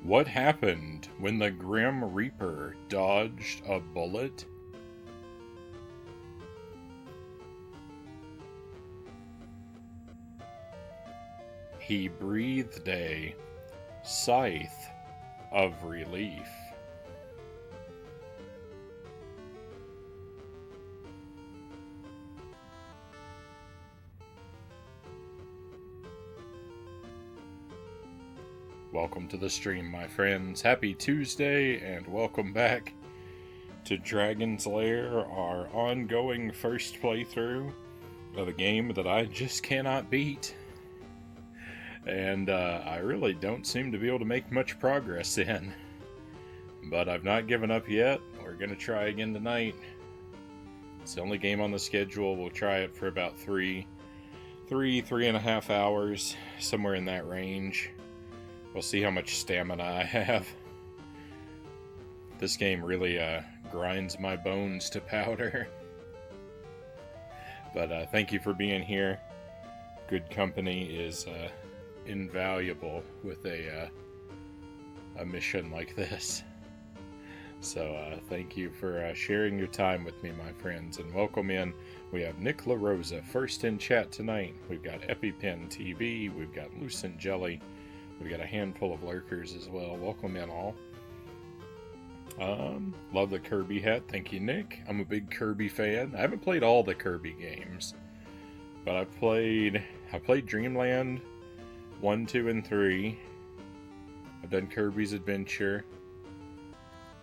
What happened when the Grim Reaper dodged a bullet? He breathed a scythe of relief. Welcome to the stream, my friends. Happy Tuesday, and welcome back to Dragon's Lair, our ongoing first playthrough of a game that I just cannot beat. And I really don't seem to be able to make much progress in. But I've not given up yet. We're going to try again tonight. It's the only game on the schedule. We'll try it for about three and a half hours, somewhere in that range. We'll see how much stamina I have. This game really grinds my bones to powder. But thank you for being here. Good company is invaluable with a mission like this. So thank you for sharing your time with me, my friends, and welcome in. We have Nick La Rosa first in chat tonight. We've got EpiPen TV. We've got Lucent Jelly. We've got a handful of lurkers as well. Welcome in all. Love the Kirby hat. Thank you, Nick. I'm a big Kirby fan. I haven't played all the Kirby games, but I played Dreamland 1, 2, and 3. I've done Kirby's Adventure.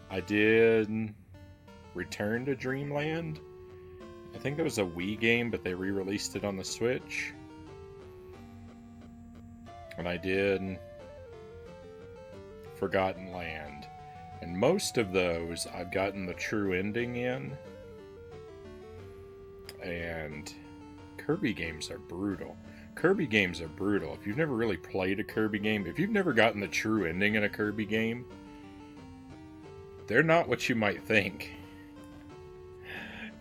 I did Return to Dreamland. I think that was a Wii game, but they re-released it on the Switch. And I did Forgotten Land. And most of those, I've gotten the true ending in. And Kirby games are brutal. Kirby games are brutal. If you've never really played a Kirby game, if you've never gotten the true ending in a Kirby game, they're not what you might think.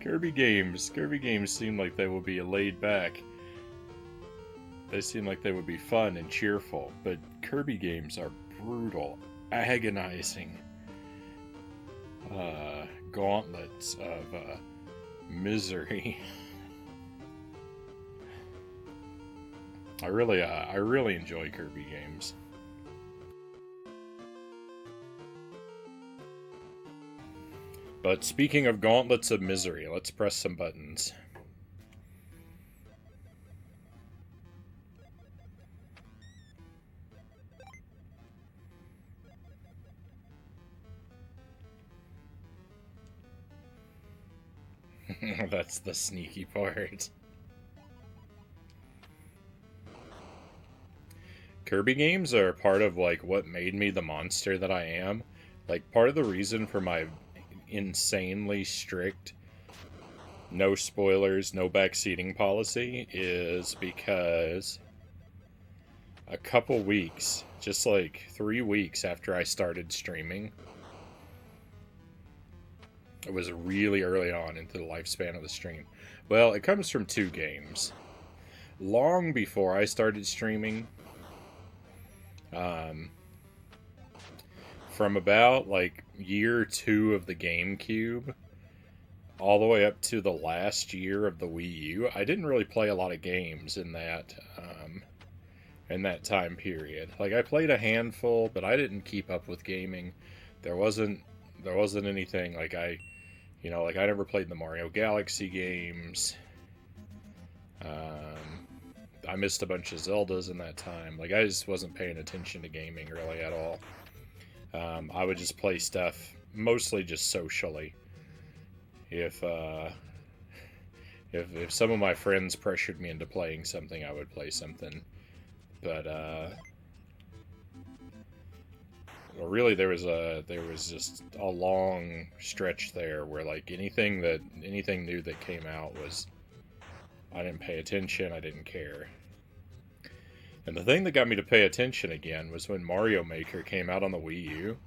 Kirby games seem like they will be laid back. They seem like they would be fun and cheerful, but Kirby games are brutal, agonizing gauntlets of misery. I really enjoy Kirby games. But speaking of gauntlets of misery, let's press some buttons. That's the sneaky part. Kirby games are part of like what made me the monster that I am. Like part of the reason for my insanely strict no spoilers, no backseating policy is because a couple weeks, just like 3 weeks after I started streaming, it was really early on into the lifespan of the stream. Well, it comes from 2 games. Long before I started streaming, from about like year 2 of the GameCube all the way up to the last year of the Wii U, I didn't really play a lot of games in that time period. Like I played a handful, but I didn't keep up with gaming. There wasn't anything like I never played the Mario Galaxy games. I missed a bunch of Zeldas in that time. Like I just wasn't paying attention to gaming really at all. I would just play stuff mostly just socially. If some of my friends pressured me into playing something, I would play something. But well, really, there was just a long stretch there where like anything new that came out was, I didn't pay attention. I didn't care. And the thing that got me to pay attention again was when Mario Maker came out on the Wii U.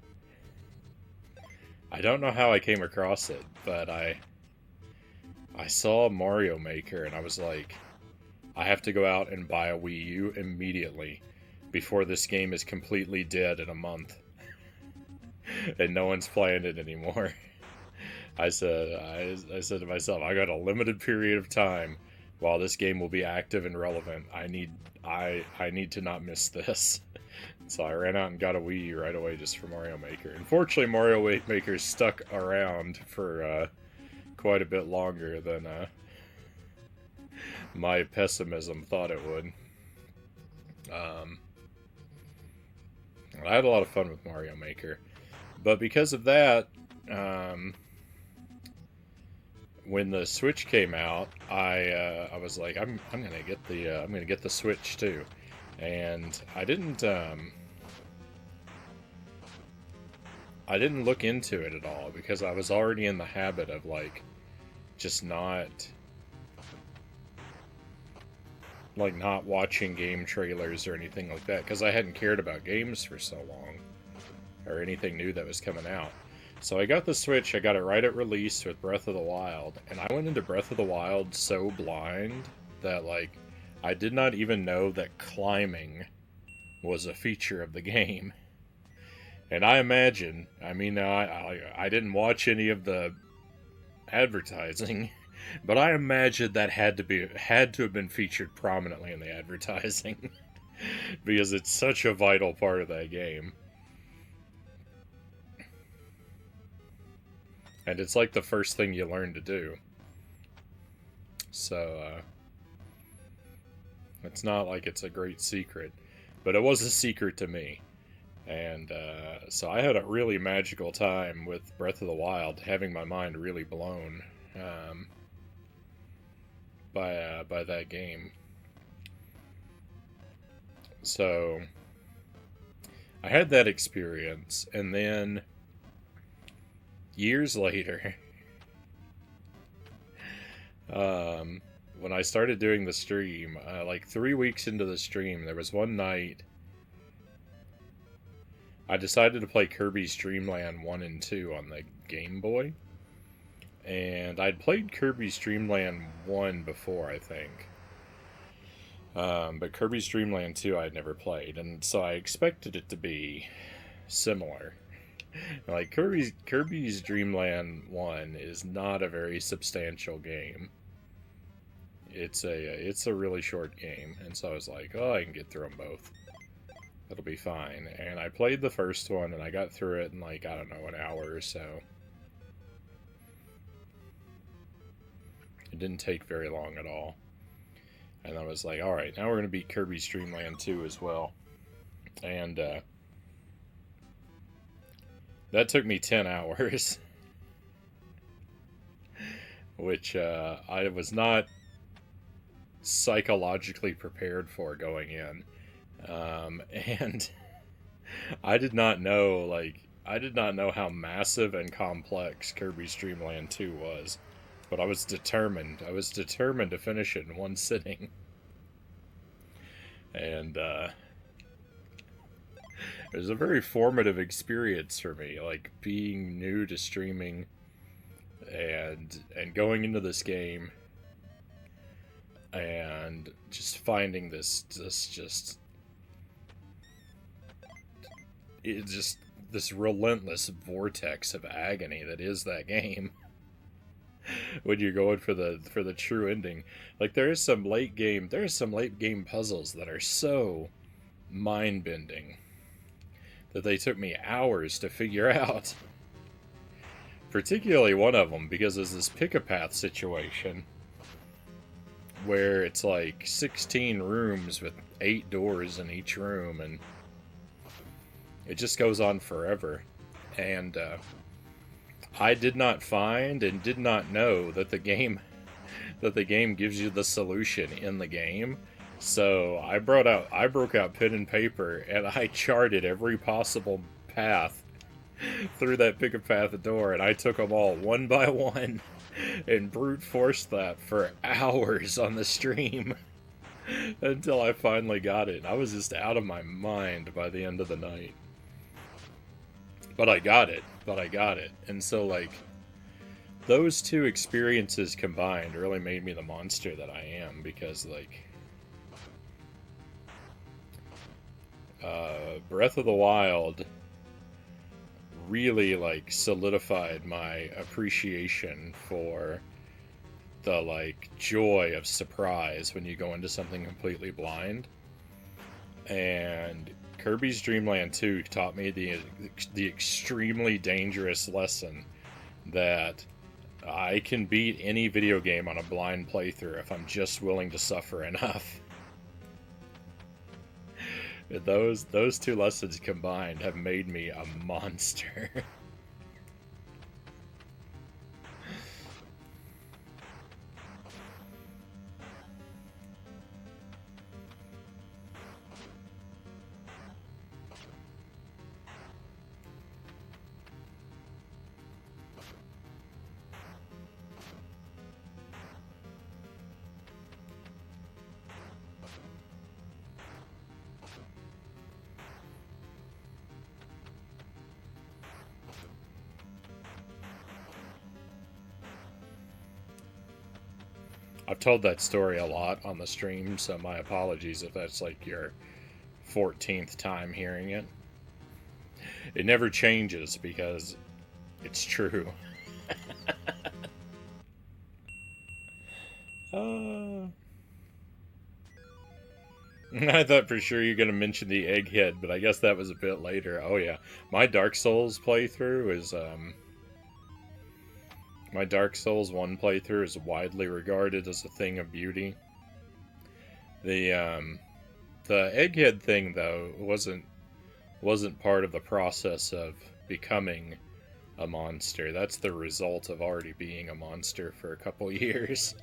I don't know how I came across it, but I saw Mario Maker and I was like, I have to go out and buy a Wii U immediately before this game is completely dead in a month. and no one's playing it anymore. I said to myself, I got a limited period of time while this game will be active and relevant. I need to not miss this. So I ran out and got a Wii U right away just for Mario Maker. Unfortunately, Mario Maker stuck around for quite a bit longer than my pessimism thought it would. I had a lot of fun with Mario Maker, but because of that, when the Switch came out, I was like, I'm gonna get the Switch too, and I didn't look into it at all because I was already in the habit of like just not watching game trailers or anything like that because I hadn't cared about games for so long or anything new that was coming out. So I got the Switch, I got it right at release with Breath of the Wild, and I went into Breath of the Wild so blind that like I did not even know that climbing was a feature of the game. And I imagine, I mean, I didn't watch any of the advertising, but I imagine that had to have been featured prominently in the advertising because it's such a vital part of that game. And it's like the first thing you learn to do. So, it's not like it's a great secret, but it was a secret to me. And so I had a really magical time with Breath of the Wild, having my mind really blown by that game. So I had that experience, and then years later, when I started doing the stream, like 3 weeks into the stream, there was one night I decided to play Kirby's Dream Land 1 and 2 on the Game Boy. And I'd played Kirby's Dream Land 1 before, I think. But Kirby's Dream Land 2 I'd never played, and so I expected it to be similar. Like, Kirby's Dream Land 1 is not a very substantial game. It's a really short game, and so I was like, oh, I can get through them both. It'll be fine. And I played the first one, and I got through it in, like, I don't know, an hour or so. It didn't take very long at all. And I was like, alright, now we're going to beat Kirby's Dream Land 2 as well. And, that took me 10 hours. Which, I was not psychologically prepared for going in. And I did not know how massive and complex Kirby's Dream Land 2 was. But I was determined. I was determined to finish it in one sitting. And, it was a very formative experience for me, like, being new to streaming and going into this game and just finding this relentless vortex of agony that is that game. When you're going for the true ending, like there are some late game puzzles that are so mind bending that they took me hours to figure out. Particularly one of them, because there's this pick-a-path situation where it's like 16 rooms with 8 doors in each room, and it just goes on forever. And I did not find and did not know that the game gives you the solution in the game. So I broke out pen and paper and I charted every possible path through that pick-a-path door, and I took them all one by one and brute forced that for hours on the stream until I finally got it. I was just out of my mind by the end of the night. But I got it. And so, like, those two experiences combined really made me the monster that I am, because, like, Breath of the Wild really like solidified my appreciation for the like joy of surprise when you go into something completely blind. And Kirby's Dream Land 2 taught me the extremely dangerous lesson that I can beat any video game on a blind playthrough if I'm just willing to suffer enough. Those two lessons combined have made me a monster. I've told that story a lot on the stream, so my apologies if that's like your 14th time hearing it. It never changes because it's true. I thought for sure you're going to mention the egghead, but I guess that was a bit later. Oh yeah, my Dark Souls playthrough is my Dark Souls 1 playthrough is widely regarded as a thing of beauty. The egghead thing though wasn't part of the process of becoming a monster. That's the result of already being a monster for a couple years.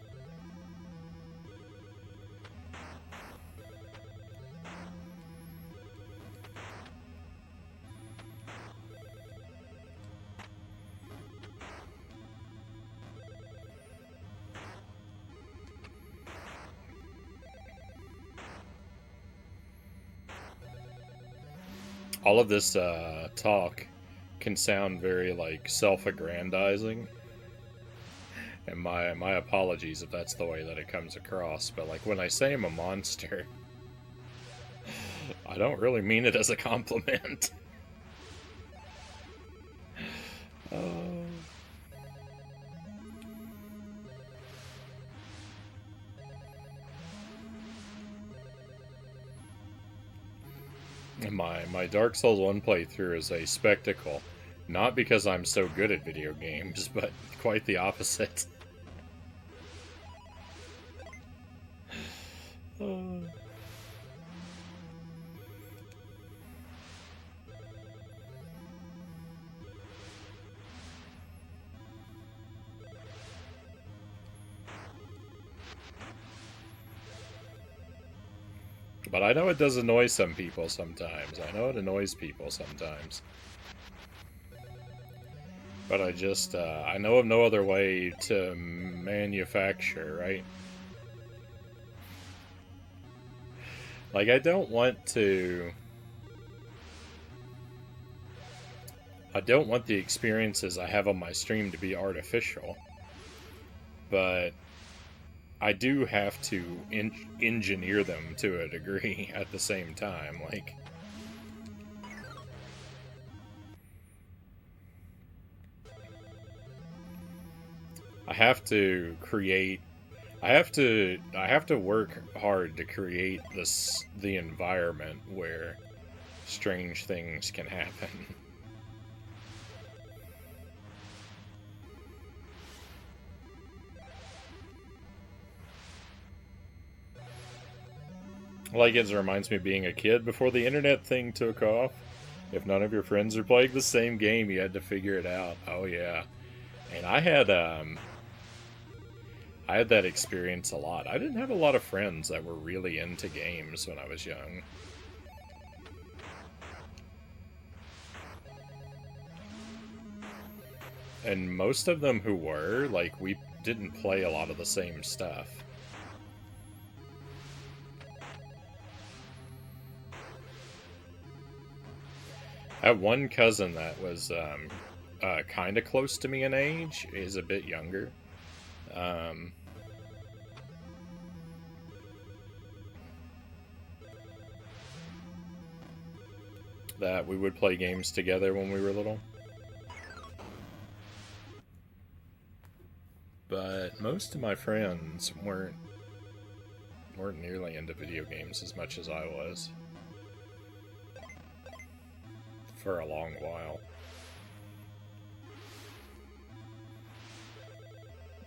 All of this talk can sound very like self-aggrandizing, and my apologies if that's the way that it comes across. But like when I say I'm a monster, I don't really mean it as a compliment. My Dark Souls 1 playthrough is a spectacle. Not because I'm so good at video games, but quite the opposite. But I know it does annoy some people sometimes. I know it annoys people sometimes. But I just, I know of no other way to manufacture, right? Like, I don't want the experiences I have on my stream to be artificial. But I do have to engineer them to a degree at the same time. Like, I have to create. I have to work hard to create the environment where strange things can happen. Like, it reminds me of being a kid before the internet thing took off. If none of your friends are playing the same game, you had to figure it out. Oh yeah, and I had that experience a lot. I didn't have a lot of friends that were really into games when I was young. And most of them who were, like, we didn't play a lot of the same stuff. I had one cousin that was kind of close to me in age. Is a bit younger. That we would play games together when we were little. but most of my friends weren't nearly into video games as much as I was for a long while.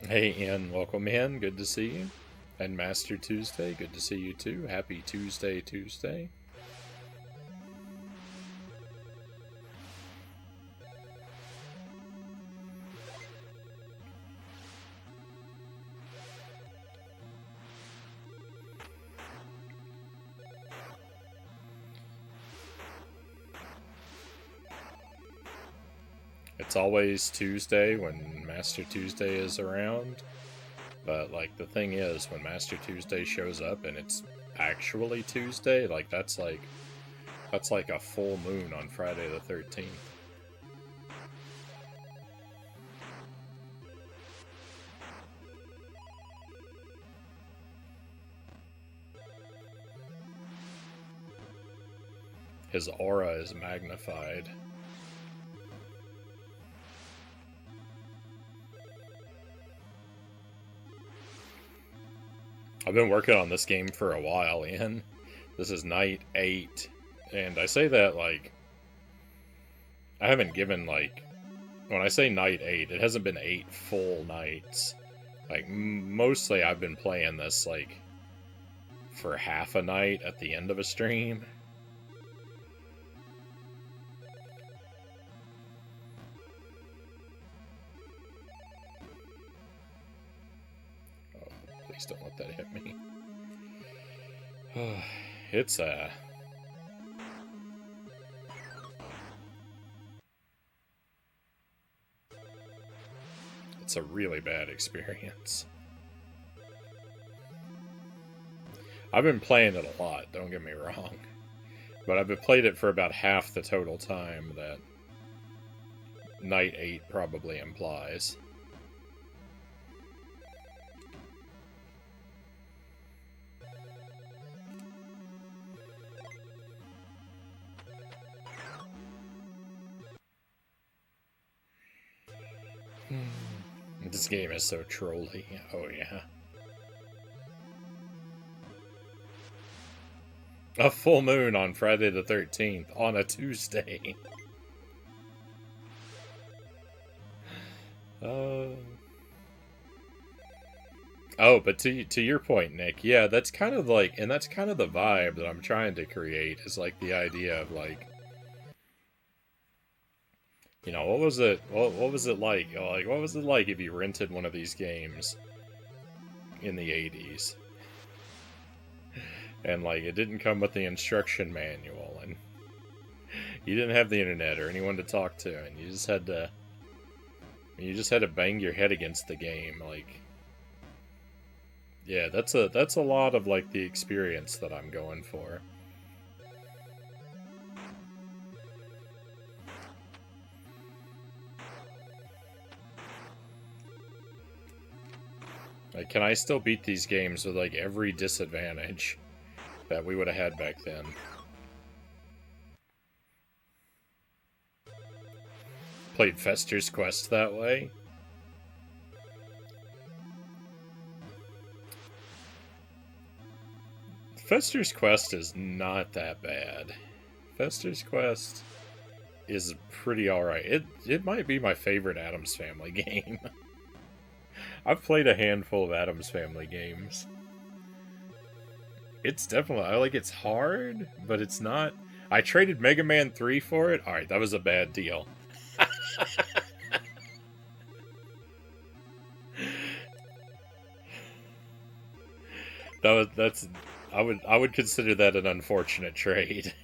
Hey Ian, welcome in, good to see you. And Master Tuesday, good to see you too. Happy Tuesday. It's always Tuesday when Master Tuesday is around. But, like, the thing is, when Master Tuesday shows up and it's actually Tuesday, like, that's like a full moon on Friday the 13th. His aura is magnified. I've been working on this game for a while, Ian. This is night 8. And I say that, like, I haven't given, like, when I say night 8, it hasn't been 8 full nights. Like, mostly I've been playing this, like, for half a night at the end of a stream. Please don't let that hit me. It's a really bad experience. I've been playing it a lot, don't get me wrong. But I've played it for about half the total time that Night 8 probably implies. This game is so trolly. Oh, yeah. A full moon on Friday the 13th, on a Tuesday. Oh, but to your point, Nick, yeah, that's kind of like, and that's kind of the vibe that I'm trying to create, is like the idea of like, you know, what was it like? Like, what was it like if you rented one of these games in the 80s? And, like, it didn't come with the instruction manual, and you didn't have the internet or anyone to talk to, and you just had to bang your head against the game, like, yeah, that's a lot of, like, the experience that I'm going for. Like, can I still beat these games with, like, every disadvantage that we would have had back then? Played Fester's Quest that way? Fester's Quest is not that bad. Fester's Quest is pretty alright. It might be my favorite Addams Family game. I've played a handful of Addams Family games. It's definitely, it's hard, but it's not. I traded Mega Man 3 for it. Alright, that was a bad deal. I would consider that an unfortunate trade.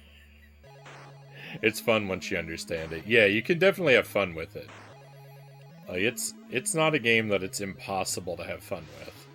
It's fun once you understand it. Yeah, you can definitely have fun with it. Like, it's not a game that it's impossible to have fun with.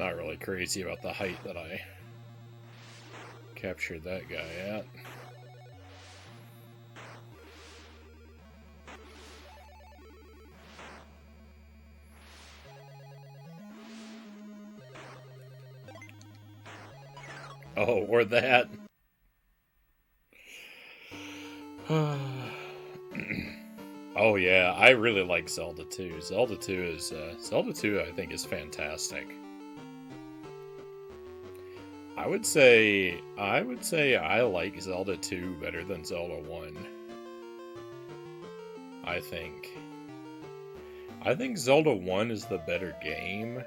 not really crazy about the height that I captured that guy at. Oh, or that. Oh yeah, I really like Zelda 2. Zelda 2 I think is fantastic. I would say I like Zelda 2 better than Zelda 1. I think Zelda 1 is the better game,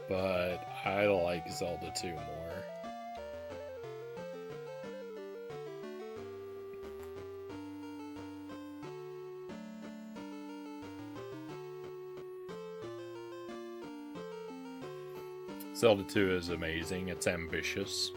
but I like Zelda 2 more. Zelda 2 is amazing. It's ambitious.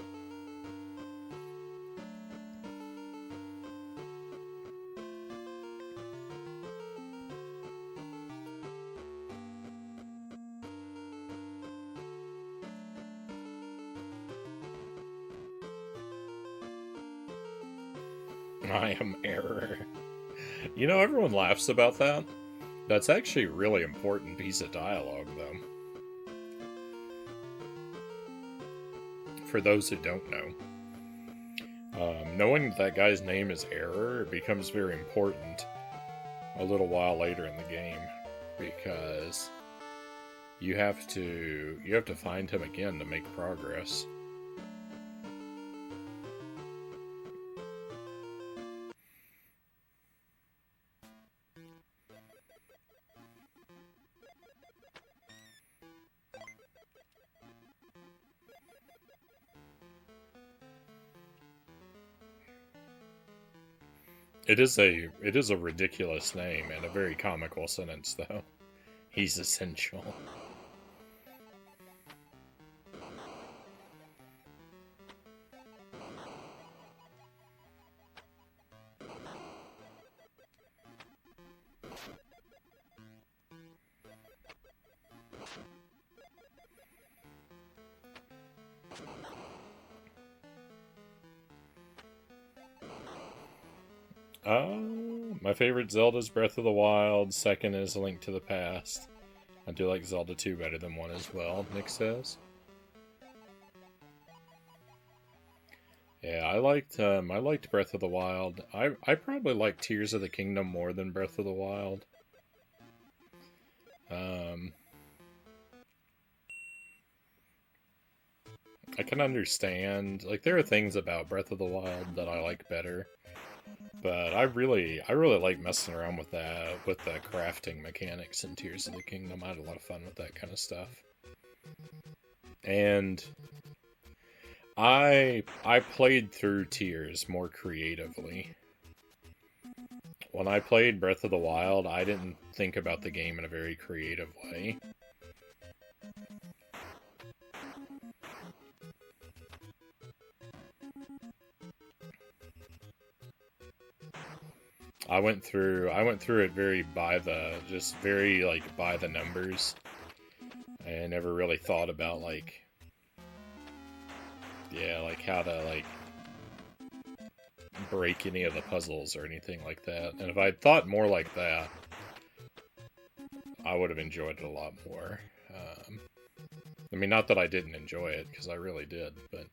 I am error. You know, everyone laughs about that. That's actually a really important piece of dialogue, though. For those who don't know. Knowing that guy's name is Error becomes very important a little while later in the game, because you have to find him again to make progress. It is a ridiculous name and a very comical sentence, though. He's essential. My favorite Zelda is Breath of the Wild. Second is A Link to the Past. I do like Zelda 2 better than 1 as well, Nick says. Yeah, I liked Breath of the Wild. I probably like Tears of the Kingdom more than Breath of the Wild. I can understand, like, there are things about Breath of the Wild that I like better. But I really like messing around with that, with the crafting mechanics in Tears of the Kingdom. I had a lot of fun with that kind of stuff. And I played through Tears more creatively. When I played Breath of the Wild, I didn't think about the game in a very creative way. I went through it very by the numbers. I never really thought about how to break any of the puzzles or anything like that. And if I'd thought more like that, I would have enjoyed it a lot more. I mean, not that I didn't enjoy it, because I really did, but...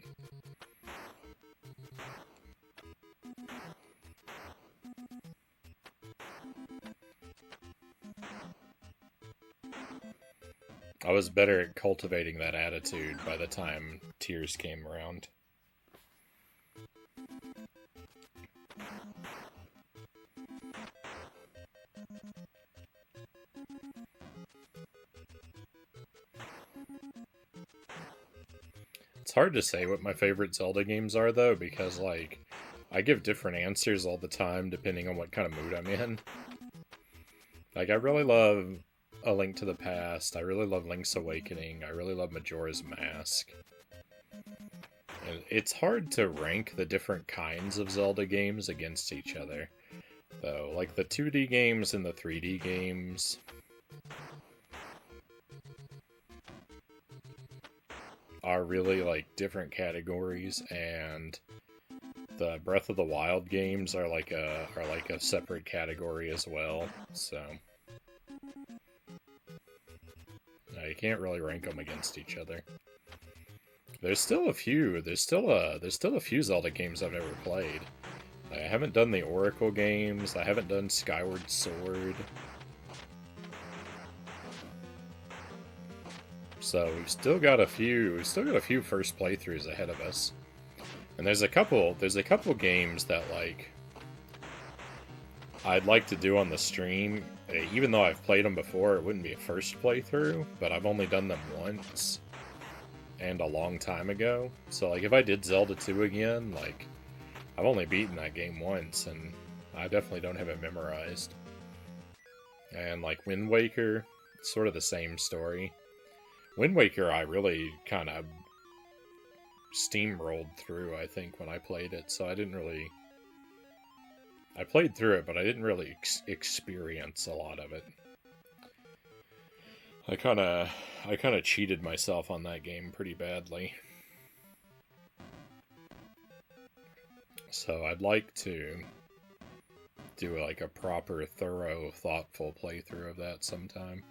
I was better at cultivating that attitude by the time Tears came around. It's hard to say what my favorite Zelda games are, though, because, I give different answers all the time depending on what kind of mood I'm in. I really love A Link to the Past. I really love Link's Awakening. I really love Majora's Mask. And it's hard to rank the different kinds of Zelda games against each other, though. Like the 2D games and the 3D games. are really like different categories, and the Breath of the Wild games are like a separate category as well. So you can't really rank them against each other. There's still a few. There's still a few Zelda games I've never played. I haven't done the Oracle games. I haven't done Skyward Sword. So we've still got a few. We've still got a few first playthroughs ahead of us. And there's a couple games that like I'd like to do on the stream. Even though I've played them before, it wouldn't be a first playthrough, but I've only done them once and a long time ago. So like if I did Zelda 2 again, like I've only beaten that game once and I definitely don't have it memorized. And like Wind Waker, it's sort of the same story. Wind Waker I really kind of steamrolled through, I think, when I played it, so I didn't really... I played through it, but I didn't really experience a lot of it. I kind of cheated myself on that game pretty badly. So I'd like to do like a proper, thorough, thoughtful playthrough of that sometime.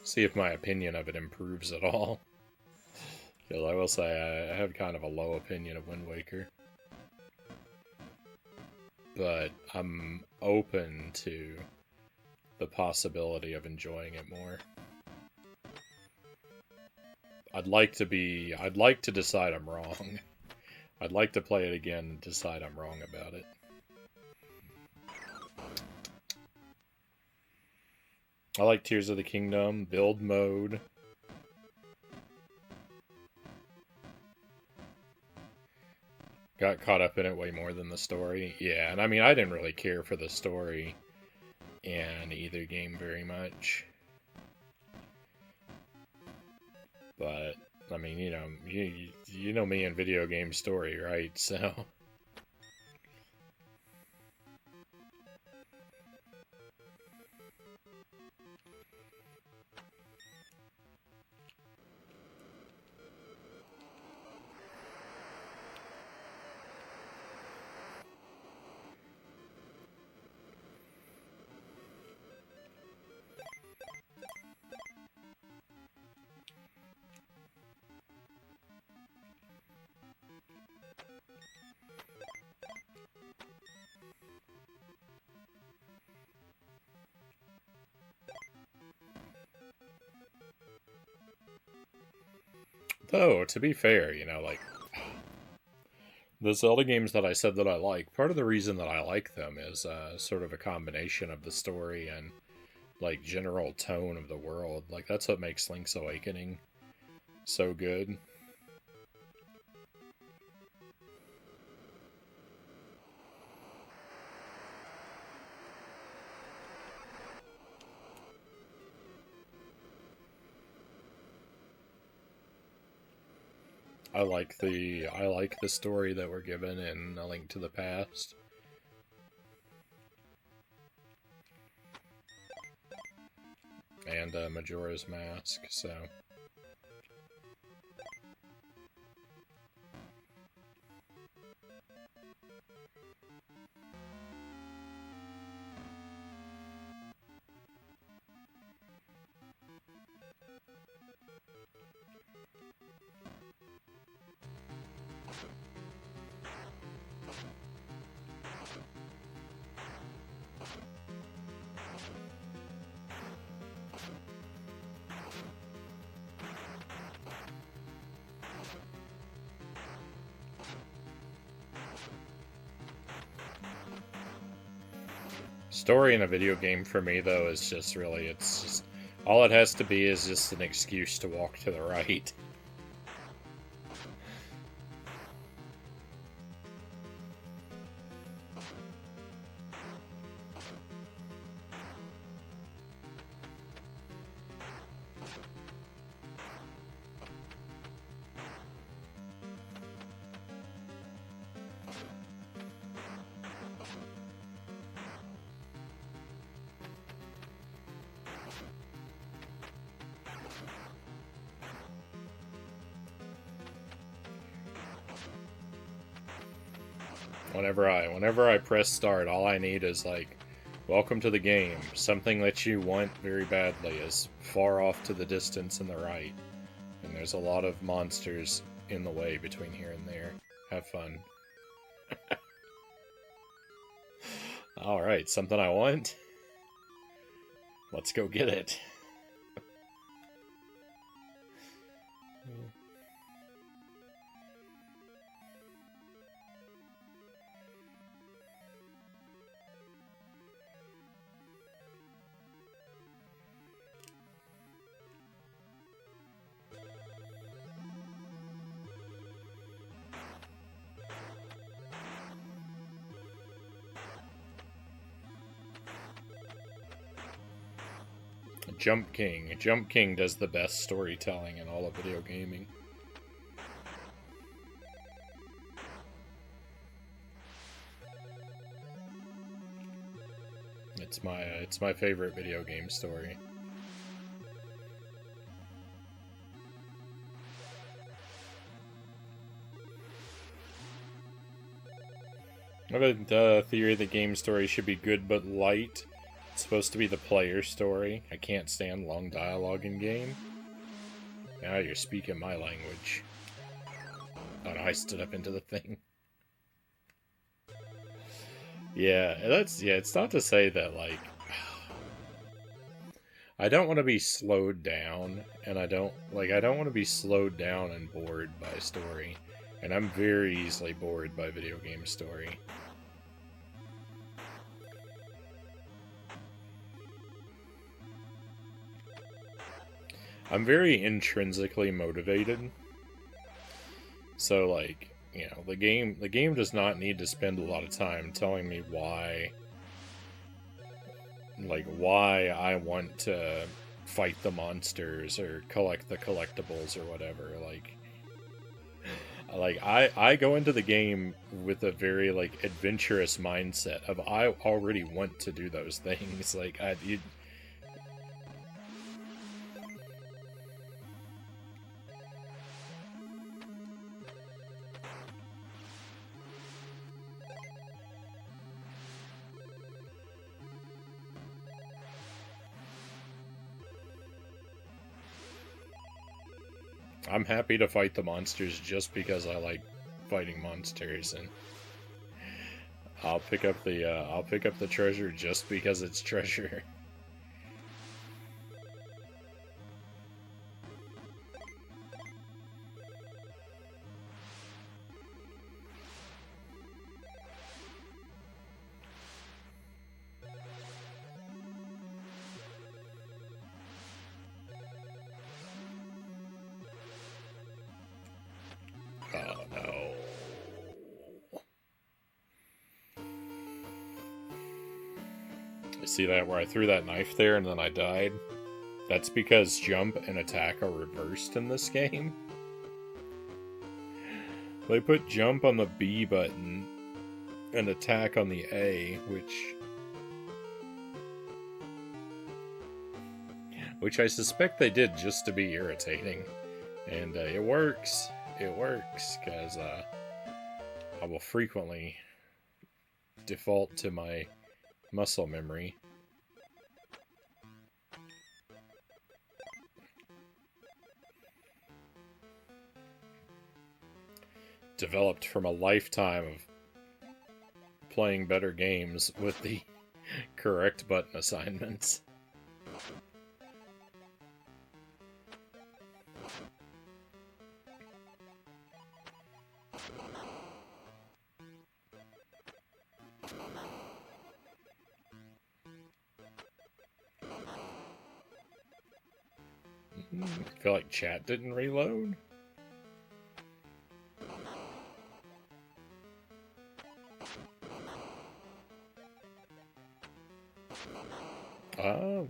See if my opinion of it improves at all. Because I will say I have kind of a low opinion of Wind Waker. But I'm open to the possibility of enjoying it more. I'd like to decide I'm wrong. I'd like to play it again and decide I'm wrong about it. I like Tears of the Kingdom, build mode. Got caught up in it way more than the story. Yeah, and I mean, I didn't really care for the story in either game very much. But, I mean, you know, you know me and video game story, right? So... Though, to be fair, you know, like, the Zelda games that I said that I like, part of the reason that I like them is sort of a combination of the story and, like, general tone of the world. Like, that's what makes Link's Awakening so good. I like the story that we're given in A Link to the Past. And Majora's Mask, so... Story in a video game for me, though, is just really, it's just, all it has to be is just an excuse to walk to the right. Whenever I press start, all I need is like, welcome to the game. Something that you want very badly is far off to the distance and the right. And there's a lot of monsters in the way between here and there. Have fun. Alright, something I want. Let's go get it. Jump King. Jump King does the best storytelling in all of video gaming. It's my favorite video game story. I have a theory that game story should be good but light. It's supposed to be the player story. I can't stand long dialogue in game. Now you're speaking my language. Oh no, I stood up into the thing. Yeah, it's not to say that, like, I don't want to be slowed down, and I don't want to be slowed down and bored by story. And I'm very easily bored by video game story. I'm very intrinsically motivated. So, like, you know, the game does not need to spend a lot of time telling me why I want to fight the monsters or collect the collectibles or whatever. I go into the game with a very, like, adventurous mindset of I already want to do those things. Like, I'm happy to fight the monsters just because I like fighting monsters, and I'll pick up the treasure just because it's treasure. Oh no. You see that where I threw that knife there and then I died? That's because jump and attack are reversed in this game. They put jump on the B button and attack on the A, which I suspect they did just to be irritating. And it works. It works, because I will frequently default to my muscle memory. Developed from a lifetime of playing better games with the correct button assignments. I feel like chat didn't reload.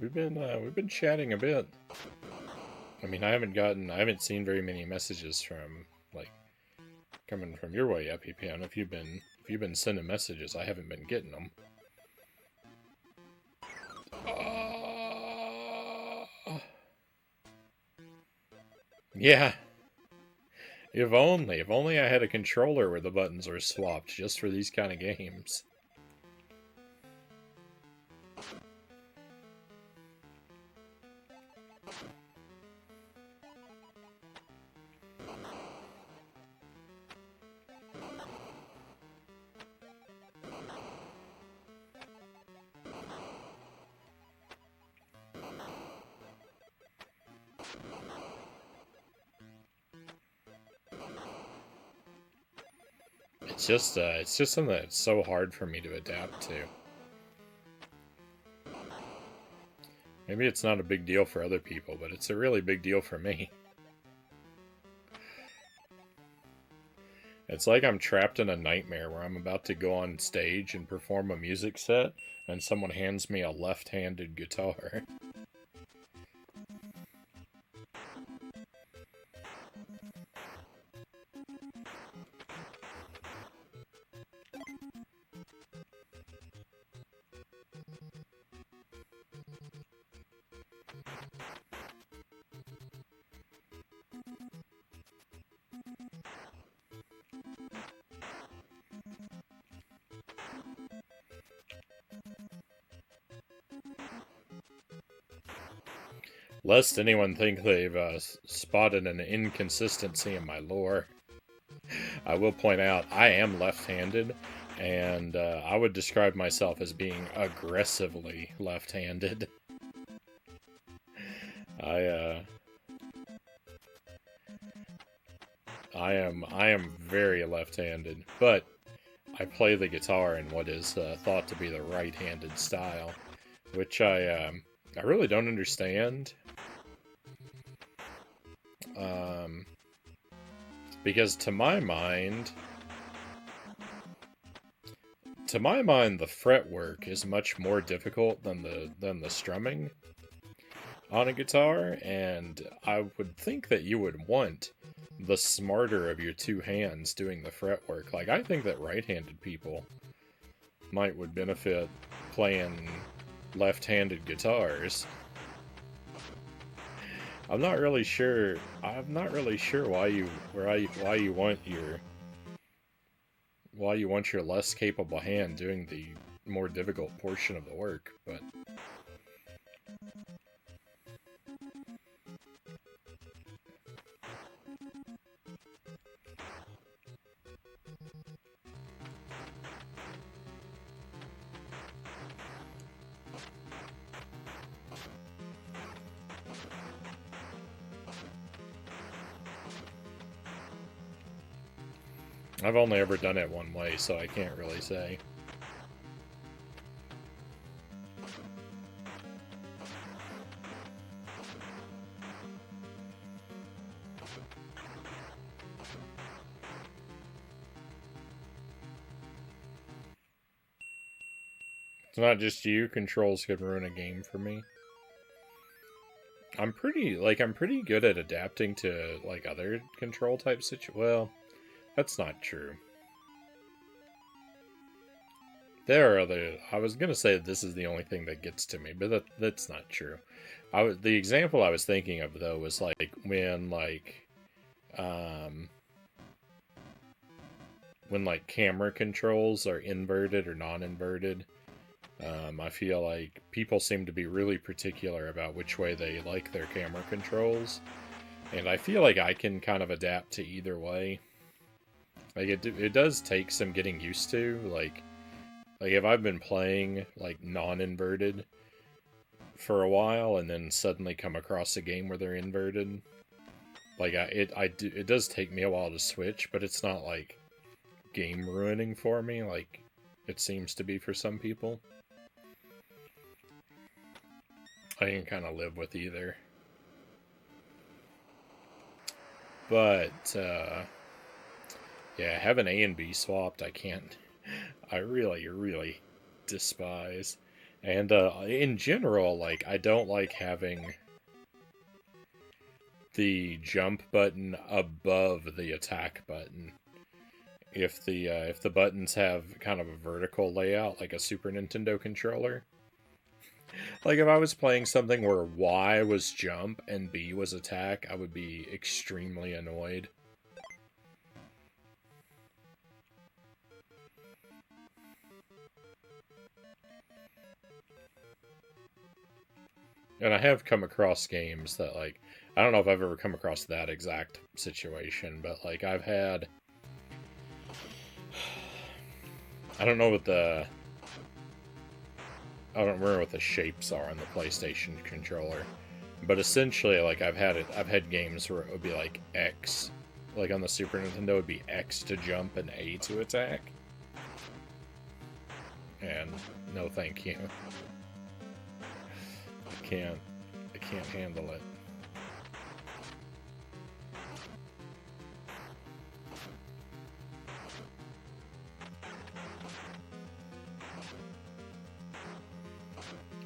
We've been chatting a bit. I mean, I haven't seen very many messages from, like, coming from your way, EpiPen. If you've been sending messages, I haven't been getting them. Yeah. If only I had a controller where the buttons were swapped just for these kind of games. It's just something that's so hard for me to adapt to. Maybe it's not a big deal for other people, but it's a really big deal for me. It's like I'm trapped in a nightmare where I'm about to go on stage and perform a music set, and someone hands me a left-handed guitar. Lest anyone think they've spotted an inconsistency in my lore, I will point out I am left-handed, and I would describe myself as being aggressively left-handed. I am very left-handed, but I play the guitar in what is thought to be the right-handed style, which I really don't understand. Because to my mind, the fretwork is much more difficult than the strumming on a guitar, and I would think that you would want the smarter of your two hands doing the fretwork. Like, I think that right-handed people would benefit playing left-handed guitars. I'm not really sure why you want your less capable hand doing the more difficult portion of the work, but I've only ever done it one way, so I can't really say. It's not just you, controls could ruin a game for me. I'm pretty good at adapting to, like, other control type well, that's not true. There are other. I was gonna say this is the only thing that gets to me, but that's not true. The example I was thinking of though was like um, when like camera controls are inverted or non-inverted. I feel like people seem to be really particular about which way they like their camera controls, and I feel like I can kind of adapt to either way. Like it does take some getting used to. Like if I've been playing like non-inverted for a while and then suddenly come across a game where they're inverted, like it does take me a while to switch, but it's not like game ruining for me like it seems to be for some people. I can kind of live with either. But yeah, having A and B swapped, I can't. I really despise. And in general, like I don't like having the jump button above the attack button. If the buttons have kind of a vertical layout like a Super Nintendo controller. Like if I was playing something where Y was jump and B was attack, I would be extremely annoyed. And I have come across games that, like, I don't know if I've ever come across that exact situation, but, like, I've had... I don't know what the... I don't remember what the shapes are on the PlayStation controller. But essentially, like, I've had games where it would be, like, X. Like, on the Super Nintendo, it would be X to jump and A to attack. And no thank you. I can't handle it.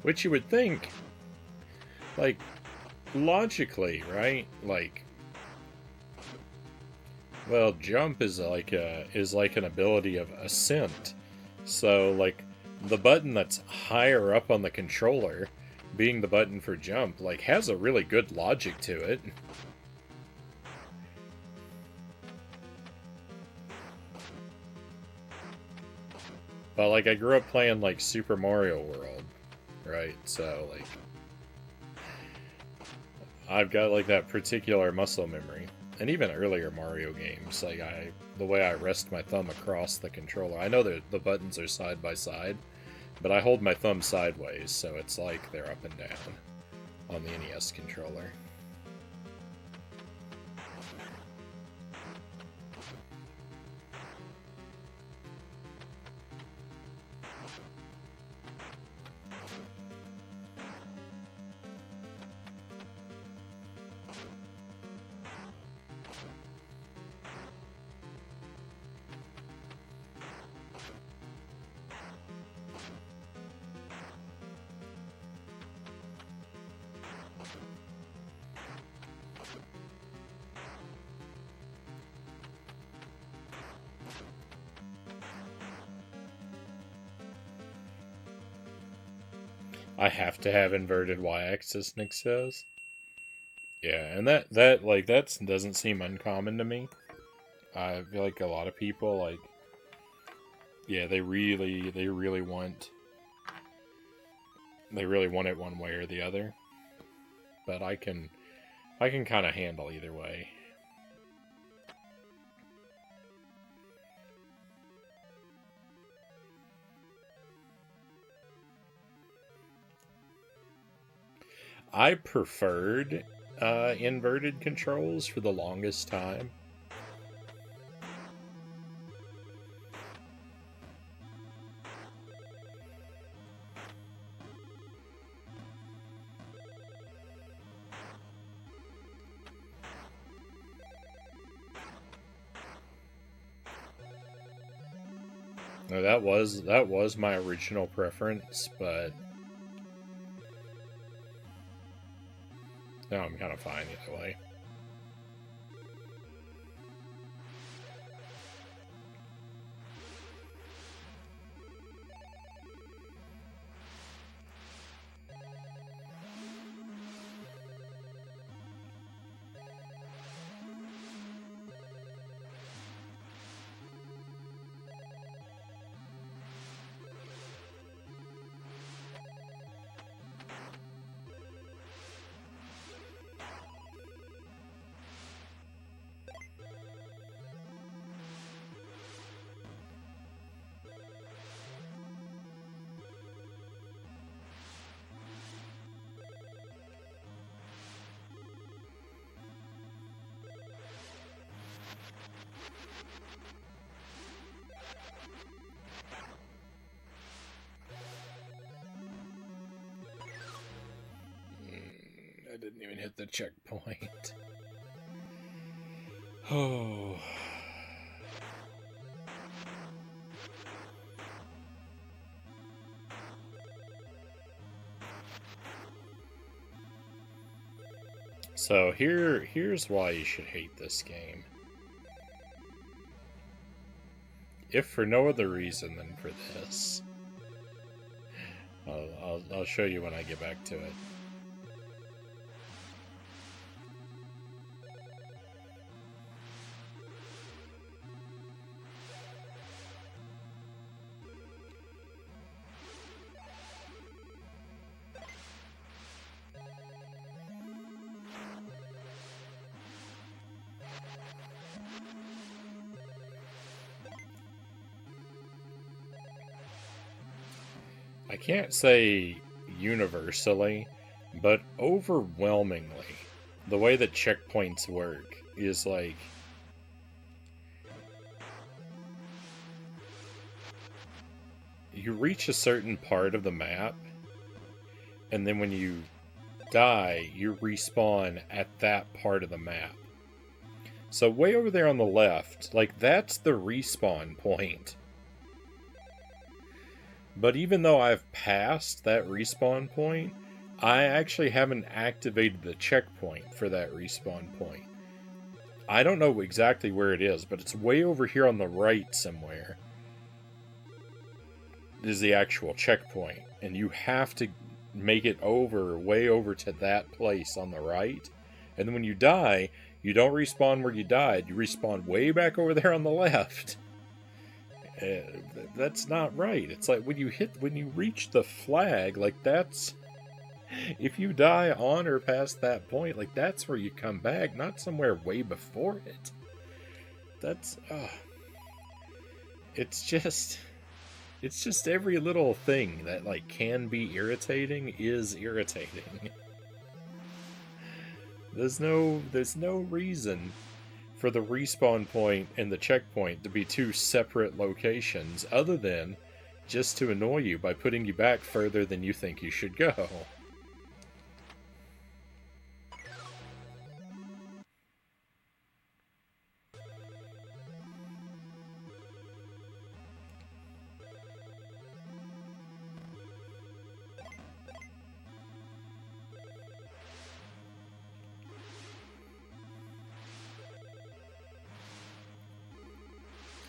Which you would think, like, logically, right? Like, well, jump is like an ability of ascent. So, like, the button that's higher up on the controller, being the button for jump, like, has a really good logic to it. But, like, I grew up playing, like, Super Mario World, right? So, like, I've got, like, that particular muscle memory. And even earlier Mario games, like, the way I rest my thumb across the controller, I know that the buttons are side by side, but I hold my thumb sideways, so it's like they're up and down on the NES controller. I have to have inverted y-axis, Nick says. Yeah, and that doesn't seem uncommon to me. I feel like a lot of people, like, yeah, they really want it one way or the other. But I can kind of handle either way. I preferred inverted controls for the longest time. No, that was my original preference, but now I'm kind of fine either way. I didn't even hit the checkpoint. Oh. So here's why you should hate this game. If for no other reason than for this. I'll show you when I get back to it. I can't say universally, but overwhelmingly, the way that checkpoints work is like you reach a certain part of the map, and then when you die, you respawn at that part of the map. So way over there on the left, like that's the respawn point. But even though I've passed that respawn point, I actually haven't activated the checkpoint for that respawn point. I don't know exactly where it is, but it's way over here on the right somewhere. Is the actual checkpoint, and you have to make it way over to that place on the right. And then when you die, you don't respawn where you died. You respawn way back over there on the left. That's not right. It's like when you reach the flag, like that's if you die on or past that point, like that's where you come back, not somewhere way before it. That's it's just every little thing that like can be irritating is irritating. There's no reason for the respawn point and the checkpoint to be two separate locations other than just to annoy you by putting you back further than you think you should go.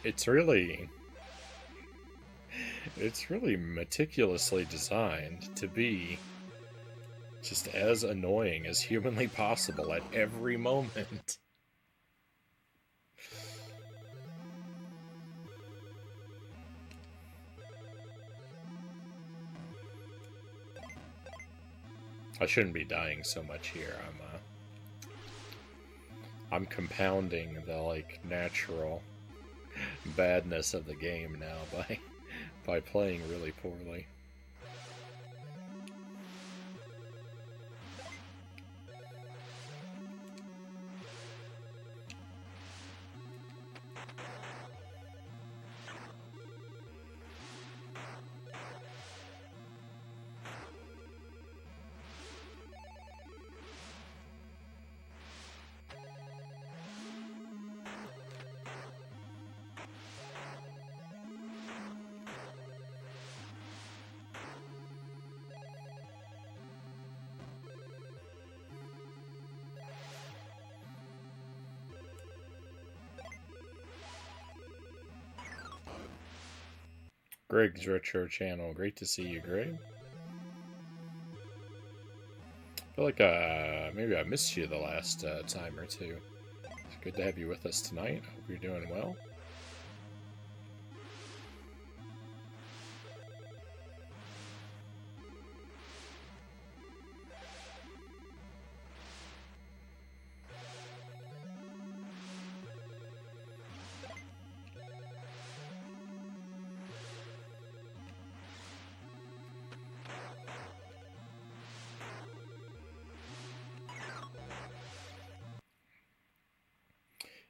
It's really meticulously designed to be just as annoying as humanly possible at every moment. I shouldn't be dying so much here. I'm compounding the like natural badness of the game now by playing really poorly. Greg's Retro Channel. Great to see you, Greg. I feel like maybe I missed you the last time or two. It's good to have you with us tonight. I hope you're doing well.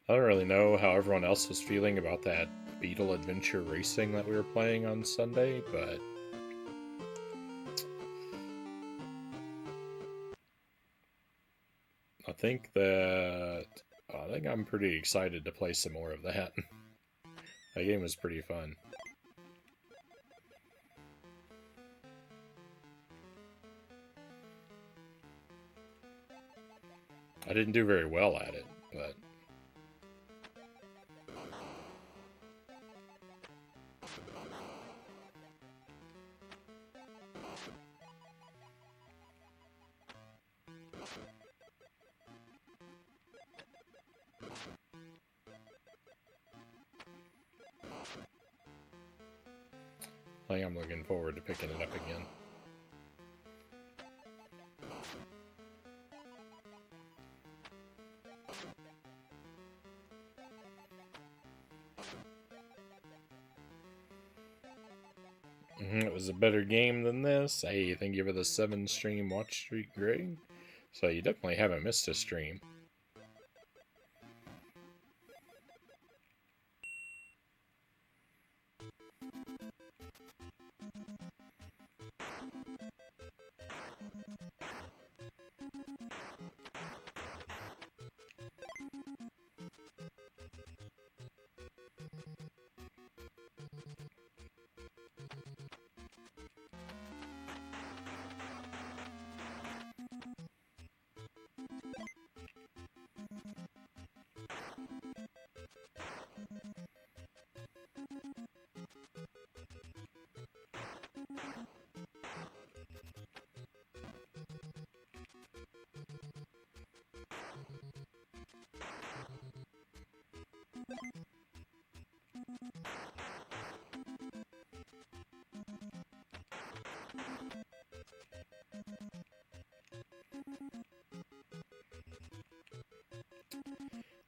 I don't really know how everyone else was feeling about that Beetle Adventure Racing that we were playing on Sunday, but I think I'm pretty excited to play some more of that. That game was pretty fun. I didn't do very well at it, but I am looking forward to picking it up again. It was a better game than this. Hey, thank you for the 7-stream watch streak, Greg. So you definitely haven't missed a stream.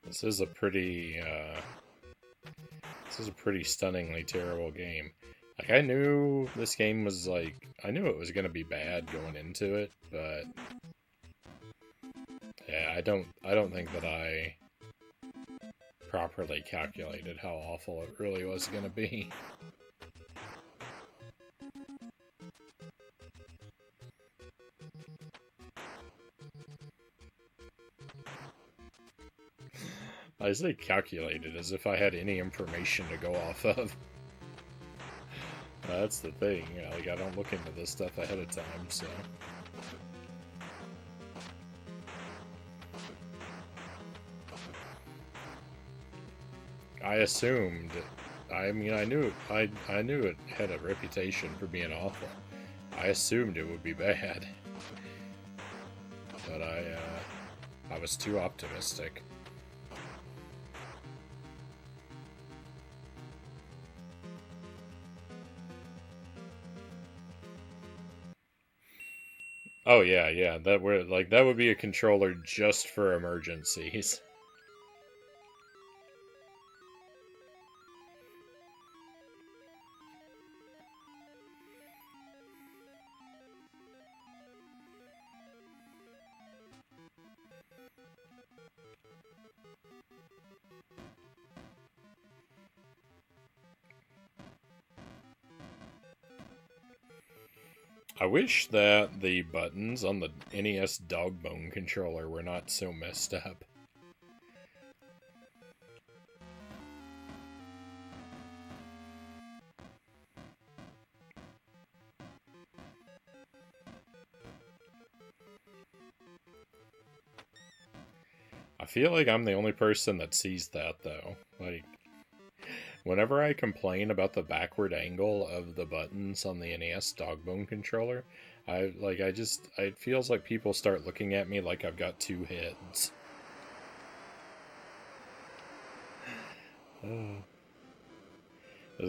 This is a pretty stunningly terrible game. Like, I knew this game was I knew it was gonna be bad going into it, but yeah, I don't think that I properly calculated how awful it really was gonna be. I say calculated as if I had any information to go off of. That's the thing, like, I don't look into this stuff ahead of time, so... I assumed... I mean, I knew it had a reputation for being awful. I assumed it would be bad. But I was too optimistic. Oh yeah, that would be a controller just for emergencies. I wish that the buttons on the NES Dogbone controller were not so messed up. I feel like I'm the only person that sees that, though. Like, whenever I complain about the backward angle of the buttons on the NES Dogbone controller, it feels like people start looking at me like I've got two heads.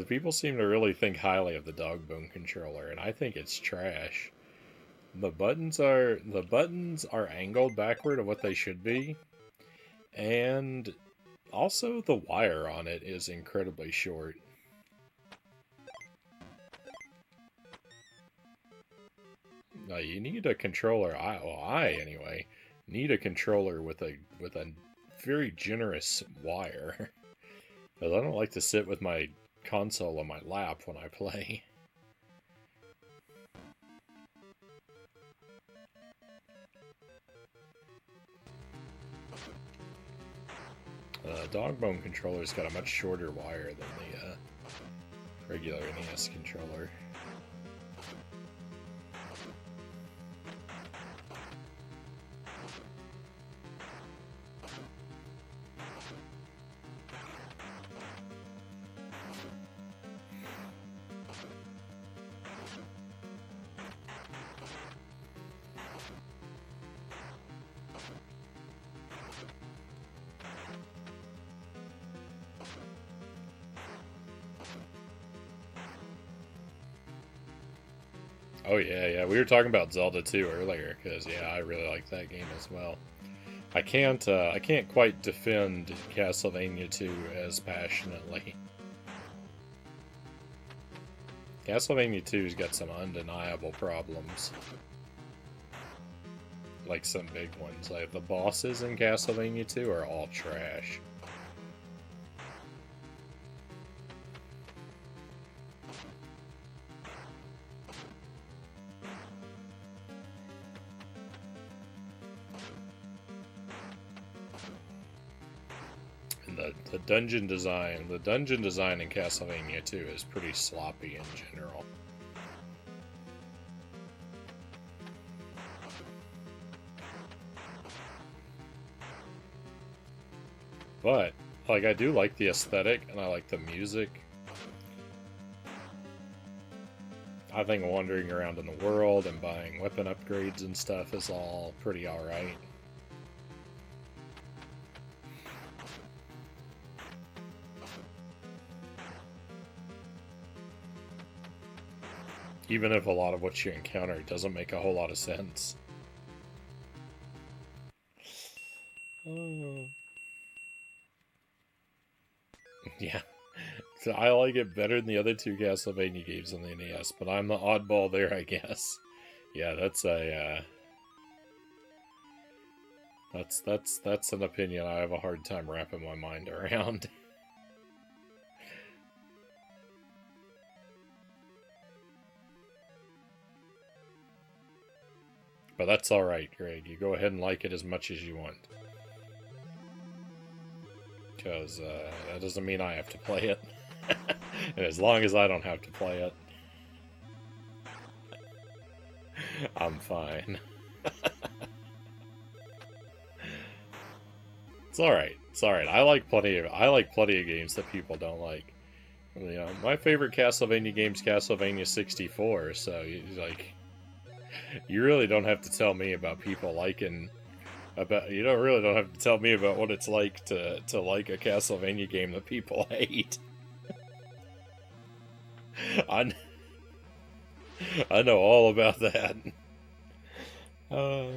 People seem to really think highly of the Dogbone controller, and I think it's trash. The buttons are angled backward of what they should be, and also the wire on it is incredibly short. You need a controller. I anyway need a controller with a very generous wire, because I don't like to sit with my console on my lap when I play. Dogbone controller's got a much shorter wire than the regular NES controller. Oh yeah, we were talking about Zelda 2 earlier, because yeah, I really like that game as well. I can't quite defend Castlevania 2 as passionately. Castlevania 2's got some undeniable problems. Like some big ones. Like the bosses in Castlevania 2 are all trash. And the dungeon design in Castlevania 2 is pretty sloppy in general. But, like, I do like the aesthetic, and I like the music. I think wandering around in the world and buying weapon upgrades and stuff is all pretty alright. Even if a lot of what you encounter doesn't make a whole lot of sense. Yeah. So I like it better than the other two Castlevania games on the NES, but I'm the oddball there, I guess. Yeah, that's a, that's an opinion I have a hard time wrapping my mind around. But that's alright, Greg. You go ahead and like it as much as you want. Because that doesn't mean I have to play it. And as long as I don't have to play it, I'm fine. It's alright. It's alright. I like plenty of games that people don't like. You know, my favorite Castlevania game's Castlevania 64, so you really don't have to tell me about people liking you don't have to tell me about what it's like to like a Castlevania game that people hate. I know all about that. I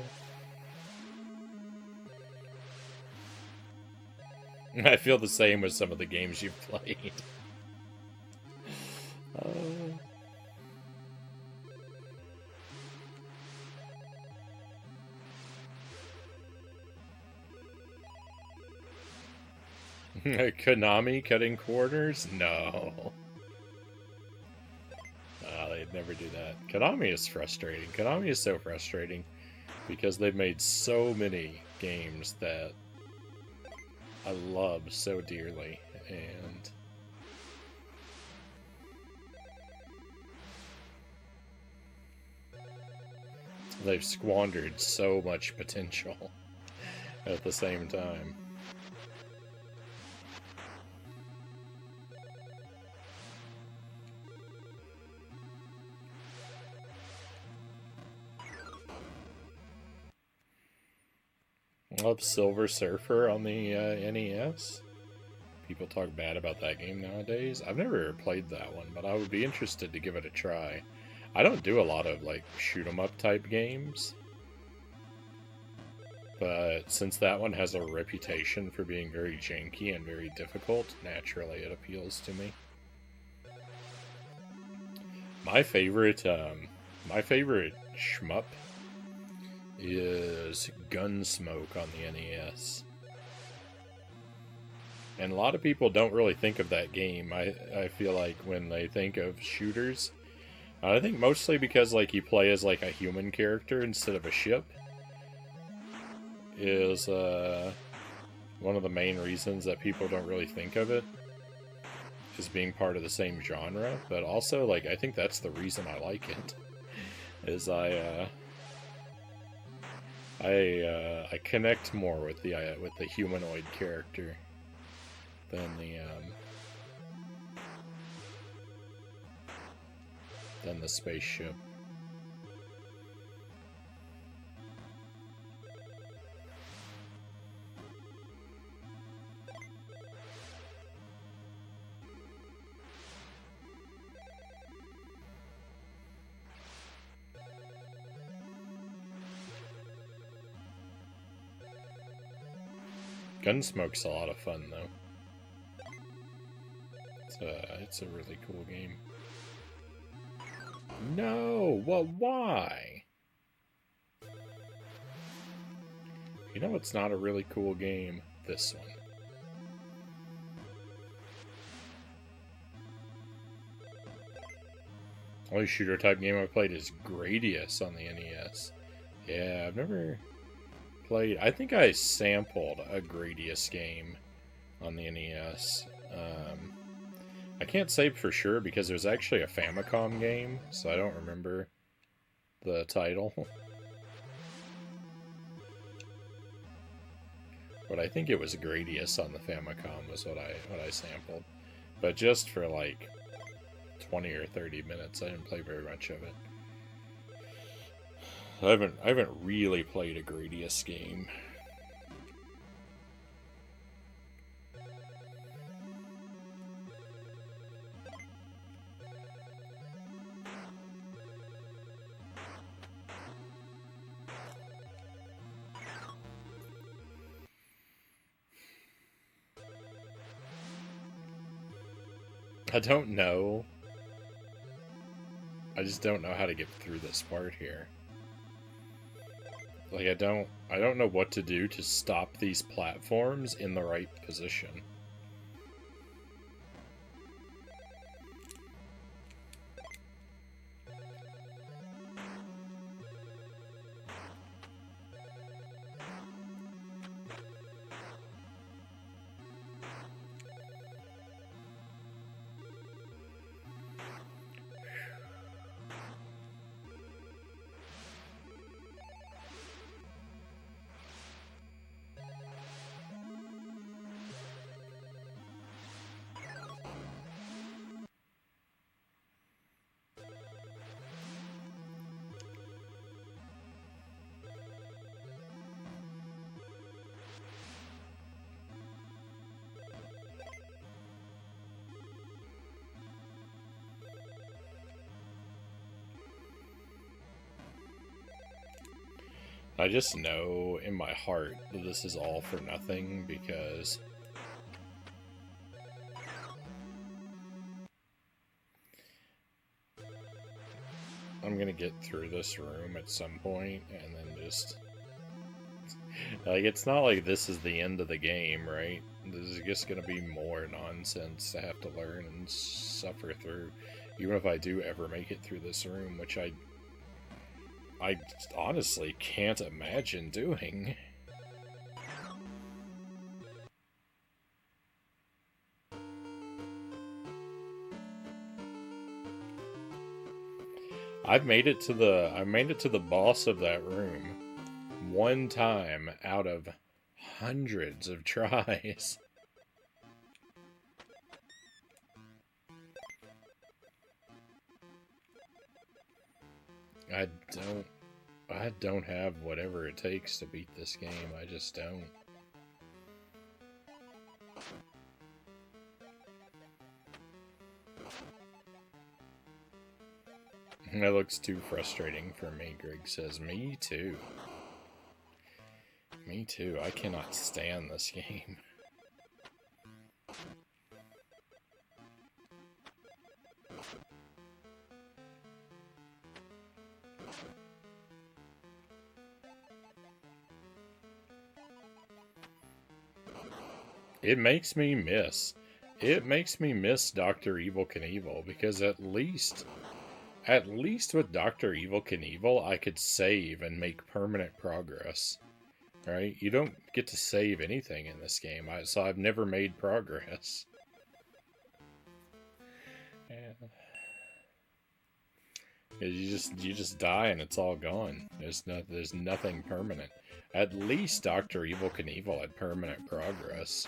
feel the same with some of the games you've played. Konami cutting corners? No. They'd never do that. Konami is frustrating. Konami is so frustrating because they've made so many games that I love so dearly, and they've squandered so much potential at the same time. Love Silver Surfer on the NES. People talk bad about that game nowadays. I've never played that one, but I would be interested to give it a try. I don't do a lot of, like, shoot-'em-up type games. But since that one has a reputation for being very janky and very difficult, naturally it appeals to me. My favorite shmup is Gunsmoke on the NES. And a lot of people don't really think of that game, I feel like, when they think of shooters. I think mostly because, like, you play as, like, a human character instead of a ship. Is one of the main reasons that people don't really think of it as being part of the same genre. But also, like, I think that's the reason I like it. Is I connect more with the humanoid character than the spaceship. Gunsmoke's a lot of fun, though. It's a really cool game. No! Well, why? You know it's not a really cool game? This one. Only shooter type game I've played is Gradius on the NES. Yeah, I've never played... I think I sampled a Gradius game on the NES. I can't say for sure because there's actually a Famicom game, so I don't remember the title. But I think it was Gradius on the Famicom was what I sampled. But just for like 20 or 30 minutes, I didn't play very much of it. I haven't really played a Gradius game. I don't know. I just don't know how to get through this part here. Like, I don't know what to do to stop these platforms in the right position. I just know in my heart that this is all for nothing because I'm gonna get through this room at some point and then just... Like, it's not like this is the end of the game, right? This is just gonna be more nonsense to have to learn and suffer through. Even if I do ever make it through this room, which I honestly can't imagine doing. I made it to the boss of that room one time out of hundreds of tries. I don't have whatever it takes to beat this game. I just don't. That looks too frustrating for me, Greg says. Me too. Me too. I cannot stand this game. It makes me miss Dr. Evil Knievel, because at least with Dr. Evil Knievel, I could save and make permanent progress. Right? You don't get to save anything in this game, so I've never made progress. Yeah. You just die and it's all gone. There's nothing permanent. At least Dr. Evil Knievel had permanent progress.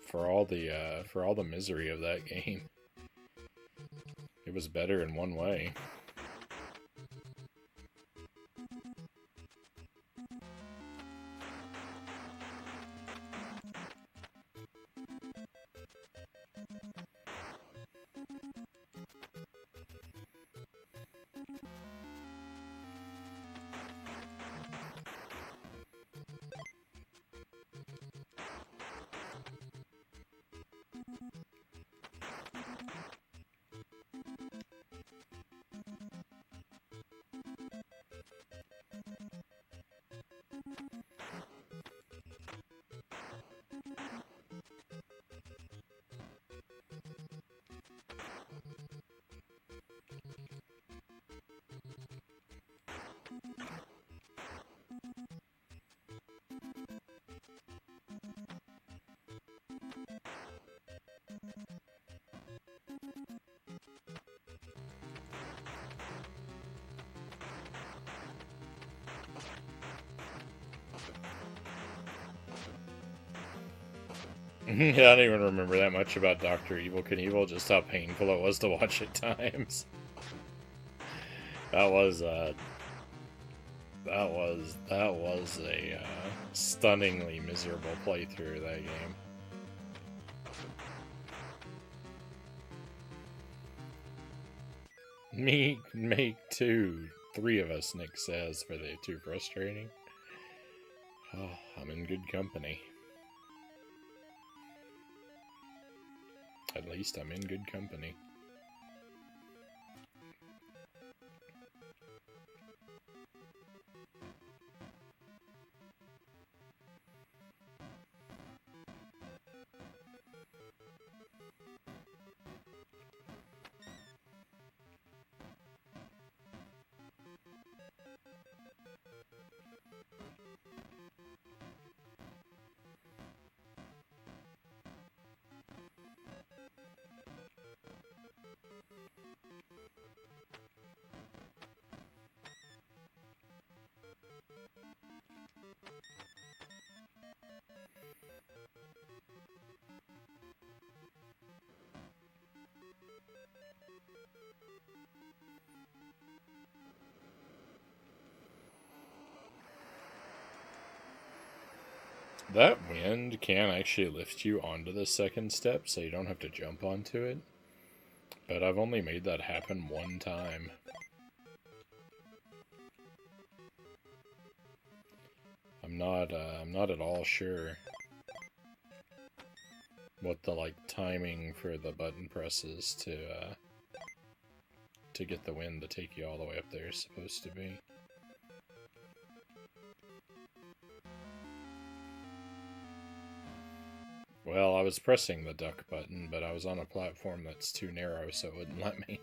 For all the misery of that game. It was better in one way. I don't even remember that much about Dr. Evil Knievel, just how painful it was to watch at times. That was a stunningly miserable playthrough of that game. Me make two. 3 of us, Nick says, for the too frustrating. Oh, I'm in good company. At least I'm in good company. That wind can actually lift you onto the second step, so you don't have to jump onto it. But I've only made that happen one time. I'm not at all sure what the timing for the button presses to get the wind to take you all the way up there is supposed to be. Well, I was pressing the duck button, but I was on a platform that's too narrow, so it wouldn't let me.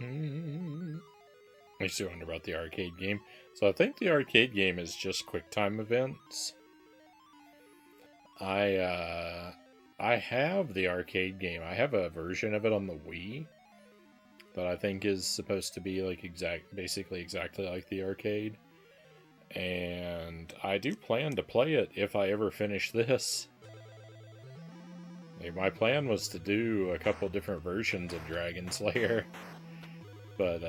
I used to wonder about the arcade game. So I think the arcade game is just QuickTime events. I have the arcade game. I have a version of it on the Wii that I think is supposed to be basically exactly like the arcade. And I do plan to play it if I ever finish this. My plan was to do a couple different versions of Dragon's Lair, but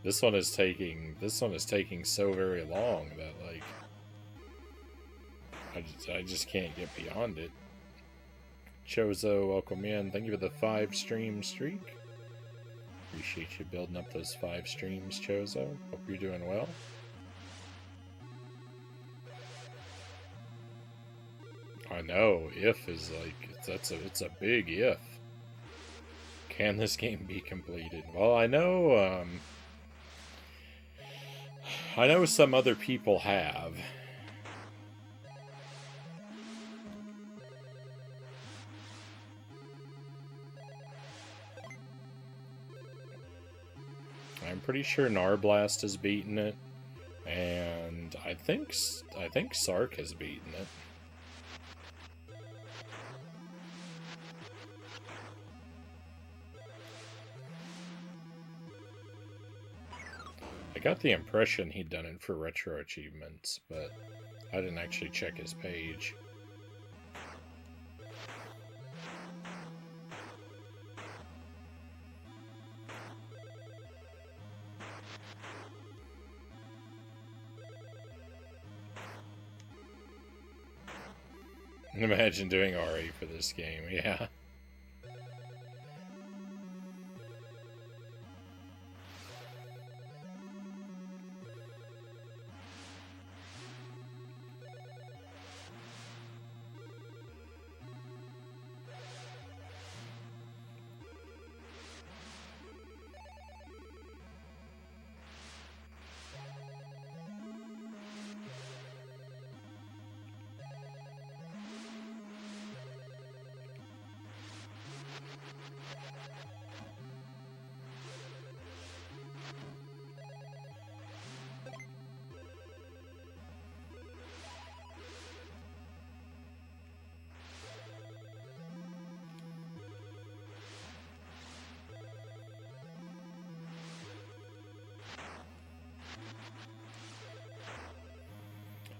this one is taking so very long that I just can't get beyond it. Chozo, welcome in. Thank you for the 5 stream streak. Appreciate you building up those 5 streams, Chozo. Hope you're doing well. I know, if is it's a big if. Can this game be completed? Well, I know some other people have. I'm pretty sure Narblast has beaten it, and I think Sark has beaten it. got the impression he'd done it for retro achievements, but I didn't actually check his page. Imagine doing RA for this game, yeah.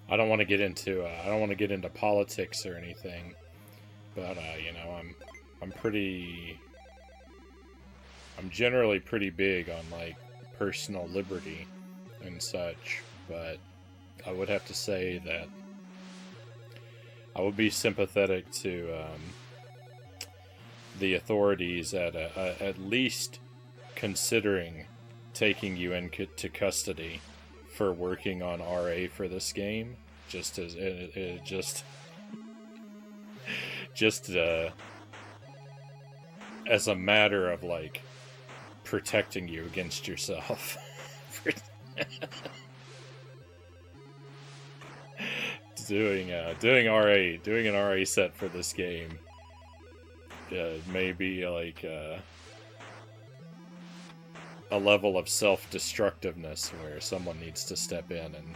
I don't want to get into politics or anything, but you know, I'm generally pretty big on like personal liberty and such, but I would have to say that I would be sympathetic to the authorities at least considering taking you into custody for working on RA for this game, just as as a matter of like protecting you against yourself. doing an RA set for this game may be like a level of self-destructiveness where someone needs to step in and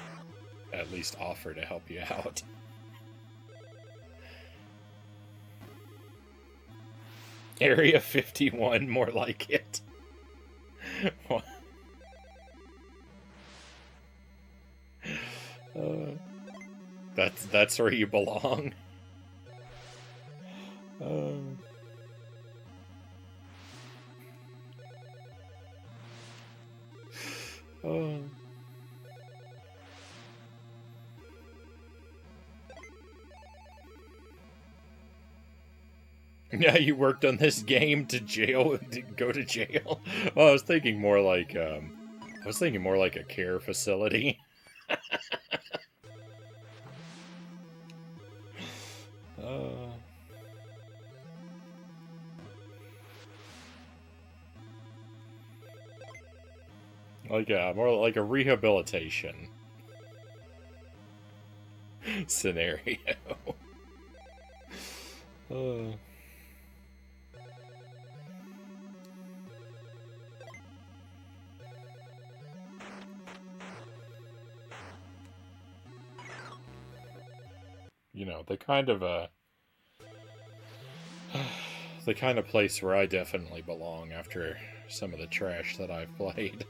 at least offer to help you out. Area 51, more like it. That's where you belong. Yeah, you worked on this game to go to jail. Well, I was thinking more like a care facility. More like a rehabilitation scenario. You know, the kind of place where I definitely belong after some of the trash that I've played.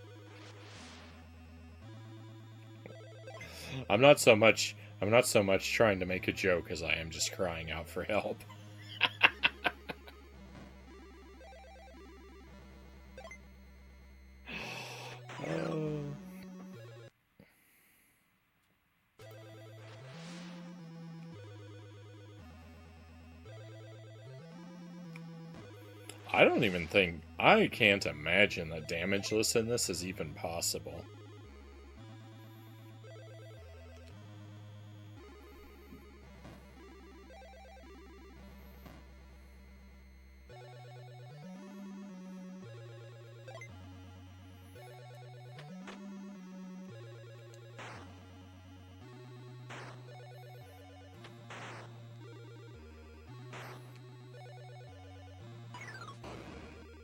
I'm not so much trying to make a joke as I am just crying out for help. I can't imagine that damageless in this is even possible.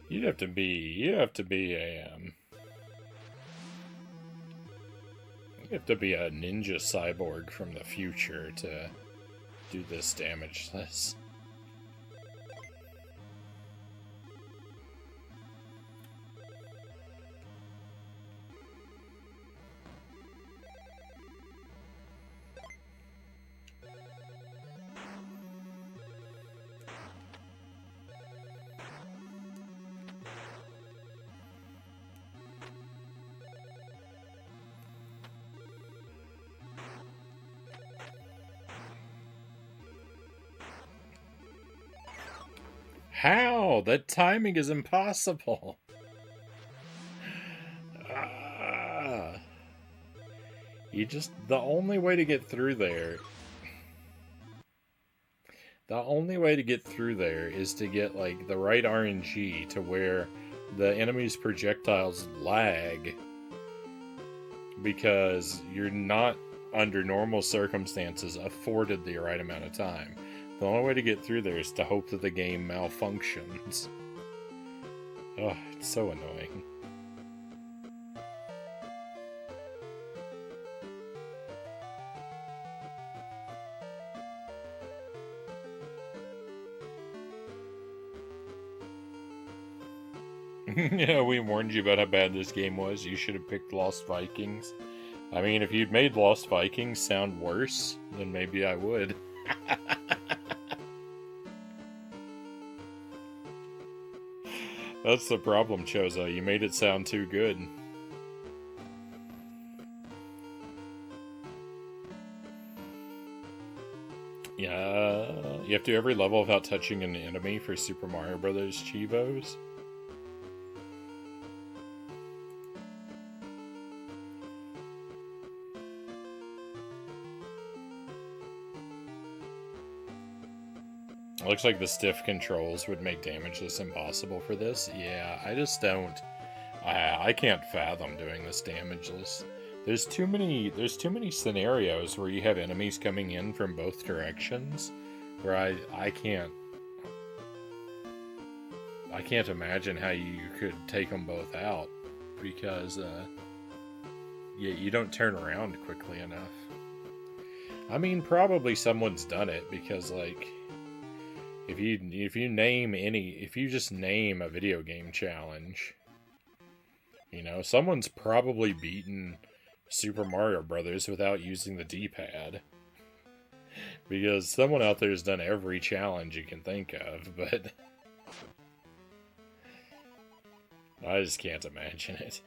You have to be a ninja cyborg from the future to do this damageless. How? That timing is impossible. Ah. The only way to get through there... The only way to get through there is to get, like, the right RNG to where the enemy's projectiles lag. Because you're not, under normal circumstances, afforded the right amount of time. The only way to get through there is to hope that the game malfunctions. Oh, it's so annoying. Yeah, we warned you about how bad this game was. You should have picked Lost Vikings. I mean, if you'd made Lost Vikings sound worse, then maybe I would. That's the problem, Chozo. You made it sound too good. Yeah, you have to do every level without touching an enemy for Super Mario Brothers Chivos. Looks like the stiff controls would make damage this impossible for this. Yeah, I just don't... I can't fathom doing this damageless. There's too many scenarios where you have enemies coming in from both directions where I can't imagine how you could take them both out because yeah, you don't turn around quickly enough. I mean, probably someone's done it because, like, if you just name a video game challenge, you know, someone's probably beaten Super Mario Brothers without using the D-pad. Because someone out there has done every challenge you can think of, but I just can't imagine it.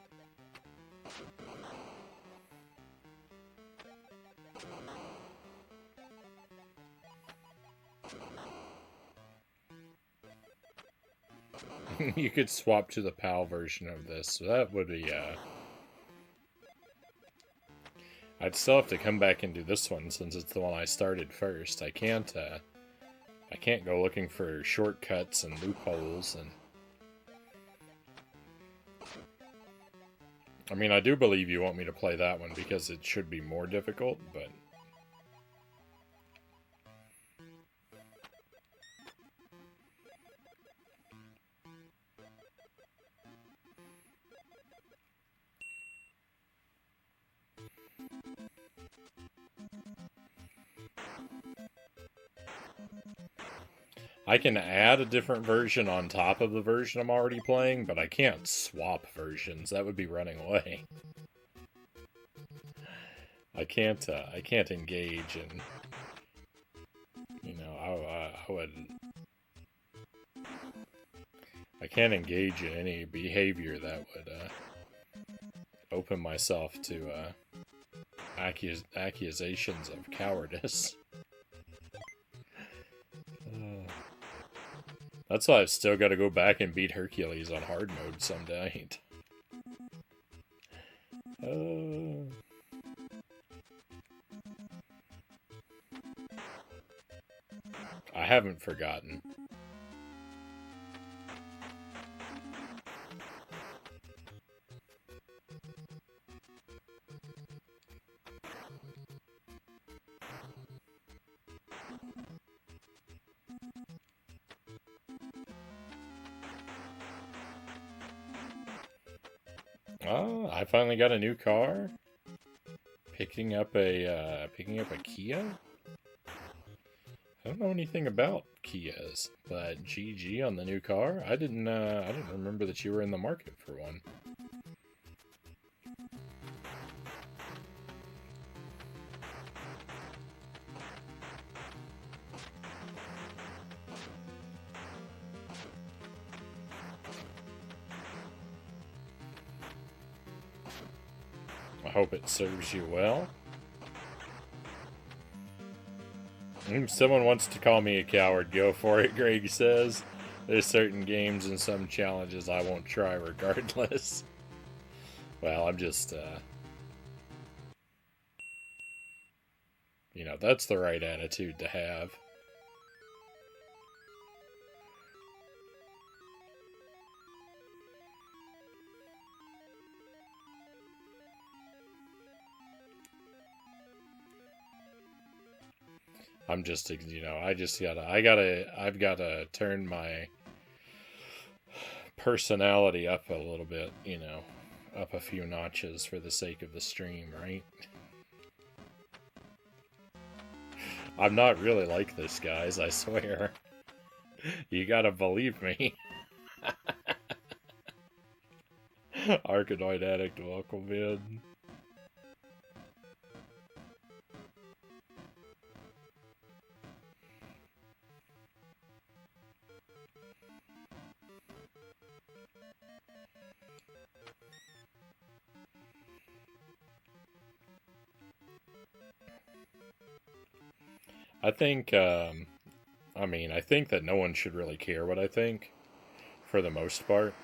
You could swap to the PAL version of this, so that would be, I'd still have to come back and do this one since it's the one I started first. I can't go looking for shortcuts and loopholes and... I mean, I do believe you want me to play that one because it should be more difficult, but... I can add a different version on top of the version I'm already playing, but I can't swap versions. That would be running away. I can't engage in, you know, I can't engage in any behavior that would, open myself to, accusations of cowardice. That's why I've still got to go back and beat Hercules on hard mode someday. I haven't forgotten. Oh, I finally got a new car. Picking up a Kia. I don't know anything about Kias, but GG on the new car. I didn't remember that you were in the market for one. I hope it serves you well. If someone wants to call me a coward, go for it, Greg says. There's certain games and some challenges I won't try regardless. Well, I'm just, you know, that's the right attitude to have. I'm just, you know, I've gotta turn my personality up a little bit, you know, up a few notches for the sake of the stream, right? I'm not really like this, guys, I swear. You gotta believe me. Arkanoid Addict, welcome in. I think, I think that no one should really care what I think, for the most part.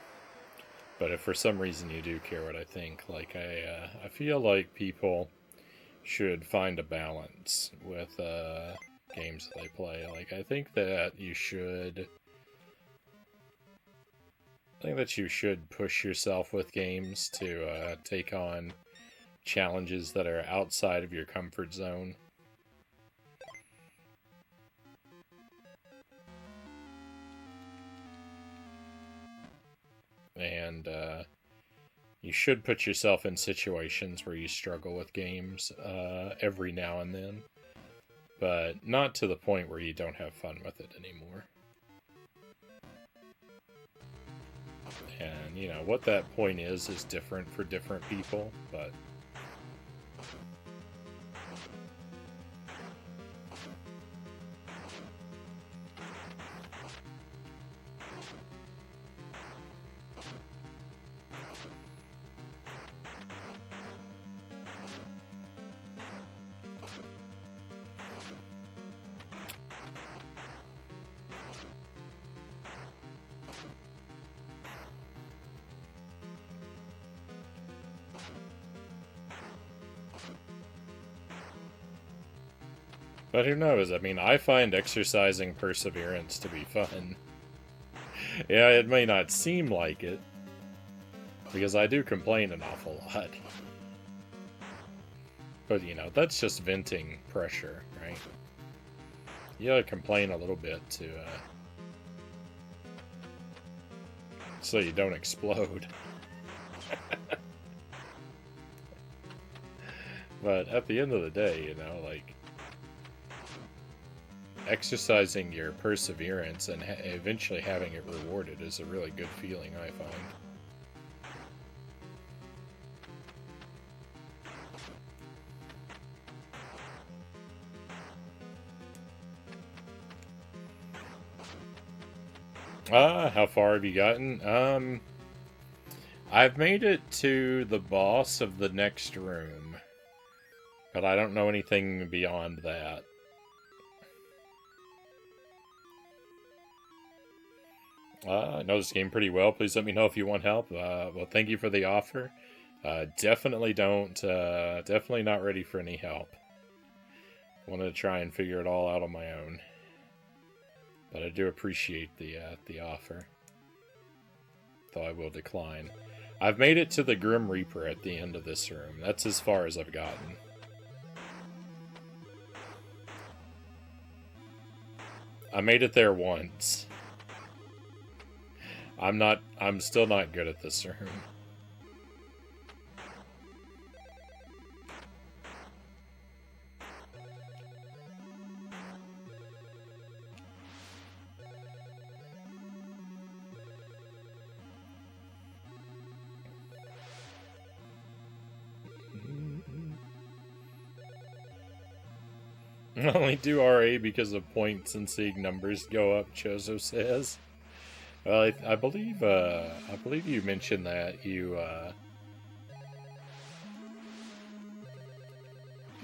But if for some reason you do care what I think, like, I feel like people should find a balance with, games that they play. Like, I think that you should push yourself with games to, take on challenges that are outside of your comfort zone. And you should put yourself in situations where you struggle with games every now and then, but not to the point where you don't have fun with it anymore. And, you know, what that point is different for different people, but... But who knows? I mean, I find exercising perseverance to be fun. Yeah, it may not seem like it, because I do complain an awful lot. But, you know, that's just venting pressure, right? You gotta complain a little bit to, so you don't explode. But at the end of the day, you know, like, exercising your perseverance and eventually having it rewarded is a really good feeling, I find. How far have you gotten? I've made it to the boss of the next room, but I don't know anything beyond that. I know this game pretty well. Please let me know if you want help. Well, thank you for the offer. Definitely definitely not ready for any help. Wanted to try and figure it all out on my own. But I do appreciate the offer. Though I will decline. I've made it to the Grim Reaper at the end of this room. That's as far as I've gotten. I made it there once. I'm still not good at this room. I only do RA because of points and seeing numbers go up, Chozo says. Well, I believe you mentioned that you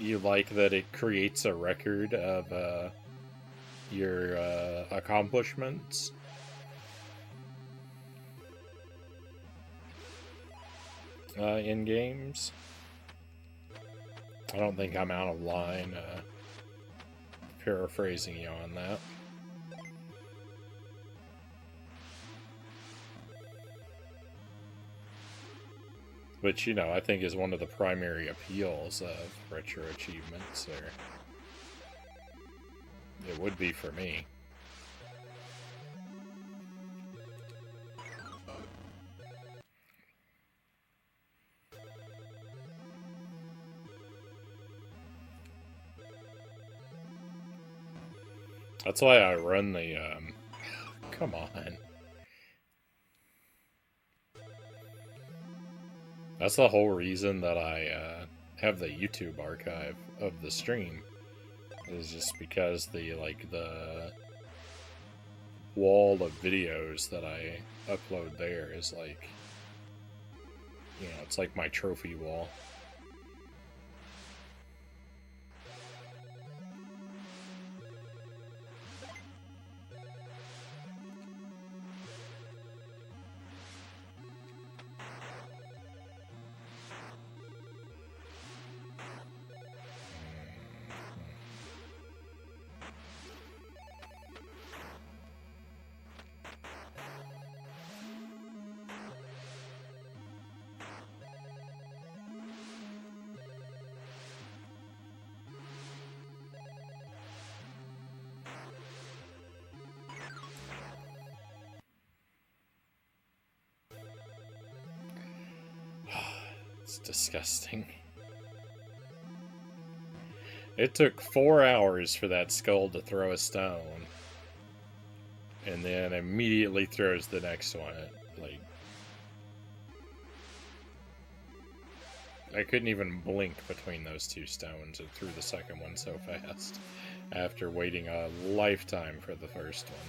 like that it creates a record of your accomplishments. in games. I don't think I'm out of line paraphrasing you on that. Which, you know, I think is one of the primary appeals of retro achievements, or it would be for me. That's why I run the, come on. That's the whole reason that I have the YouTube archive of the stream. Is just because the wall of videos that I upload there is like, you know, it's like my trophy wall. It's disgusting. It took 4 hours for that skull to throw a stone. And then immediately throws the next one. Like, I couldn't even blink between those two stones. It threw the second one so fast. After waiting a lifetime for the first one.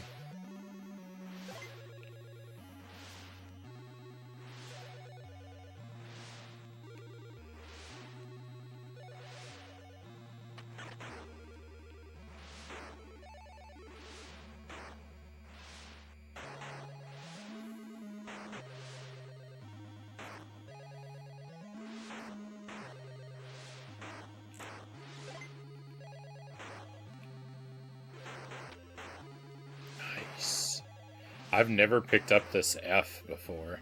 I've never picked up this F before.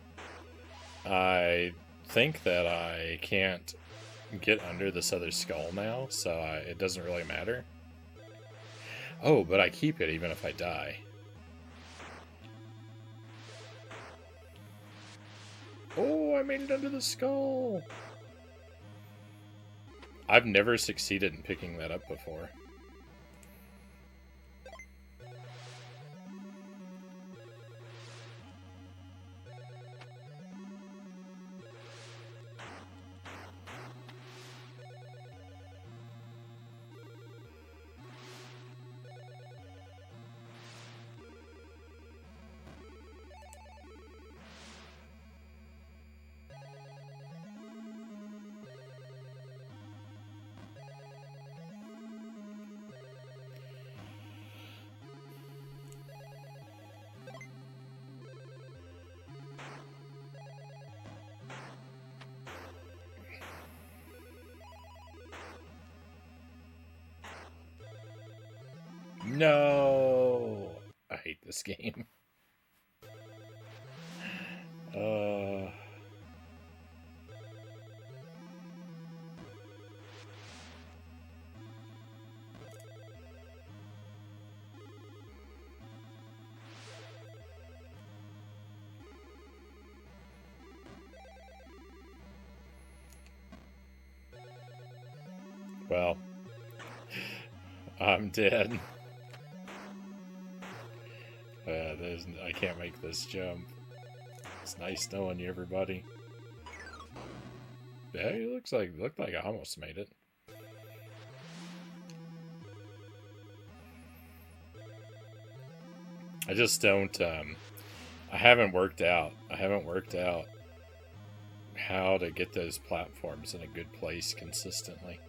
I think that I can't get under this other skull now, so it doesn't really matter. Oh, but I keep it even if I die. Oh, I made it under the skull! I've never succeeded in picking that up before. No! I hate this game. Well, I'm dead. I can't make this jump. It's nice knowing you, everybody. Yeah, it looked like I almost made it. I just don't. I haven't worked out how to get those platforms in a good place consistently.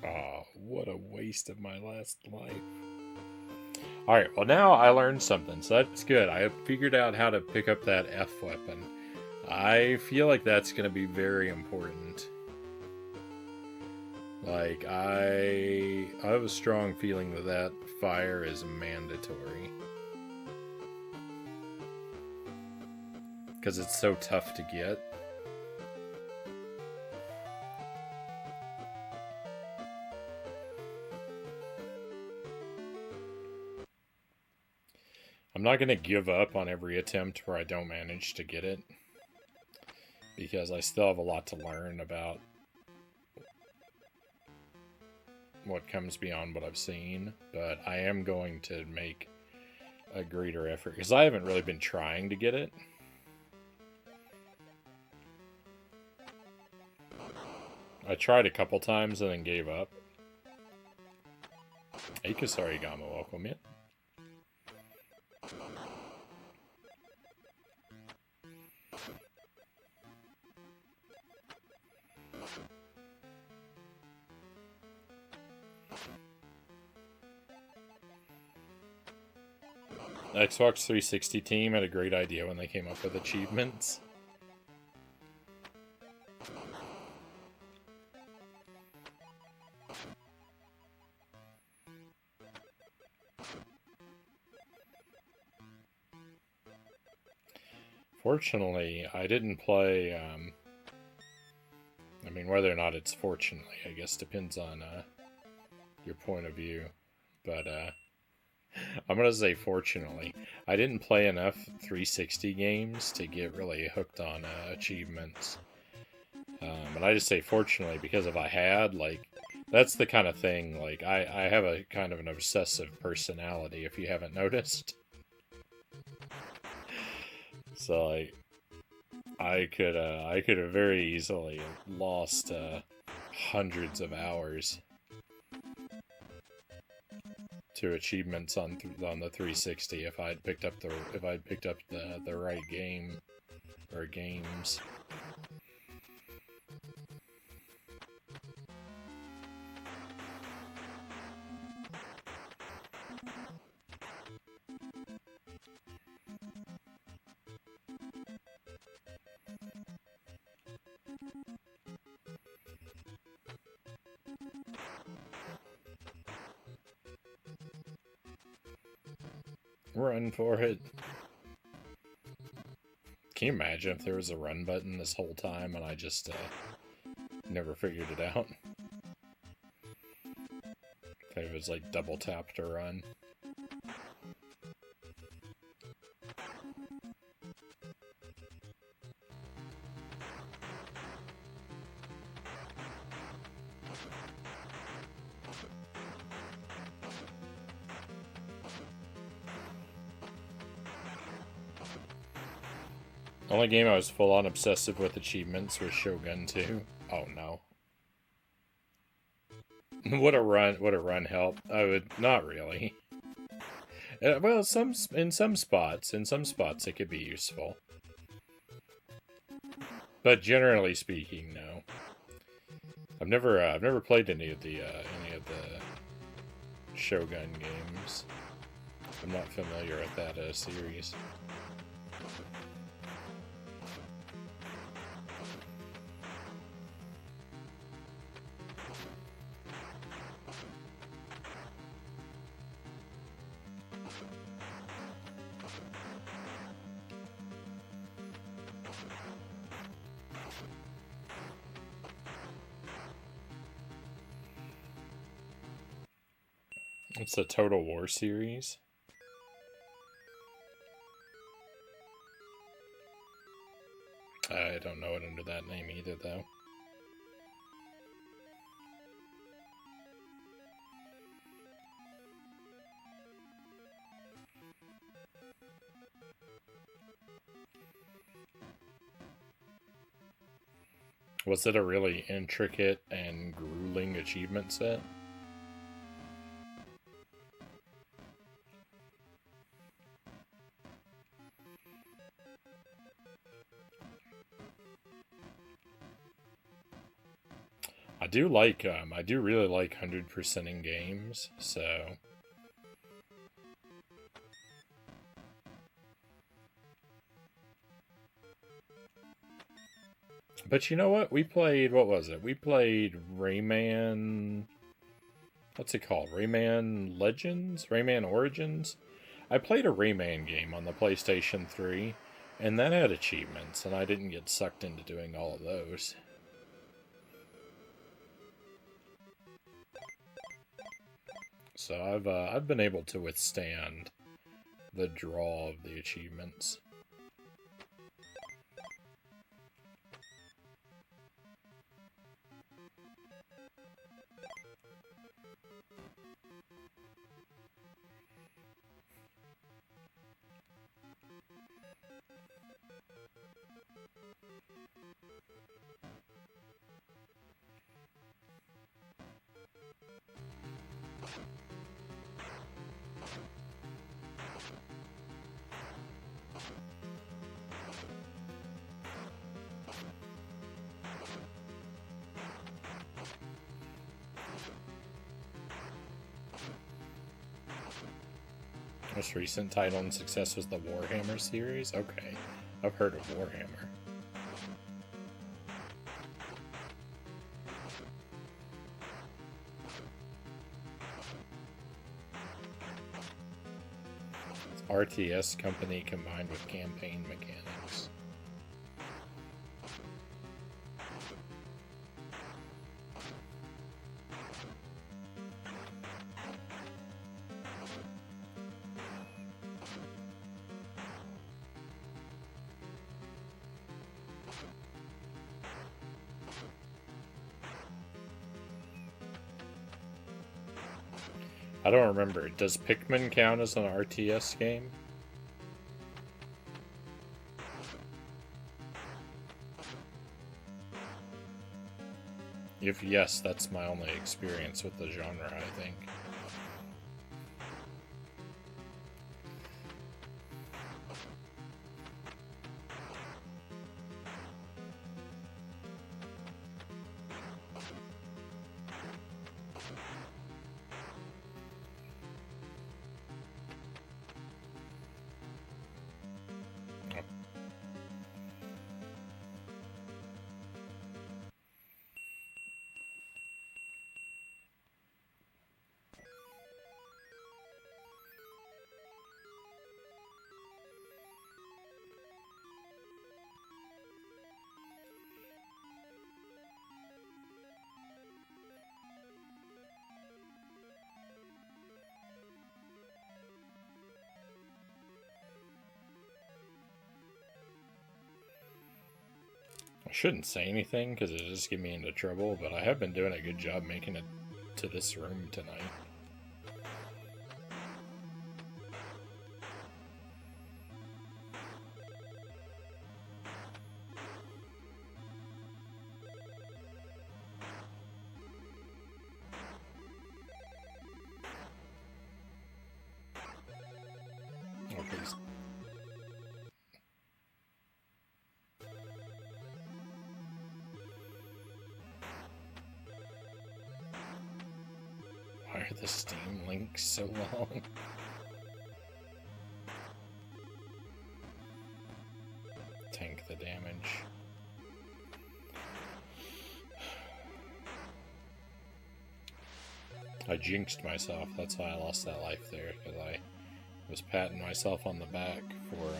Oh, what a waste of my last life. Alright, well now I learned something, so that's good. I figured out how to pick up that F weapon. I feel like that's going to be very important. Like, I have a strong feeling that that fire is mandatory. Because it's so tough to get. I'm not going to give up on every attempt where I don't manage to get it. Because I still have a lot to learn about what comes beyond what I've seen. But I am going to make a greater effort. Because I haven't really been trying to get it. I tried a couple times and then gave up. Akasarigama, welcome in. The Xbox 360 team had a great idea when they came up with achievements. Fortunately, I didn't play, I mean, whether or not it's fortunately, I guess depends on your point of view. But I'm going to say fortunately. I didn't play enough 360 games to get really hooked on achievements. And I just say fortunately because if I had, like, that's the kind of thing, like, I have a kind of an obsessive personality, if you haven't noticed. So, like, I could have very easily lost hundreds of hours to achievements on the 360 if I'd picked up the right game or games. Run for it. Can you imagine if there was a run button this whole time and I just never figured it out? If it was like double tap to run. Only game I was full on obsessive with achievements was Shogun 2. Oh no. Would a run help? I would not really. Well, in some spots it could be useful. But generally speaking, no. I've never played any of the Shogun games. I'm not familiar with that series. It's a Total War series. I don't know it under that name either, though. Was it a really intricate and grueling achievement set? I I do really like 100%ing games, so. But you know what? We played, what was it? We played Rayman. What's it called? Rayman Legends? Rayman Origins? I played a Rayman game on the PlayStation 3, and that had achievements, and I didn't get sucked into doing all of those. So I've been able to withstand the draw of the achievements. Most recent title and success was the Warhammer series? Okay, I've heard of Warhammer. It's RTS company combined with campaign mechanics. I don't remember. Does Pikmin count as an RTS game? If yes, that's my only experience with the genre, I think. I shouldn't say anything because it'll just get me into trouble, but I have been doing a good job making it to this room tonight. Oh, please. Why are the Steam links so long? Tank the damage. I jinxed myself, that's why I lost that life there, because I was patting myself on the back for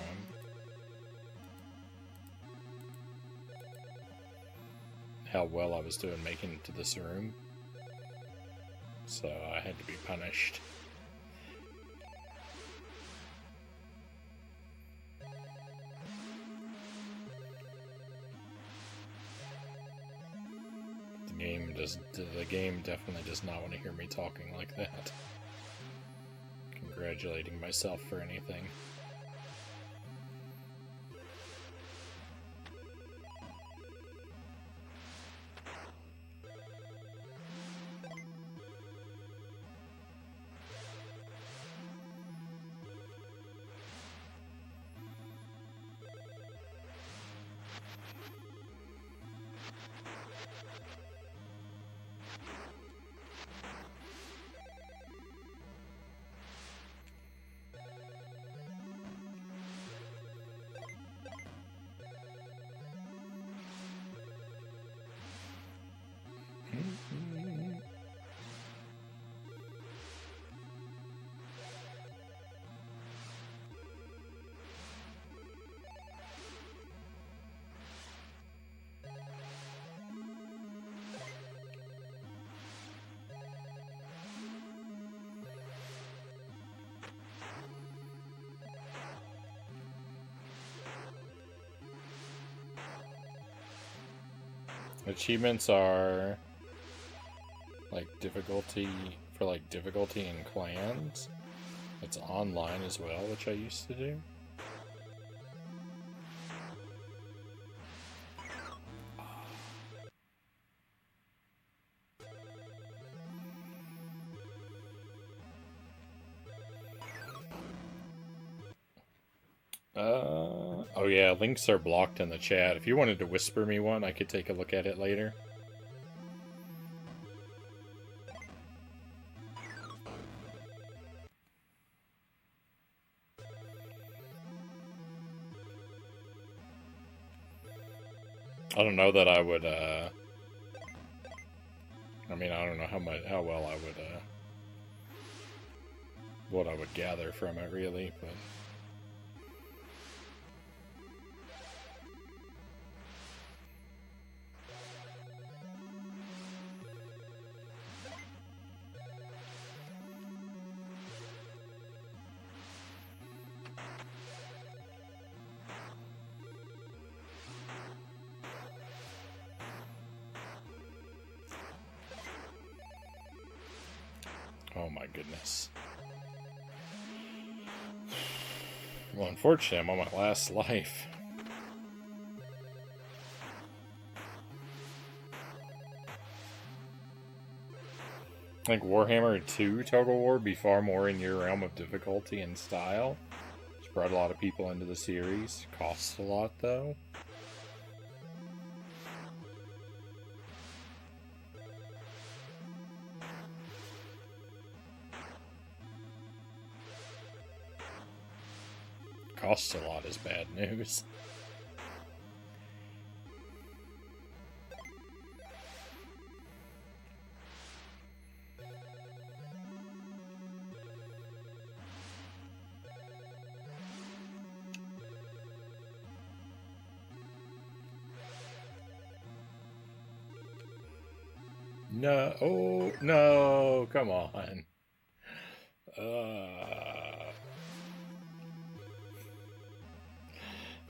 how well I was doing making it to this room. So I had to be punished. The game definitely does not want to hear me talking like that. Congratulating myself for anything. Achievements are like difficulty in clans. It's online as well, which I used to do. Oh yeah, links are blocked in the chat. If you wanted to whisper me one, I could take a look at it later. I don't know that I would, I mean, I don't know how well I would, what I would gather from it, really, but... Oh my goodness. Well, unfortunately, I'm on my last life. I think Warhammer 2 Total War would be far more in your realm of difficulty and style. It's brought a lot of people into the series. Costs a lot, though. Costs a lot is bad news. No, oh, no, come on.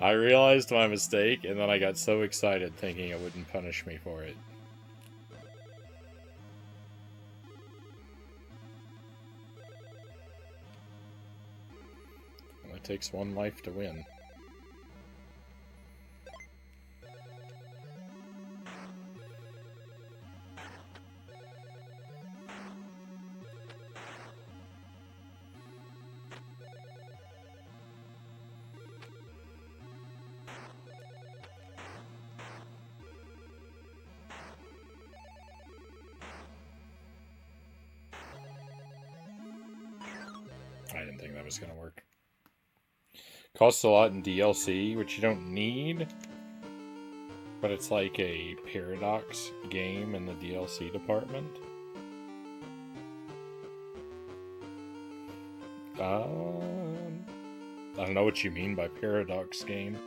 I realized my mistake, and then I got so excited thinking it wouldn't punish me for it. Well, it takes one life to win. I didn't think that was going to work. Costs a lot in DLC, which you don't need. But it's like a Paradox game in the DLC department. I don't know what you mean by Paradox game.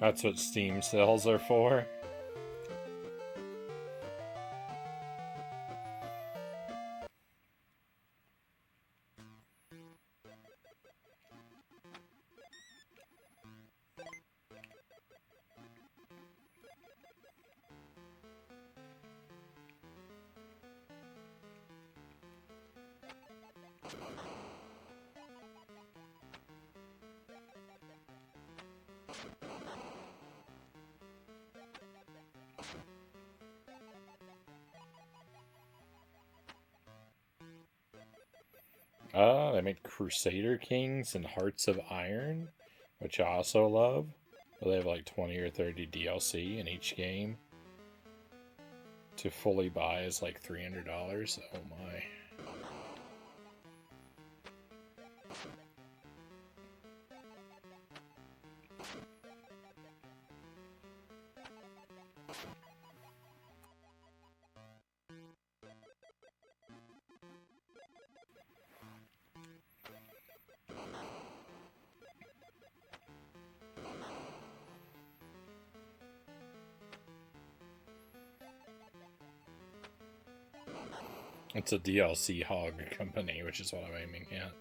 That's what Steam sales are for. They make Crusader Kings and Hearts of Iron, which I also love. But they have like 20 or 30 DLC in each game. To fully buy is like $300. Oh my. It's a DLC hog company, which is what I'm aiming at.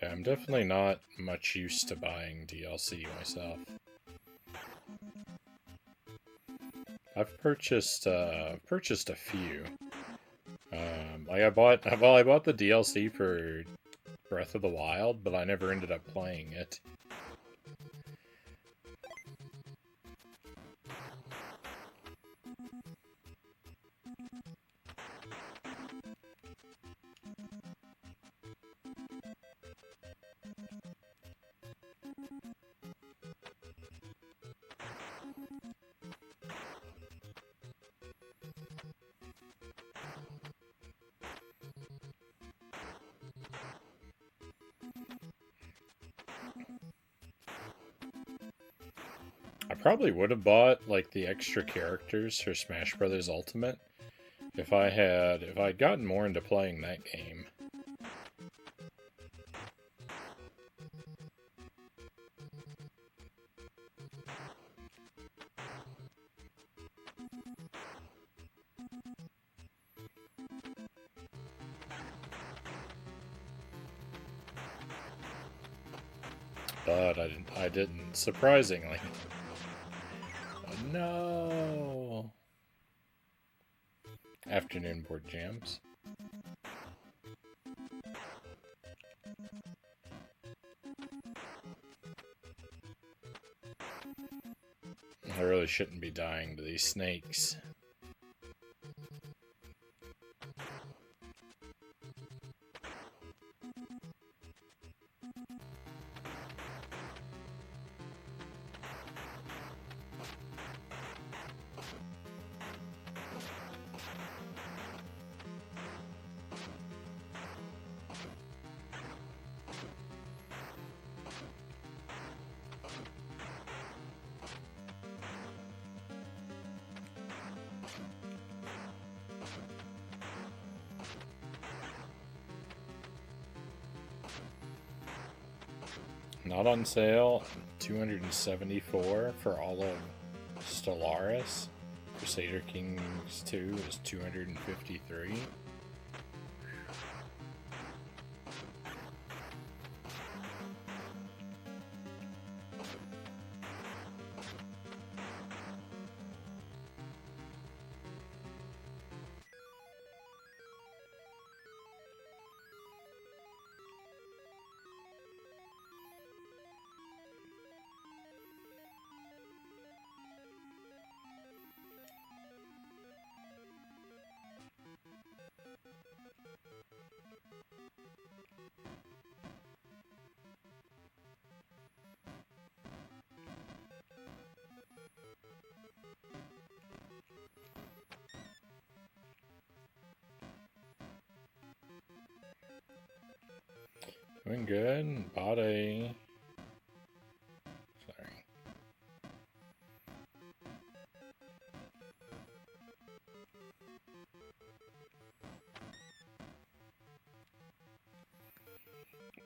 Yeah, I'm definitely not much used to buying DLC myself. I've purchased a few. Like I bought the DLC for Breath of the Wild, but I never ended up playing it. I probably would have bought like the extra characters for Smash Bros. Ultimate if I'd gotten more into playing that game. But I didn't, surprisingly. Oh, no! Afternoon board jams. I really shouldn't be dying to these snakes. Not on sale, 274 for all of Stellaris. Crusader Kings 2 is 253. Doing good. Bought a... Sorry.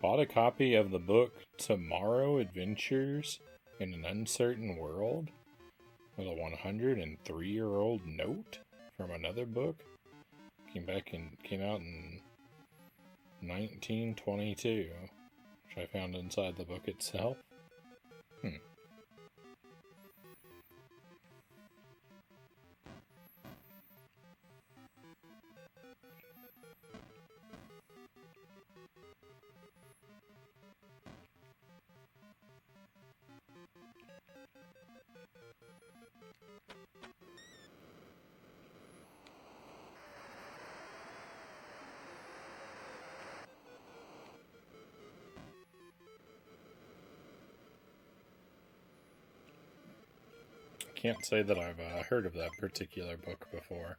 Bought a copy of the book Tomorrow Adventures in an Uncertain World with a 103-year-old note from another book. Came out in 1922, which I found inside the book itself. Can't say that I've heard of that particular book before.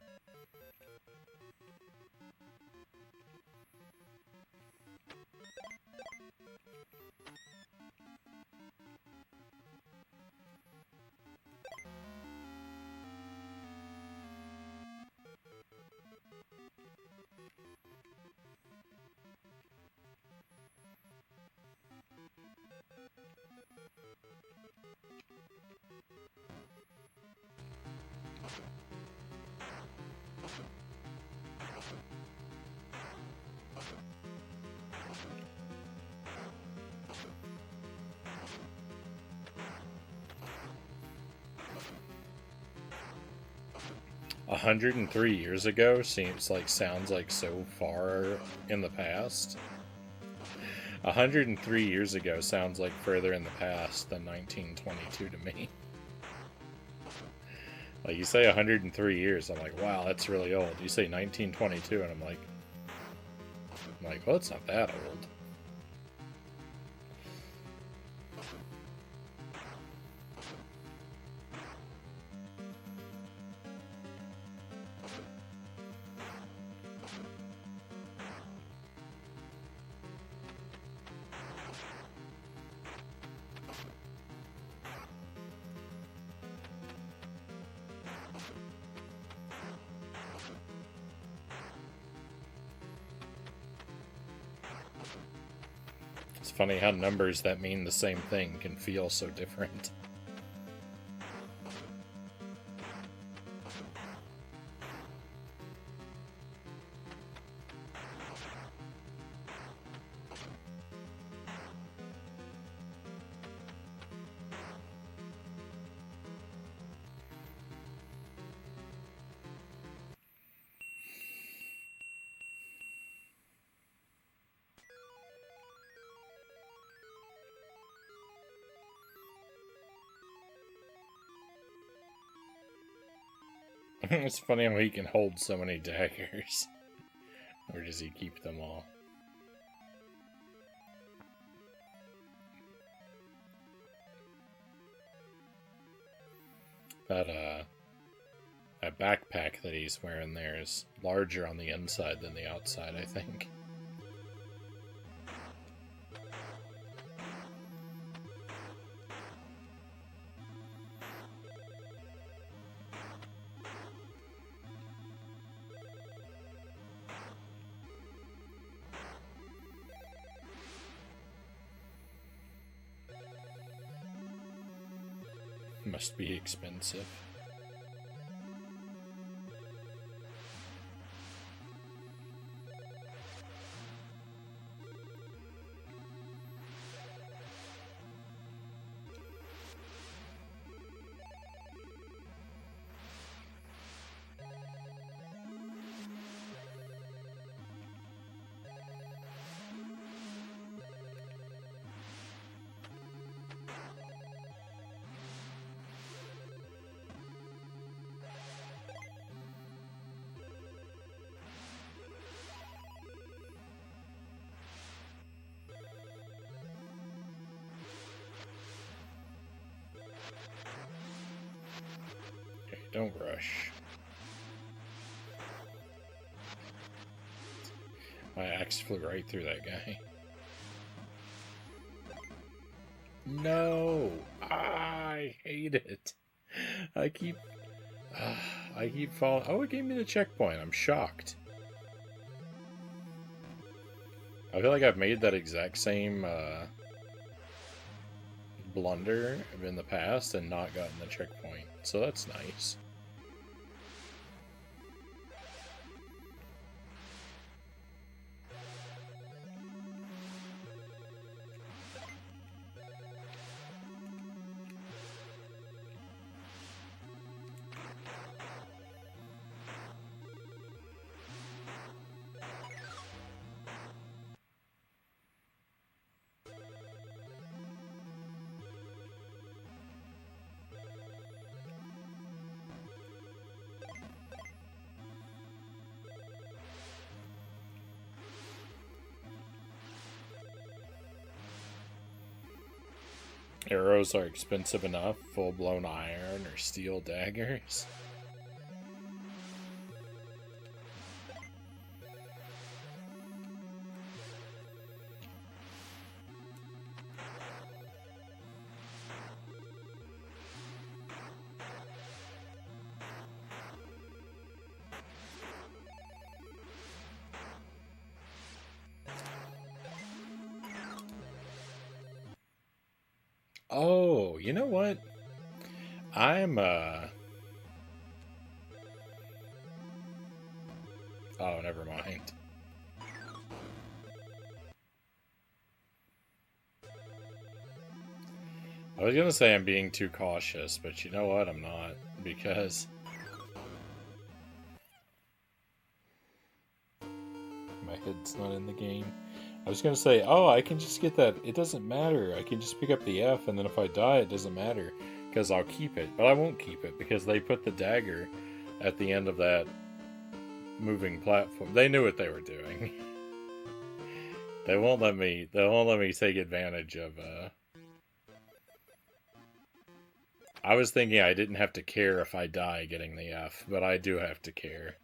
103 years ago sounds like so far in the past. 103 years ago sounds like further in the past than 1922 to me. Like, you say 103 years, I'm like, wow, that's really old. You say 1922, and I'm like, well, it's not that old. It's funny how numbers that mean the same thing can feel so different. It's funny how he can hold so many daggers. Where does he keep them all? That backpack that he's wearing there is larger on the inside than the outside, I think. Must be expensive. Don't rush. My axe flew right through that guy. No! I hate it. I keep falling. Oh, it gave me the checkpoint. I'm shocked. I feel like I've made that exact same blunder in the past and not gotten the checkpoint. So that's nice. Arrows are expensive enough, full-blown iron or steel daggers. Oh, you know what? I'm, Oh, never mind. I was gonna say I'm being too cautious, but you know what? I'm not, because my head's not in the game. I was gonna say, oh, I can just get that. It doesn't matter. I can just pick up the F, and then if I die, it doesn't matter because I'll keep it. But I won't keep it because they put the dagger at the end of that moving platform. They knew what they were doing. They won't let me. They won't let me take advantage of. I was thinking I didn't have to care if I die getting the F, but I do have to care.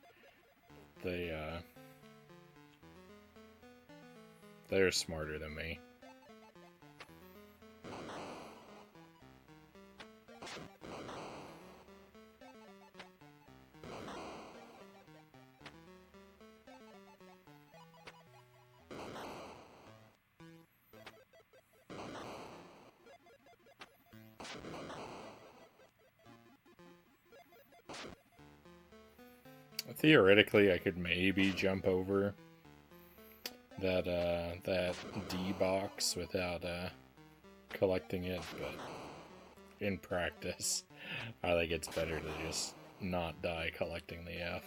They're smarter than me. Theoretically, I could maybe jump over that D box without collecting it, but in practice, I think it's better to just not die collecting the F.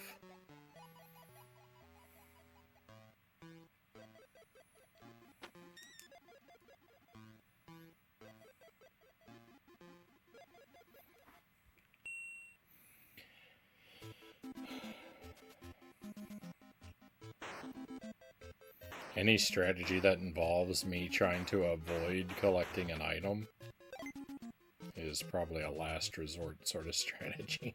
Any strategy that involves me trying to avoid collecting an item is probably a last resort sort of strategy.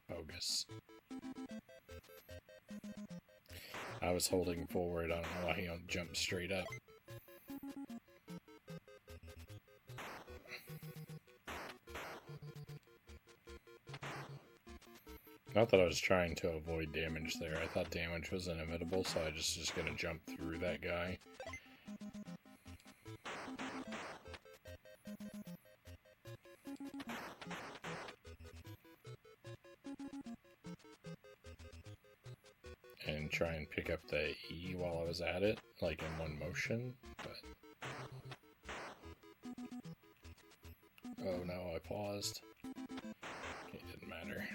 Bogus. I was holding forward, I don't know why he don't jump straight up. Not that I was trying to avoid damage there. I thought damage was inevitable, so I just gonna jump through that guy. And try and pick up the E while I was at it, like in one motion, but... Oh no, I paused. It didn't matter.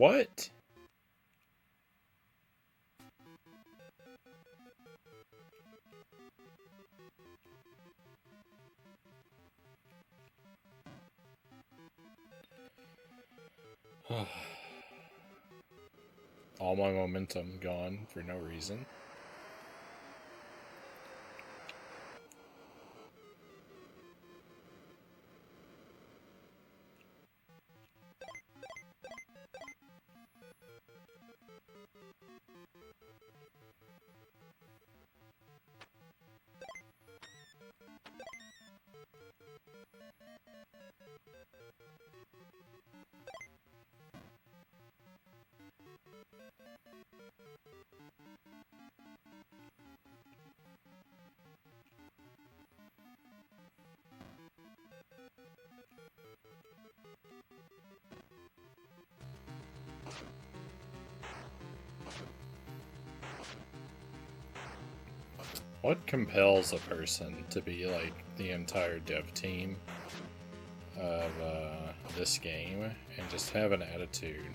What? All my momentum gone for no reason. What compels a person to be like the entire dev team of this game and just have an attitude?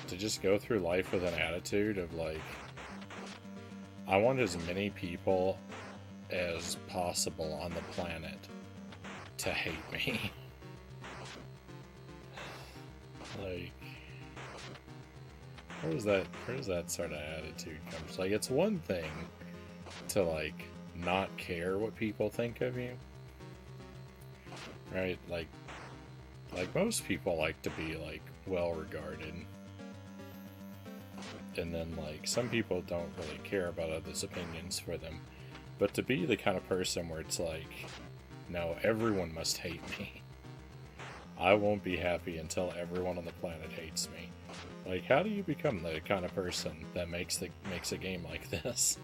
To just go through life with an attitude of like, I want as many people as possible on the planet to hate me. Like, where does that sort of attitude come from? Like, it's one thing to like not care what people think of you, right? Like most people like to be like well regarded, and then like some people don't really care about others' opinions for them. But to be the kind of person where it's like, no, everyone must hate me. I won't be happy until everyone on the planet hates me. Like, how do you become the kind of person that makes a game like this?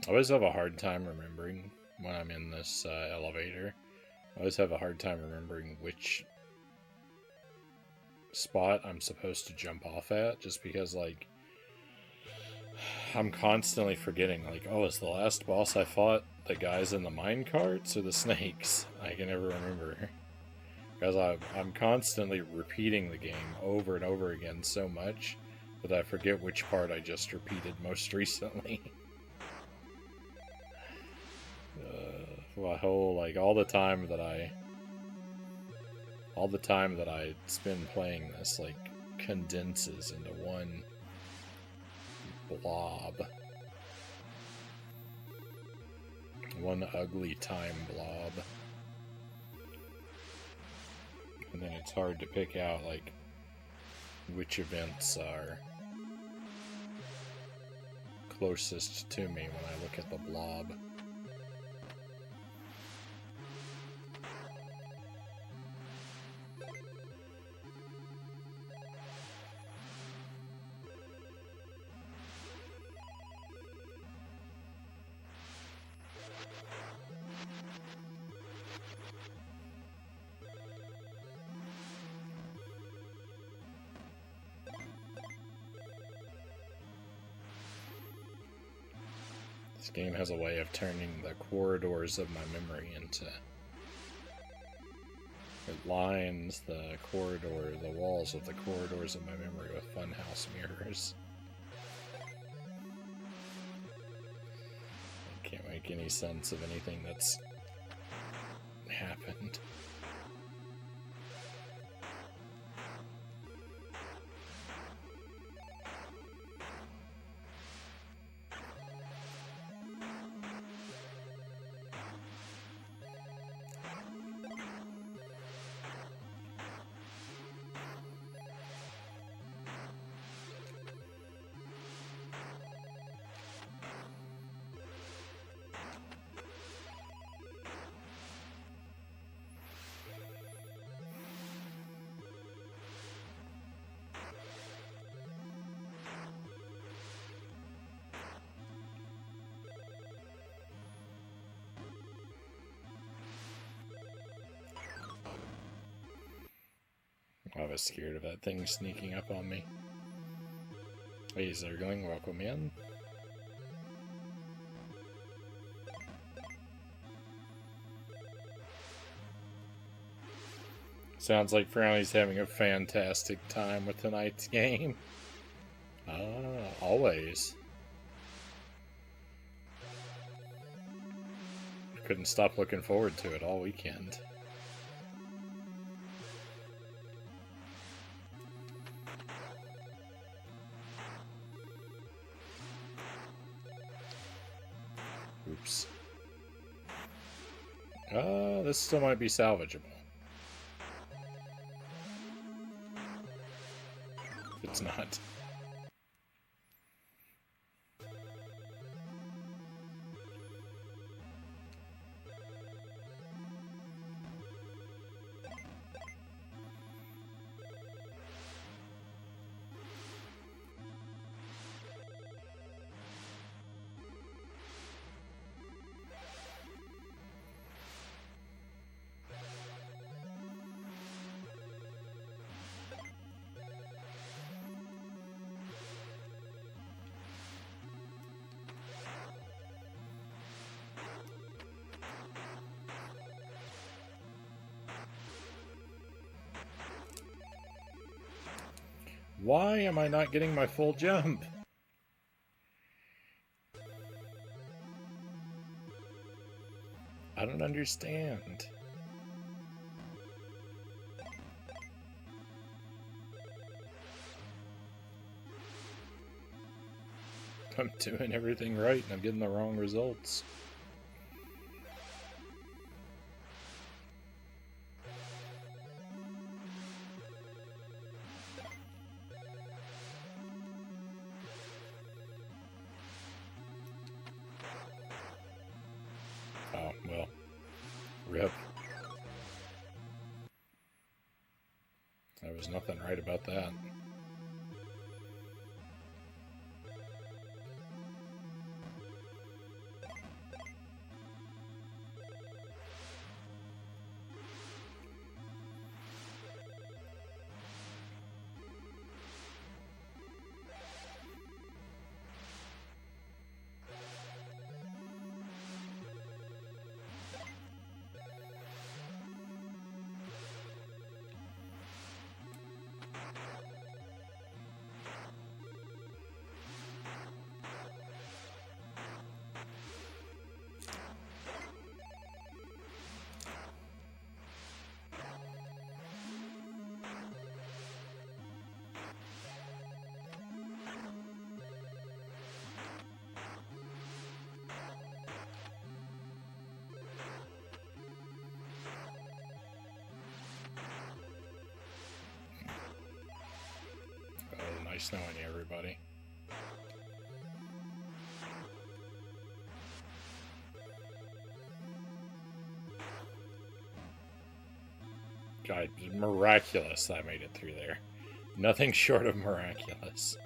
I always have a hard time remembering when I'm in this elevator. I always have a hard time remembering which spot I'm supposed to jump off at, just because, like, I'm constantly forgetting, like, oh, is the last boss I fought the guys in the mine carts or the snakes? I can never remember. Because I'm constantly repeating the game over and over again so much that I forget which part I just repeated most recently. My whole, like, all the time that I spend playing this, like, condenses into one blob. One ugly time blob. And then it's hard to pick out, like, which events are closest to me when I look at the blob. This game has a way of turning the corridors of my memory into... It lines the walls of the corridors of my memory with funhouse mirrors. I can't make any sense of anything that's happened. I was scared of that thing sneaking up on me. Hey, Zergling, welcome in. Sounds like Frownie's having a fantastic time with tonight's game. Always. Couldn't stop looking forward to it all weekend. Oops. This still might be salvageable. It's not. Why am I not getting my full jump? I don't understand. I'm doing everything right and I'm getting the wrong results. Oh, well. Rip. There was nothing right about that. Nice knowing you, everybody. God, miraculous that I made it through there. Nothing short of miraculous.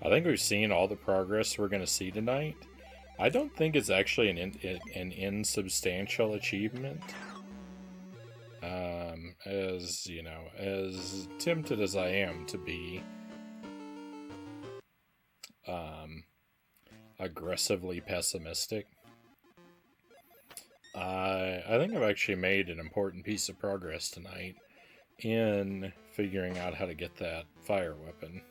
I think we've seen all the progress we're going to see tonight. I don't think it's actually an insubstantial achievement. As, you know, as tempted as I am to be aggressively pessimistic, I think I've actually made an important piece of progress tonight in figuring out how to get that fire weapon.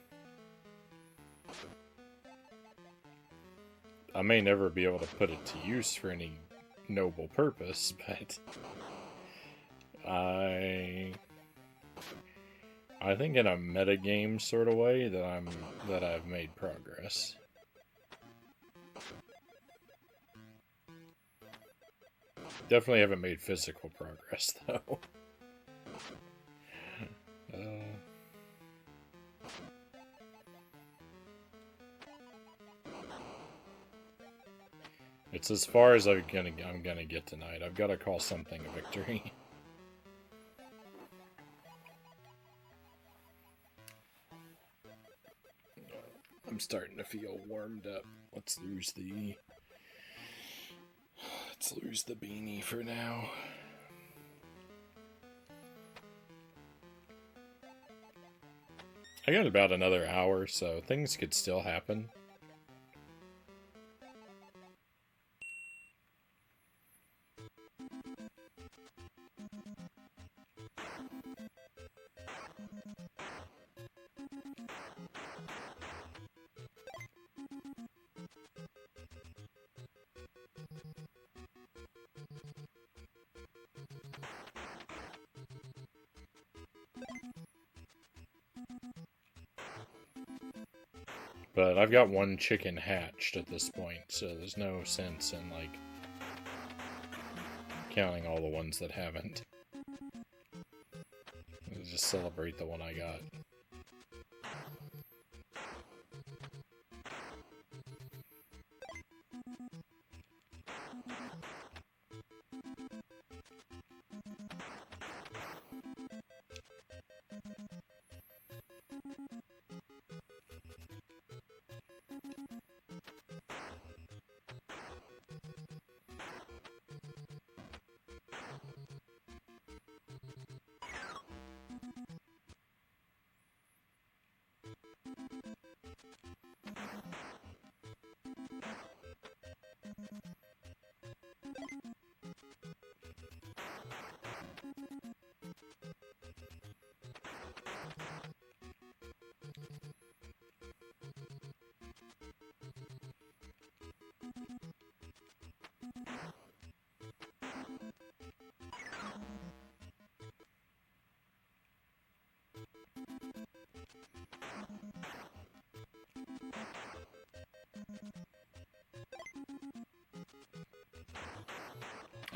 I may never be able to put it to use for any noble purpose, but I think in a metagame sort of way that I've made progress. Definitely haven't made physical progress though. It's as far as I'm gonna get tonight. I've got to call something a victory. I'm starting to feel warmed up. Let's lose the beanie for now. I got about another hour, so things could still happen. But I've got one chicken hatched at this point, so there's no sense in, like, counting all the ones that haven't. I'll just celebrate the one I got.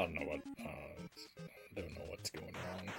I don't know what's going on.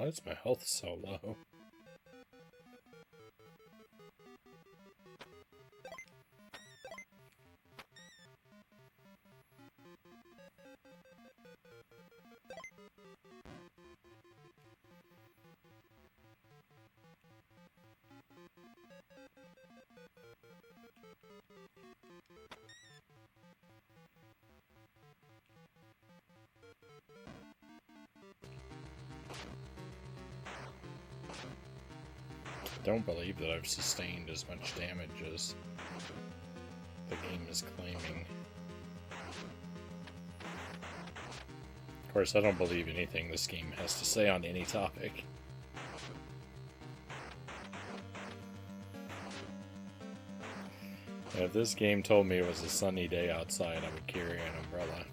Why is my health so low? Don't believe that I've sustained as much damage as the game is claiming. Of course, I don't believe anything this game has to say on any topic. If this game told me it was a sunny day outside, I would carry an umbrella.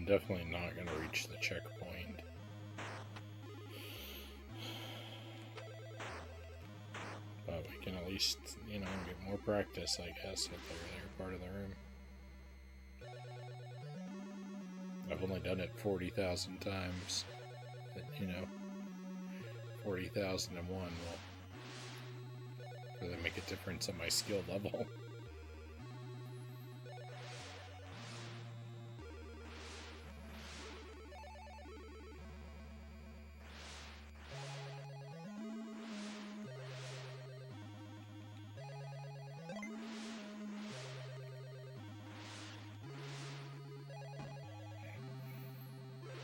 Definitely not going to reach the checkpoint. But we can at least, you know, get more practice, I guess, at the earlier part of the room. I've only done it 40,000 times. But, you know, 40,001 will really make a difference on my skill level.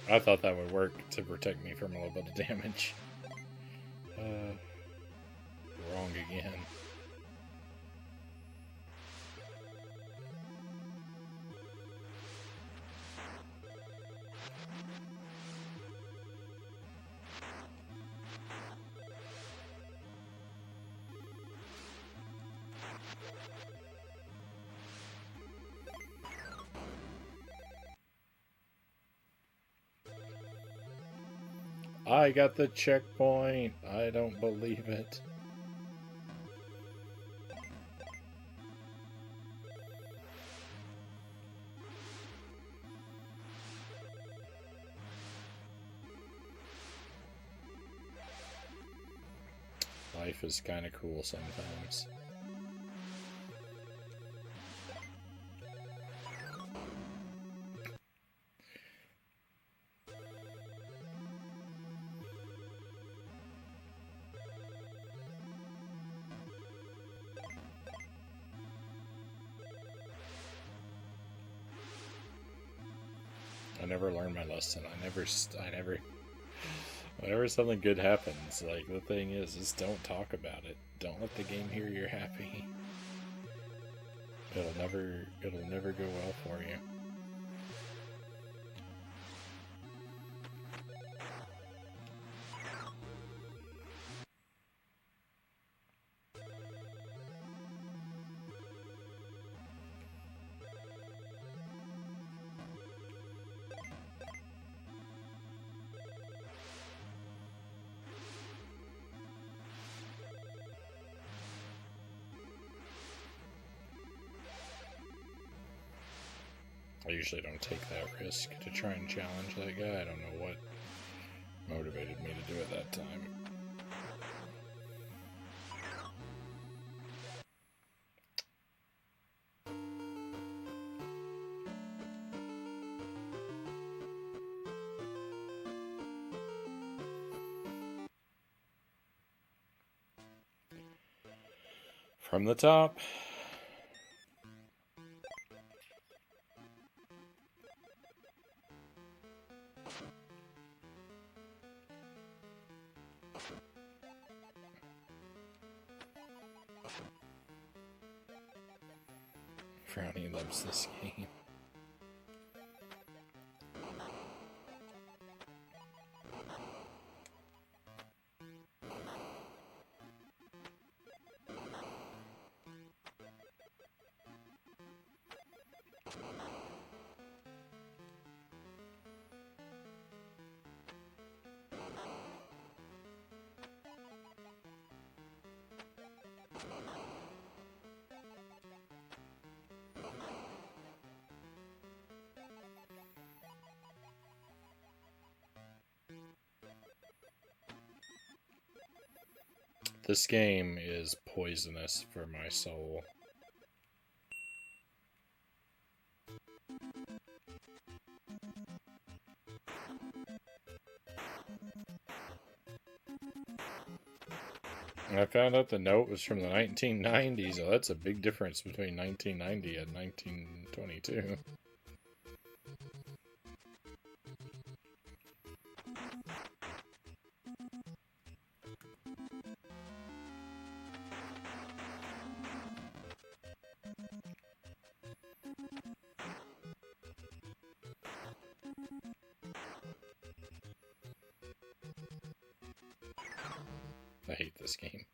I thought that would work to protect me from a little bit of damage. Wrong again. I got the checkpoint. I don't believe it. Life is kind of cool sometimes. I never learned my lesson. Whenever something good happens, like, the thing is don't talk about it. Don't let the game hear you're happy. It'll never go well for you. I usually don't take that risk to try and challenge that guy. I don't know what motivated me to do it that time. From the top. Frownie loves this game. This game is poisonous for my soul. I found out the note was from the 1990s, so that's a big difference between 1990 and 1922. I hate this game.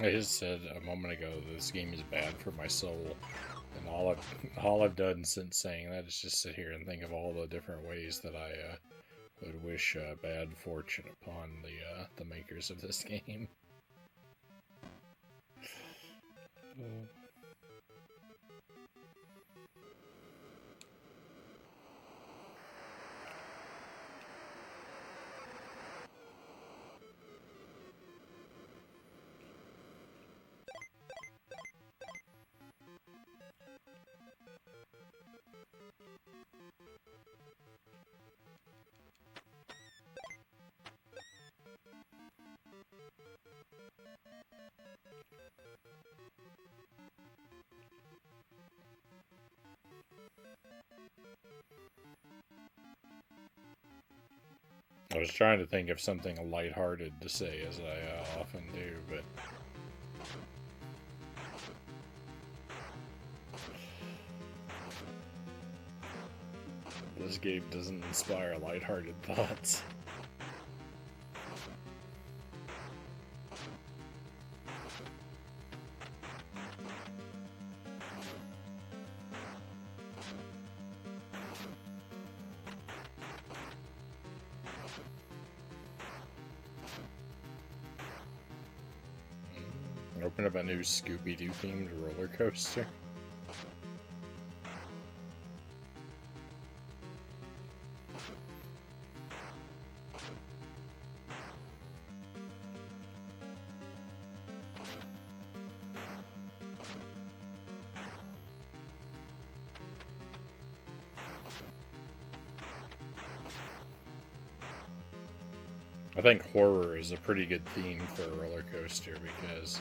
I just said a moment ago that this game is bad for my soul, and all I've done since saying that is just sit here and think of all the different ways that I would wish bad fortune upon the makers of this game. I was trying to think of something lighthearted to say, as I often do, but this game doesn't inspire lighthearted thoughts. Open up a new Scooby-Doo themed roller coaster. I think horror is a pretty good theme for a roller coaster because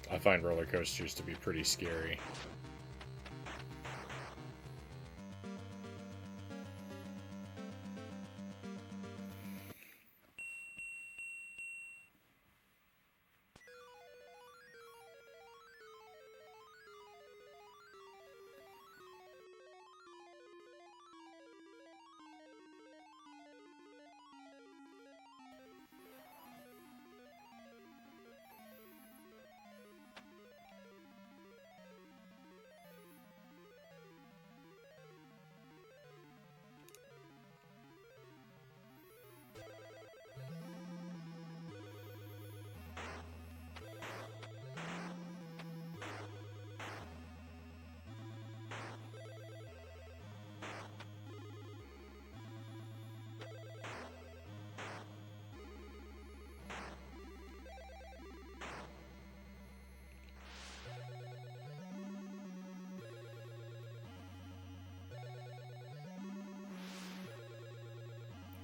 I find roller coasters to be pretty scary.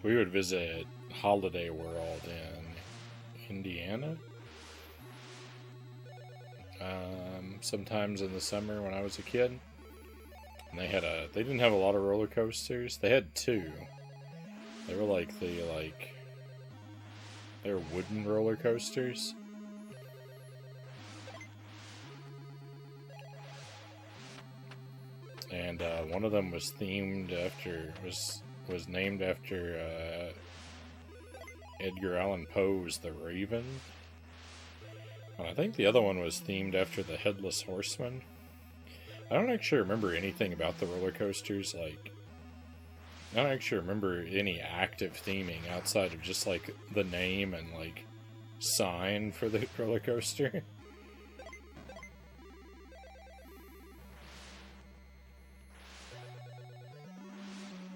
We would visit Holiday World in Indiana. Sometimes in the summer when I was a kid. And they didn't have a lot of roller coasters. They had two. They were they were wooden roller coasters. And one of them was named after Edgar Allan Poe's The Raven. And I think the other one was themed after the Headless Horseman. I don't actually remember anything about the roller coasters. I don't actually remember any active theming outside of just the name and sign for the roller coaster.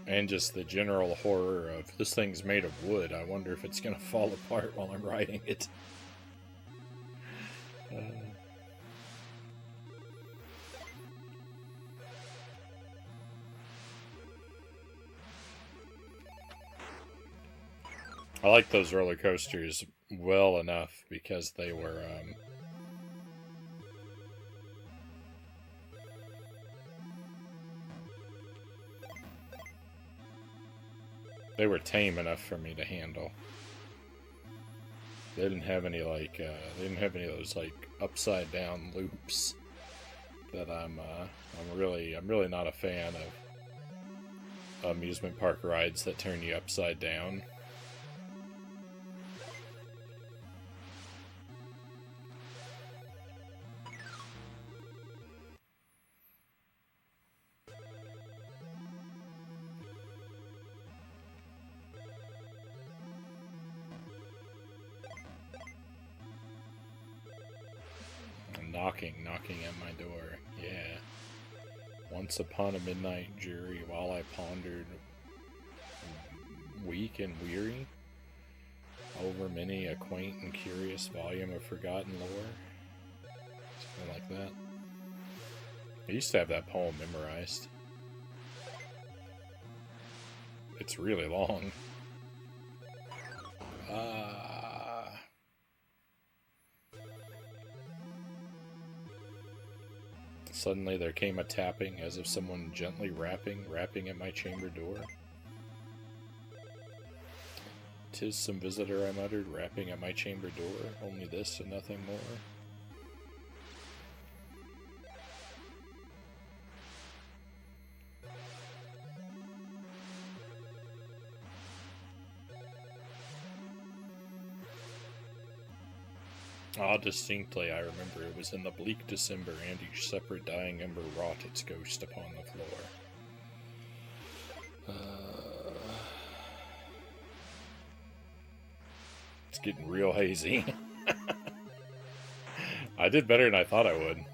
And just the general horror of this thing's made of wood. I wonder if it's gonna fall apart while I'm riding it. I like those roller coasters well enough because they were tame enough for me to handle. They didn't have any of those upside down loops that I'm really not a fan of amusement park rides that turn you upside down. knocking at my door. Yeah. Once upon a midnight jury, while I pondered, weak and weary, over many a quaint and curious volume of forgotten lore. Something like that. I used to have that poem memorized. It's really long. Suddenly there came a tapping, as of someone gently rapping at my chamber door. "'Tis some visitor," I muttered, rapping at my chamber door. Only this and nothing more. Ah, distinctly I remember it was in the bleak December, and each separate dying ember wrought its ghost upon the floor. It's getting real hazy. I did better than I thought I would.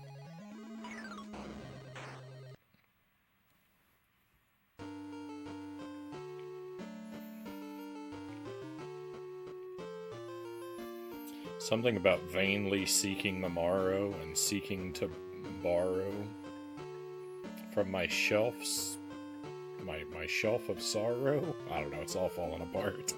Something about vainly seeking the morrow and seeking to borrow from my shelves, my shelf of sorrow. I don't know, it's all falling apart.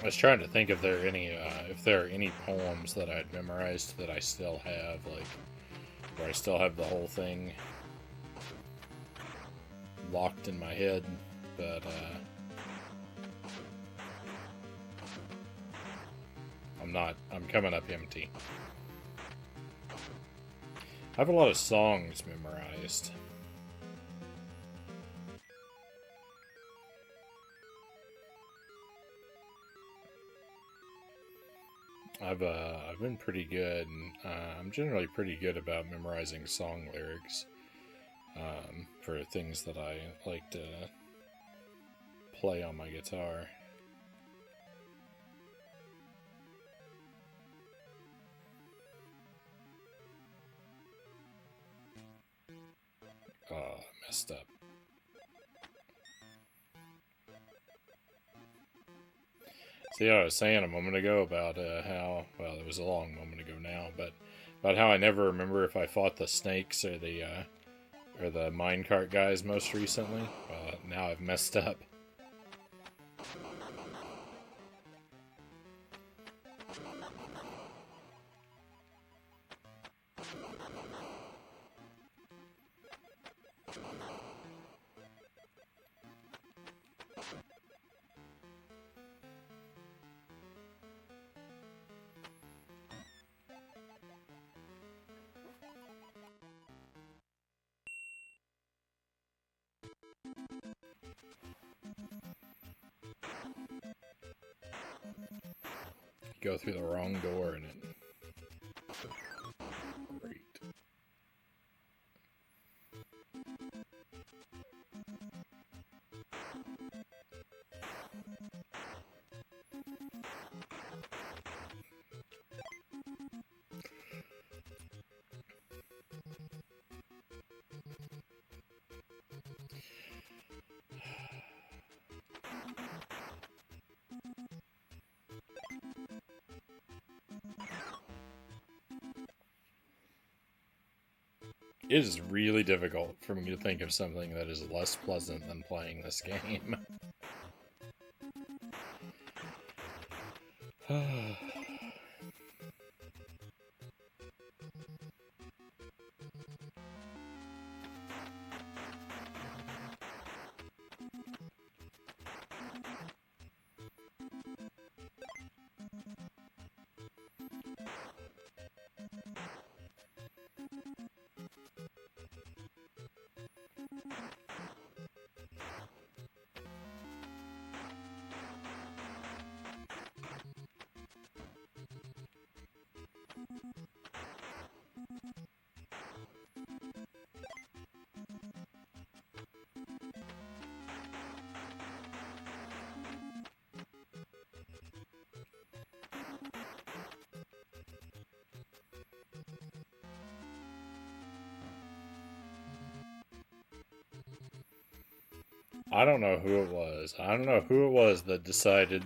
I was trying to think if there are any poems that I'd memorized that I still have, like where I still have the whole thing locked in my head, but I'm coming up empty. I have a lot of songs memorized. I've been pretty good. I'm generally pretty good about memorizing song lyrics for things that I like to play on my guitar. Oh, I messed up. See what I was saying a moment ago about how, well, it was a long moment ago now, but about how I never remember if I fought the snakes or the minecart guys most recently. Well, now I've messed up. Go through the wrong door and it... Great. It is really difficult for me to think of something that is less pleasant than playing this game. I don't know who it was. I don't know who it was that decided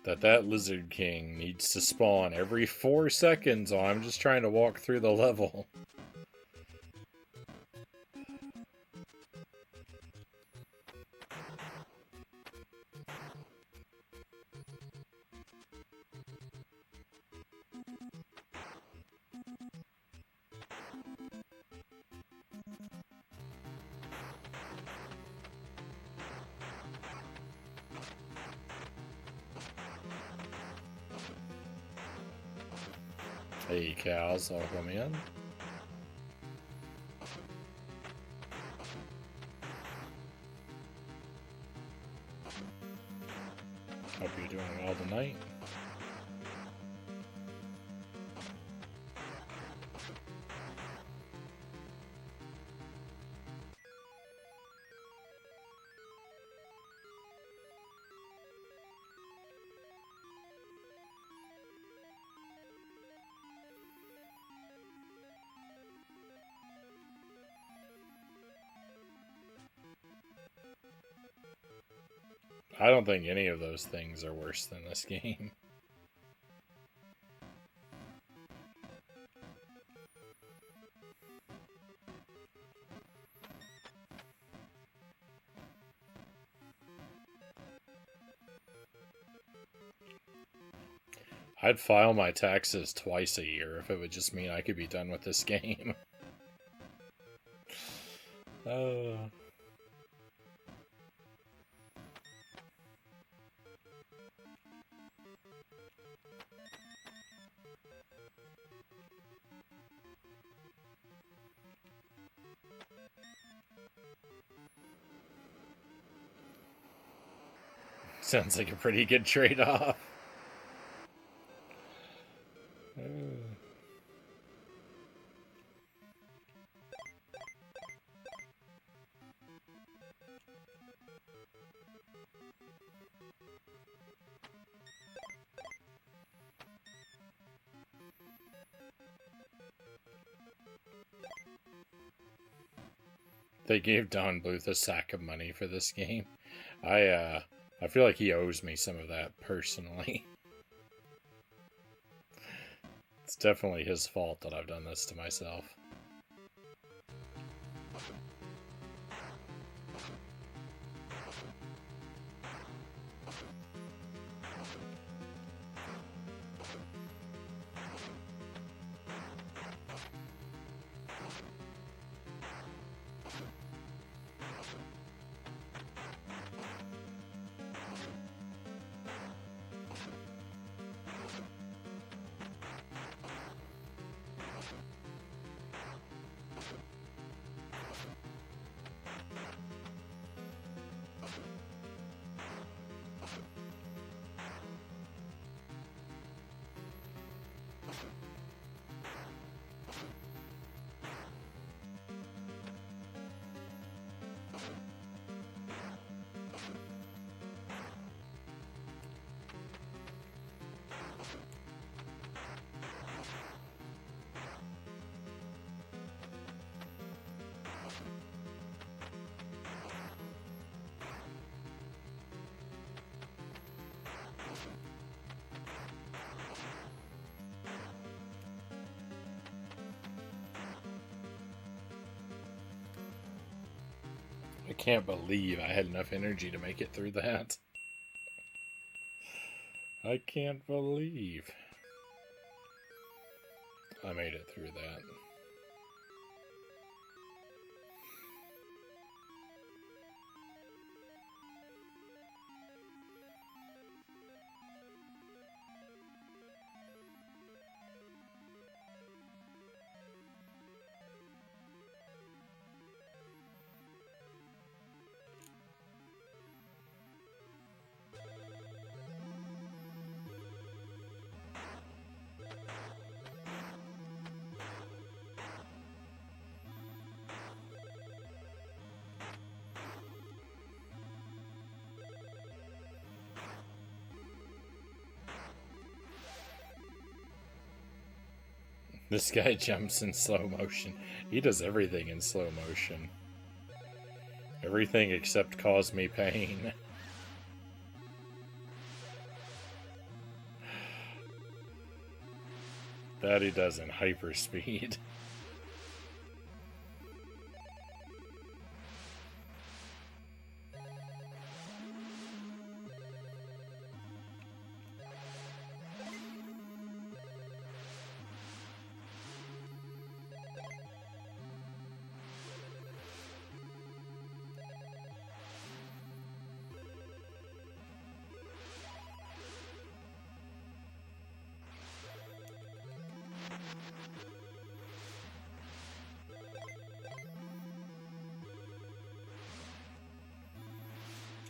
that Lizard King needs to spawn every 4 seconds while I'm just trying to walk through the level. Hey cows, I'll come in. Hope you're doing well tonight. I don't think any of those things are worse than this game. I'd file my taxes twice a year if it would just mean I could be done with this game. Sounds like a pretty good trade-off. They gave Don Bluth a sack of money for this game. I feel like he owes me some of that personally. It's definitely his fault that I've done this to myself. I can't believe I had enough energy to make it through that. I can't believe I made it through that. This guy jumps in slow motion. He does everything in slow motion. Everything except cause me pain. That he does in hyperspeed.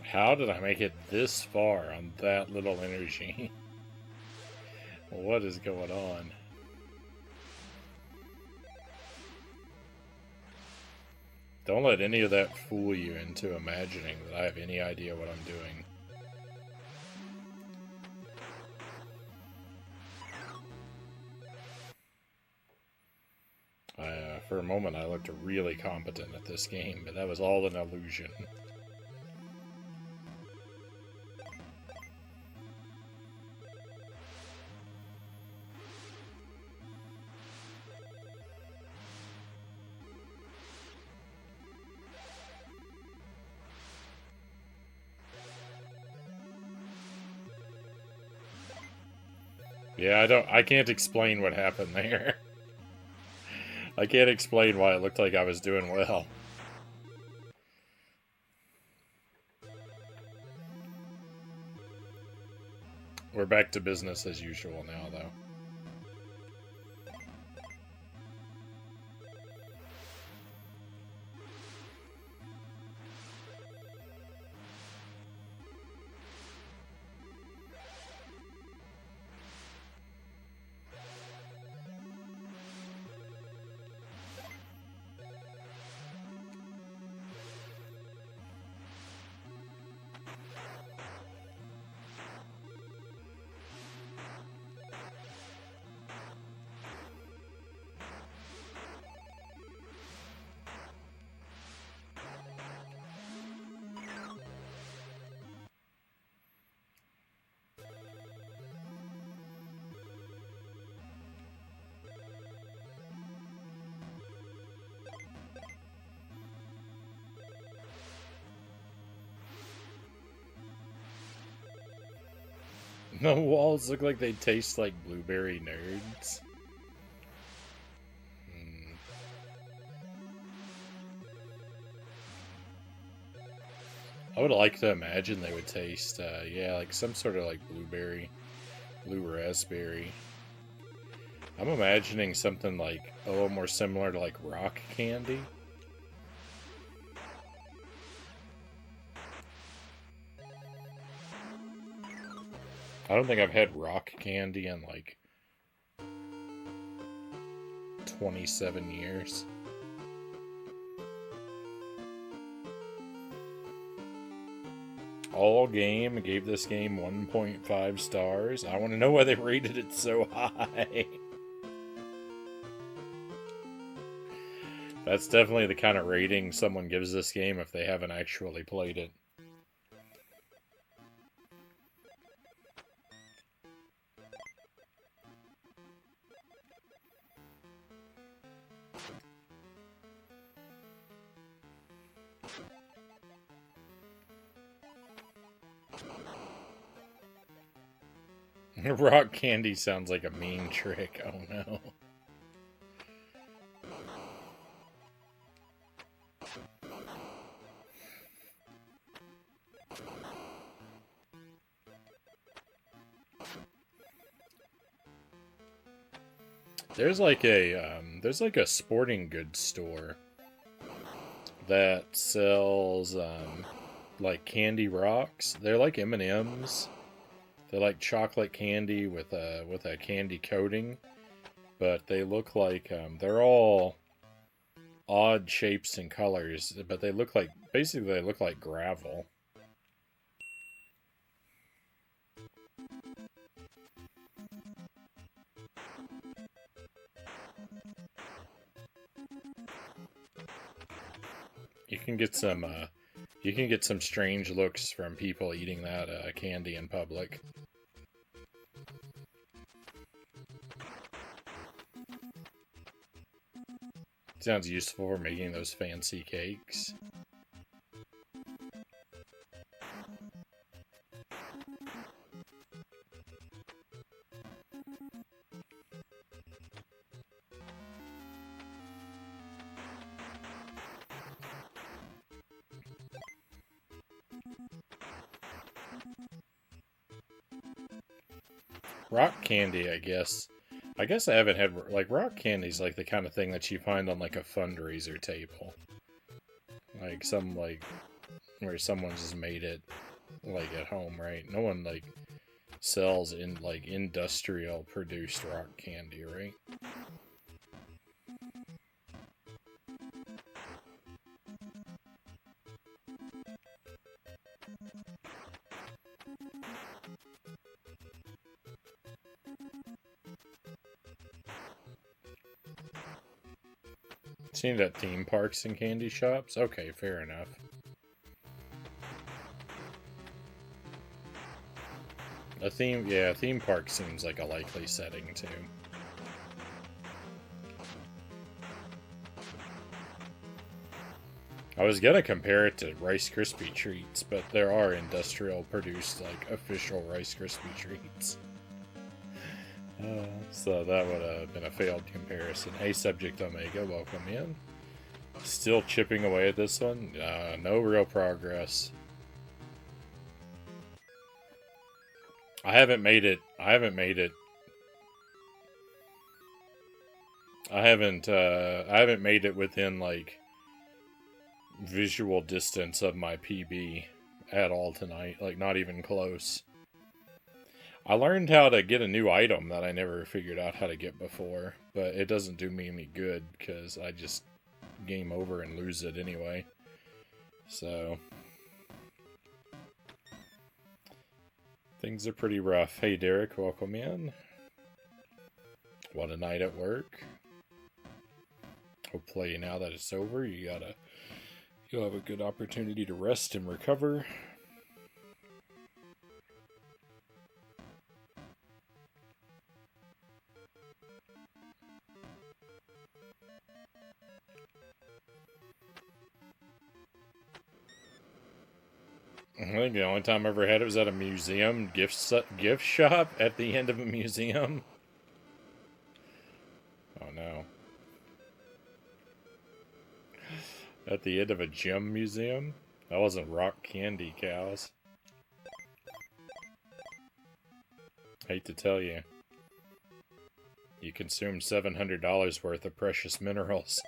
How did I make it this far on that little energy? What is going on? Don't let any of that fool you into imagining that I have any idea what I'm doing. For a moment I looked really competent at this game, but that was all an illusion. Yeah, I can't explain what happened there. I can't explain why it looked like I was doing well. We're back to business as usual now, though. The walls look like they taste like blueberry nerds. I would like to imagine they would taste, yeah, like some sort of like blueberry, blue raspberry. I'm imagining something like a little more similar to like rock candy. I don't think I've had rock candy in like 27 years. All Game gave this game 1.5 stars. I want to know why they rated it so high. That's definitely the kind of rating someone gives this game if they haven't actually played it. Rock candy sounds like a mean trick. Oh no. There's like a sporting goods store that sells like candy rocks. They're like M&Ms. They're like chocolate candy with a candy coating, but they look like they're all odd shapes and colors, but they look like gravel. You can get some strange looks from people eating that candy in public. Sounds useful for making those fancy cakes. Rock candy, I guess. I guess I haven't had, like, rock candy's like the kind of thing that you find on like a fundraiser table. Like where someone just made it like at home, right? No one like sells in like industrial produced rock candy, right? Seen it at theme parks and candy shops? Okay, fair enough. A theme park seems like a likely setting too. I was gonna compare it to Rice Krispie treats, but there are industrial produced, like, official Rice Krispie treats. So that would have been a failed comparison. Hey, Subject Omega, welcome in. Still chipping away at this one? No real progress. I haven't made it within, like, visual distance of my PB at all tonight. Like, not even close. I learned how to get a new item that I never figured out how to get before, but it doesn't do me any good because I just game over and lose it anyway. So things are pretty rough. Hey Derek, welcome in. What a night at work. Hopefully now that it's over, you'll have a good opportunity to rest and recover. I think the only time I ever had it was at a museum gift shop at the end of a museum. Oh no. At the end of a gem museum? That wasn't rock candy cows. Hate to tell you. You consumed $700 worth of precious minerals.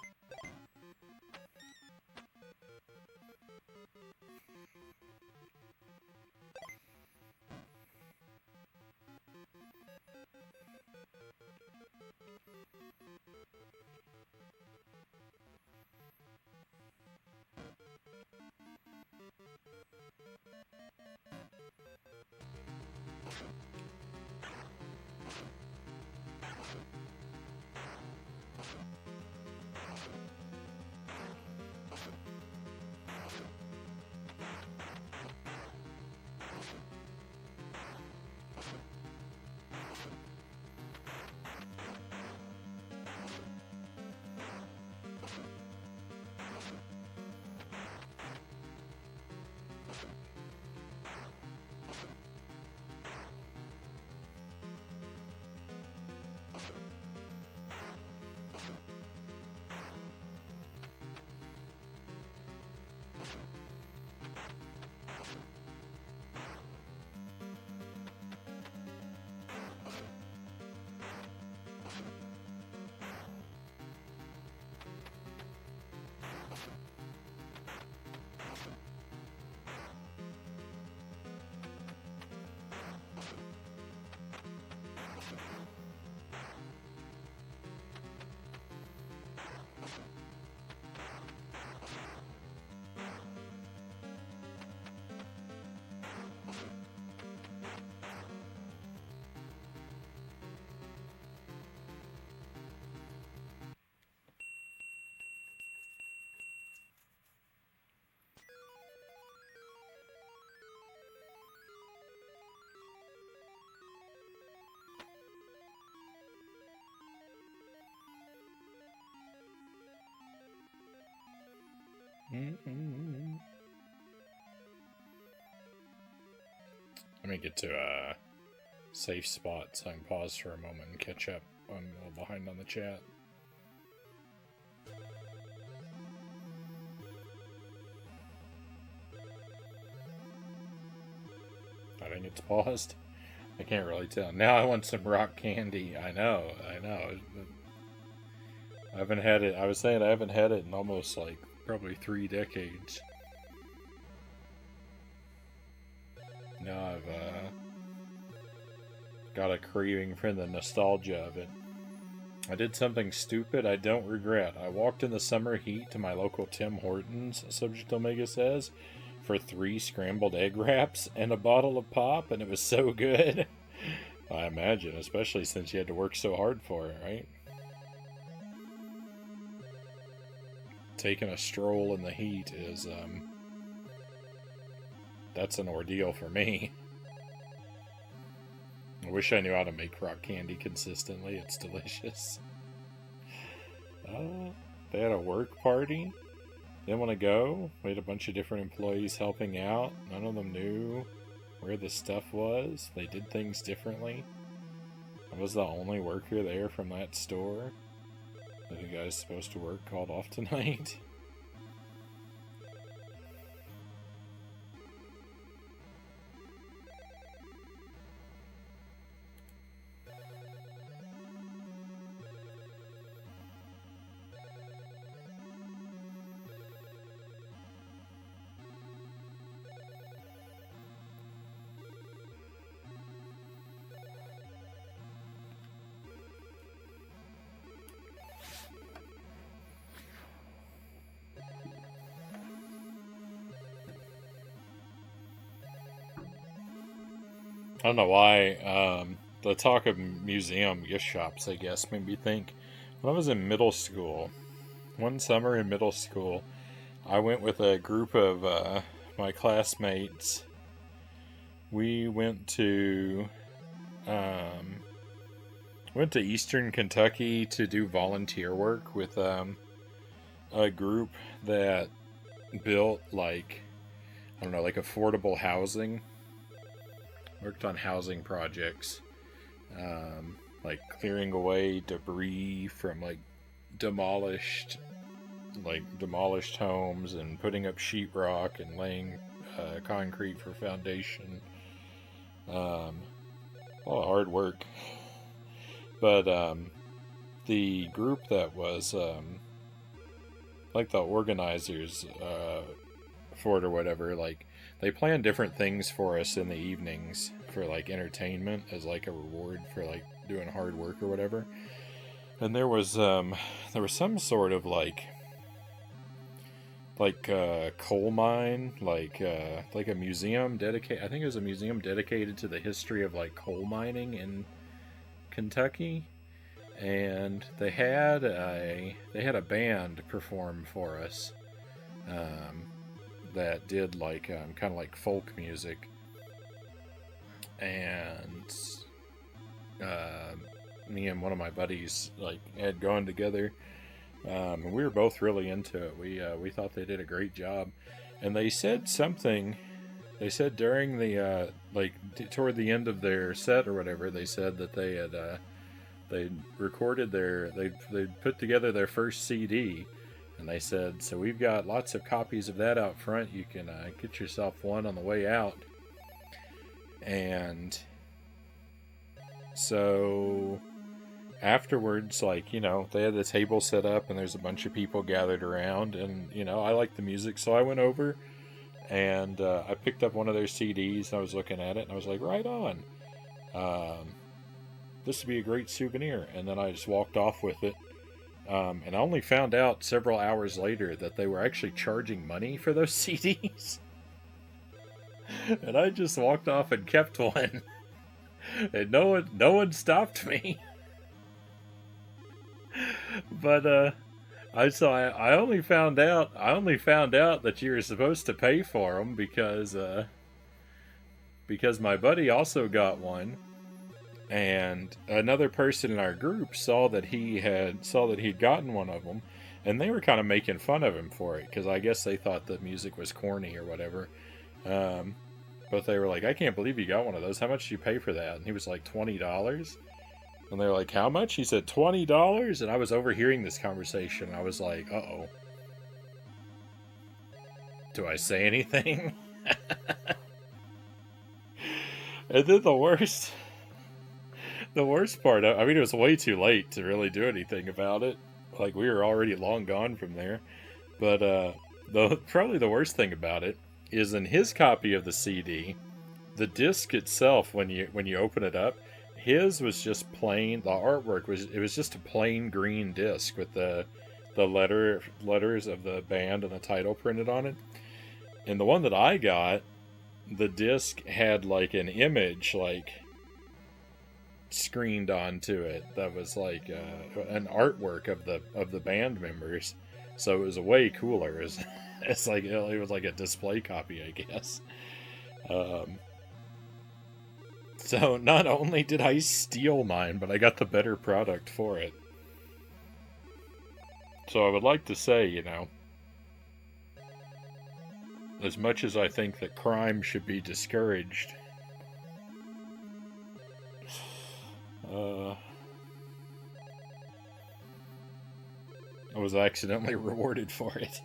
Let me get to a safe spot so I can pause for a moment and catch up. I'm a little behind on the chat. I think it's paused. I can't really tell. Now I want some rock candy. I know. I haven't had it. I was saying I haven't had it in almost like probably 3 decades. Now I've got a craving for the nostalgia of it. I did something stupid I don't regret. I walked in the summer heat to my local Tim Hortons, Subject Omega says, for 3 scrambled egg wraps and a bottle of pop, and it was so good. I imagine, especially since you had to work so hard for it, right? Taking a stroll in the heat is, that's an ordeal for me. I wish I knew how to make rock candy consistently. It's delicious. They had a work party. Didn't want to go. We had a bunch of different employees helping out. None of them knew where the stuff was. They did things differently. I was the only worker there from that store. The guy's supposed to work called off tonight. I don't know why, the talk of museum gift shops, I guess, made me think. When I was in middle school, one summer in middle school, I went with a group of my classmates. We went to Eastern Kentucky to do volunteer work with a group that built like I don't know, like affordable housing. Worked on housing projects, like clearing away debris from demolished demolished homes and putting up sheetrock and laying concrete for foundation. A lot of hard work. But the group that was like the organizers for it or whatever, like they planned different things for us in the evenings for like entertainment as like a reward for like doing hard work or whatever. And there was some sort of coal mine, like a museum dedicated. I think it was a museum dedicated to the history of like coal mining in Kentucky, and they had a band perform for us that did like kind of like folk music, and me and one of my buddies like had gone together. And we were both really into it. We thought they did a great job, and they said something. They said during the toward the end of their set or whatever, they said that they had they recorded they put together their first CD, and they said, so we've got lots of copies of that out front. You can get yourself one on the way out. And so afterwards, like, you know, they had the table set up and there's a bunch of people gathered around, and, you know, I like the music, so I went over and I picked up one of their CDs and I was looking at it and I was like, right on. This would be a great souvenir. And then I just walked off with it. And I only found out several hours later that they were actually charging money for those CDs. And I just walked off and kept one. And no one stopped me. But I only found out that you were supposed to pay for them because my buddy also got one, and another person in our group saw that he'd gotten one of them, and they were kind of making fun of him for it because I guess they thought the music was corny or whatever. But they were like, I can't believe you got one of those. How much did you pay for that? And he was like, $20. And they're like, how much? He said, $20? And I was overhearing this conversation. I was like, uh-oh. Do I say anything? And then the worst part, I mean, it was way too late to really do anything about it. Like, we were already long gone from there. But probably the worst thing about it is in his copy of the CD, the disc itself, when you open it up, his was just plain. The artwork was just a plain green disc with the letters of the band and the title printed on it. And the one that I got, the disc had like an image like screened onto it that was like an artwork of the band members. So it was way cooler. It's like it was like a display copy, I guess. So not only did I steal mine, but I got the better product for it. So I would like to say, you know, as much as I think that crime should be discouraged, I was accidentally rewarded for it.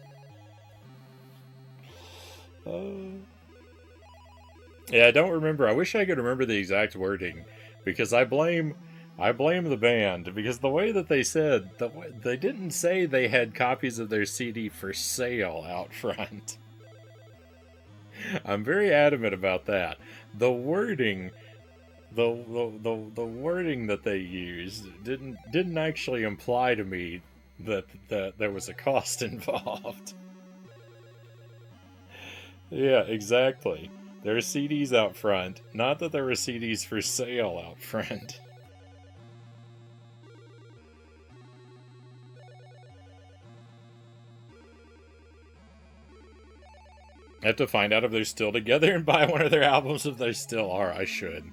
Yeah, I don't remember. I wish I could remember the exact wording, because I blame the band, because the way that they said, they didn't say they had copies of their CD for sale out front. I'm very adamant about that. The wording, the wording that they used didn't actually imply to me that there was a cost involved. Yeah, exactly. There are CDs out front, not that there were CDs for sale out front. I have to find out if they're still together and buy one of their albums if they still are. I should.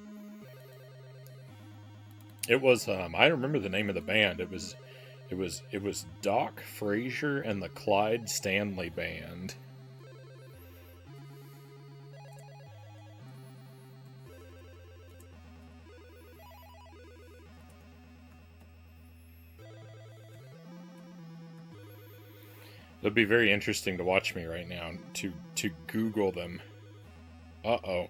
It was I remember the name of the band. It was Doc Frazier and the Clyde Stanley Band. It'd be very interesting to watch me right now to Google them. Uh-oh.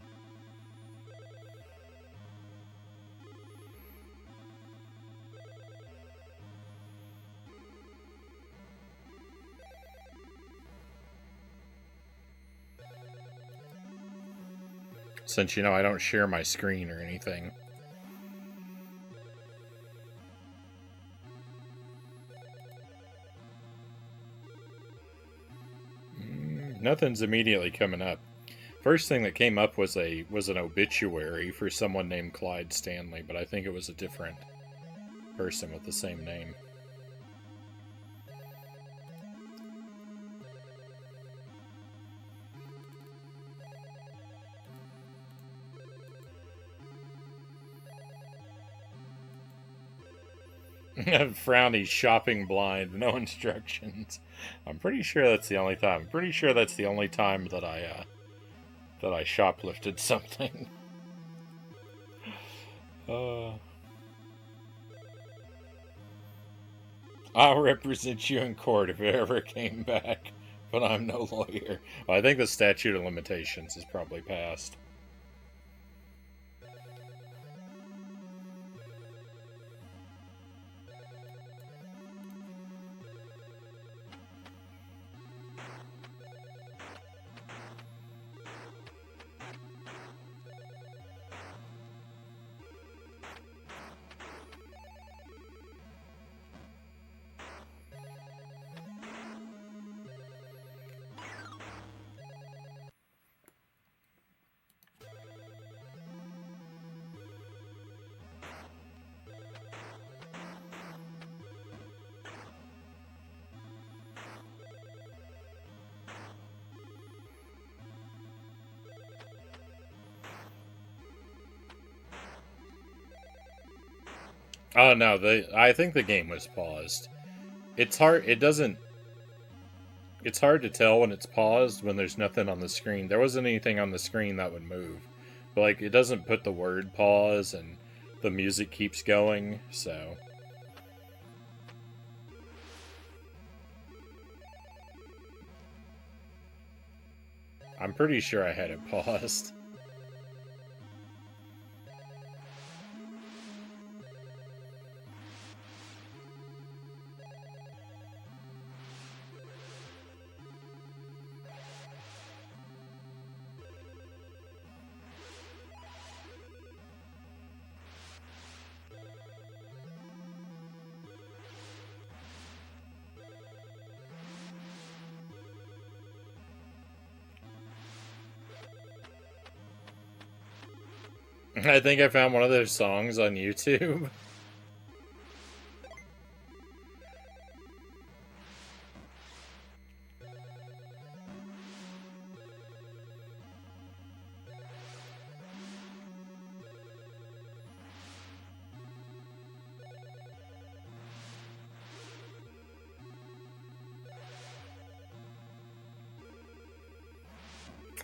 Since, you know, I don't share my screen or anything. Nothing's immediately coming up. First thing that came up was an obituary for someone named Clyde Stanley, but I think it was a different person with the same name. Frownie shopping blind, no instructions. I'm pretty sure that's the only time. I'm pretty sure that's the only time that I shoplifted something. I'll represent you in court if it ever came back, but I'm no lawyer. Well, I think the statute of limitations is probably passed. Oh no, I think the game was paused. It's hard. It doesn't. It's hard to tell when it's paused when there's nothing on the screen. There wasn't anything on the screen that would move, but like it doesn't put the word pause and the music keeps going. So I'm pretty sure I had it paused. I think I found one of their songs on YouTube.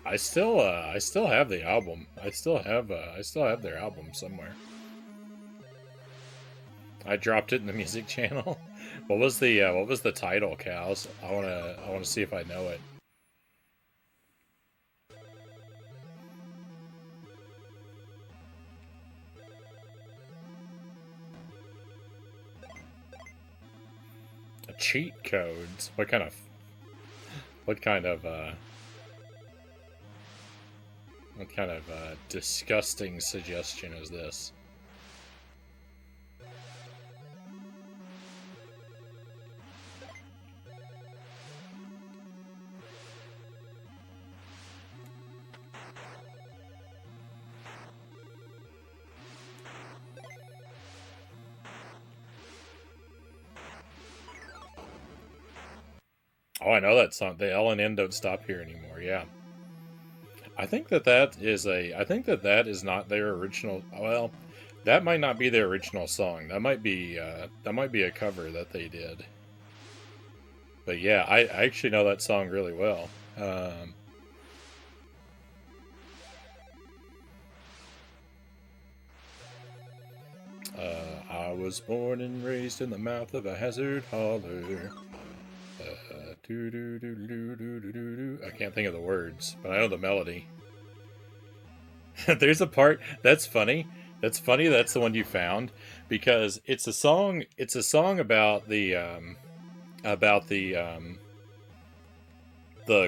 I still have the album. I still have their album somewhere. I dropped it in the music channel. What was the title, Cows? I wanna see if I know it. Cheat codes? What kind of disgusting suggestion is this? Oh, I know that song. The L and N don't stop here anymore. Yeah. I think that is not their original. Well, that might not be their original song. That might be a cover that they did. But yeah, I actually know that song really well. I was born and raised in the mouth of a hazard holler. Do, do, do, do, do, do, do, do. I can't think of the words, but I know the melody. There's a part that's funny. That's funny. That's the one you found because it's a song. It's a song about about the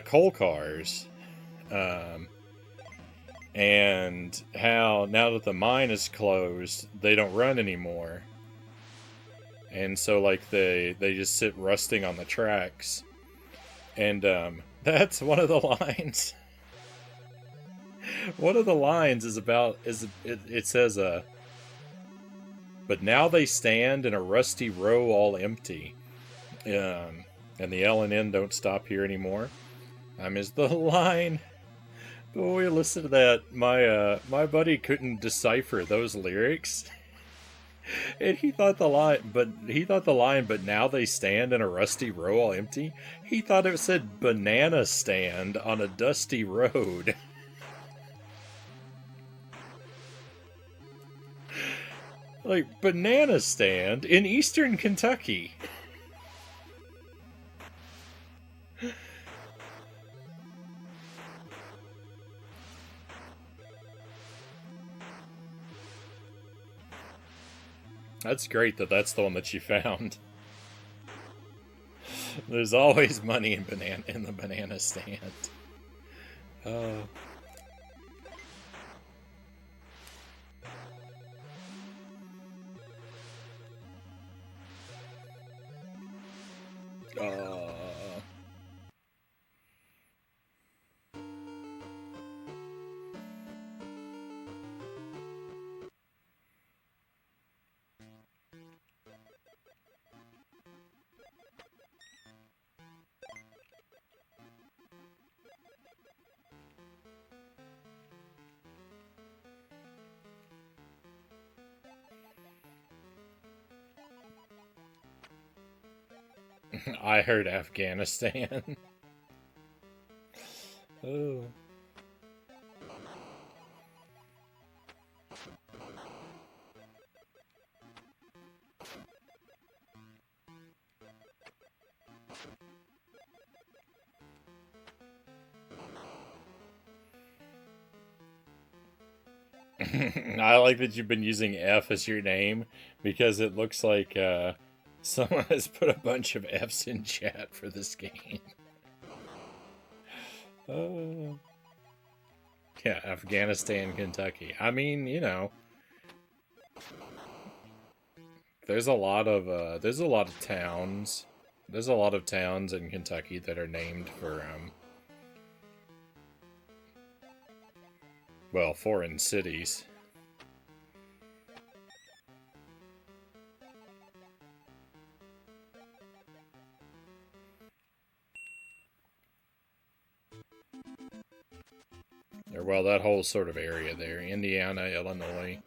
coal cars, um, and how now that the mine is closed, they don't run anymore, and so like they just sit rusting on the tracks, and that's one of the lines. One of the lines is about it says but now they stand in a rusty row all empty, and the L and N don't stop here anymore. I missed the line. But when we listened to that, my buddy couldn't decipher those lyrics, and he thought the line, but now they stand in a rusty row all empty. He thought it said banana stand on a dusty road. Like, banana stand in eastern Kentucky. That's great that that's the one that you found. There's always money in the banana stand. Uh, uh, I heard Afghanistan. Oh. I like that you've been using F as your name because it looks like someone has put a bunch of Fs in chat for this game. Yeah, Afghanistan, Kentucky. I mean, you know, there's a lot of towns. There's a lot of towns in Kentucky that are named for well, foreign cities. Or, well, that whole sort of area there. Indiana, Illinois.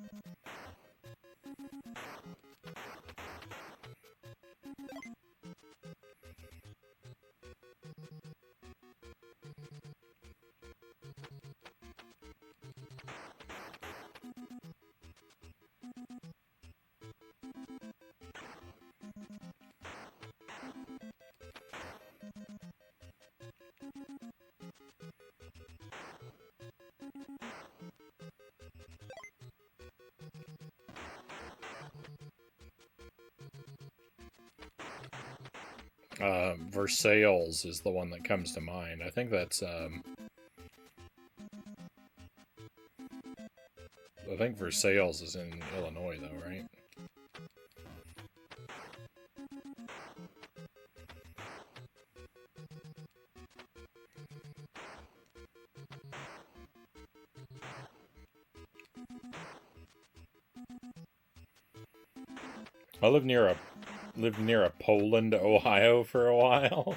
Versailles is the one that comes to mind. I think that's I think Versailles is in Illinois, though, right? I lived near a Poland, Ohio for a while.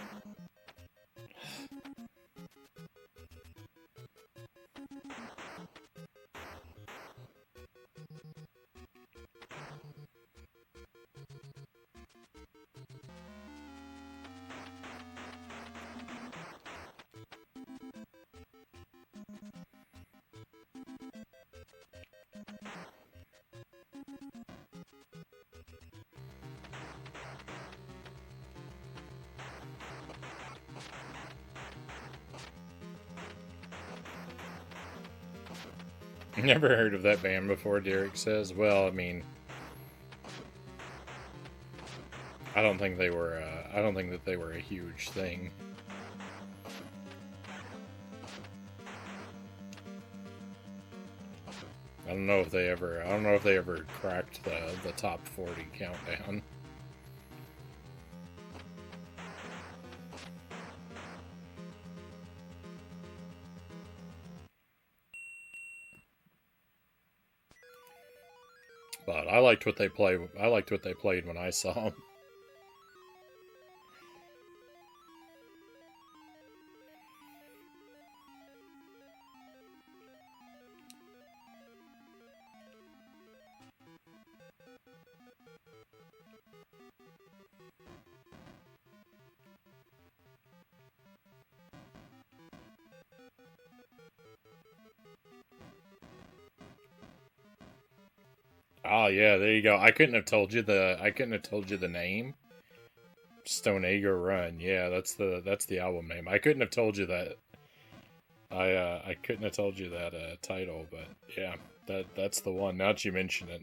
Never heard of that band before, Derek says. Well, I mean, I don't think they were. I don't think that they were a huge thing. I don't know if they ever. I don't know if they ever cracked the top 40 countdown. But I liked what they played. I liked what they played when I saw them. Oh yeah, there you go. I couldn't have told you the name. Stone Acre Run. Yeah, that's the album name. I couldn't have told you that. I couldn't have told you that title, but yeah, that's the one. Now that you mention it,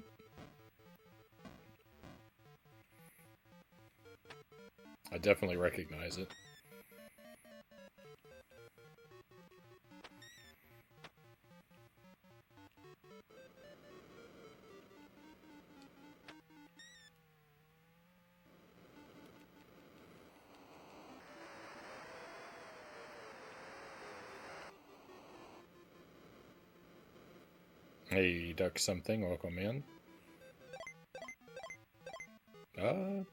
I definitely recognize it. Hey, Duck something, welcome in.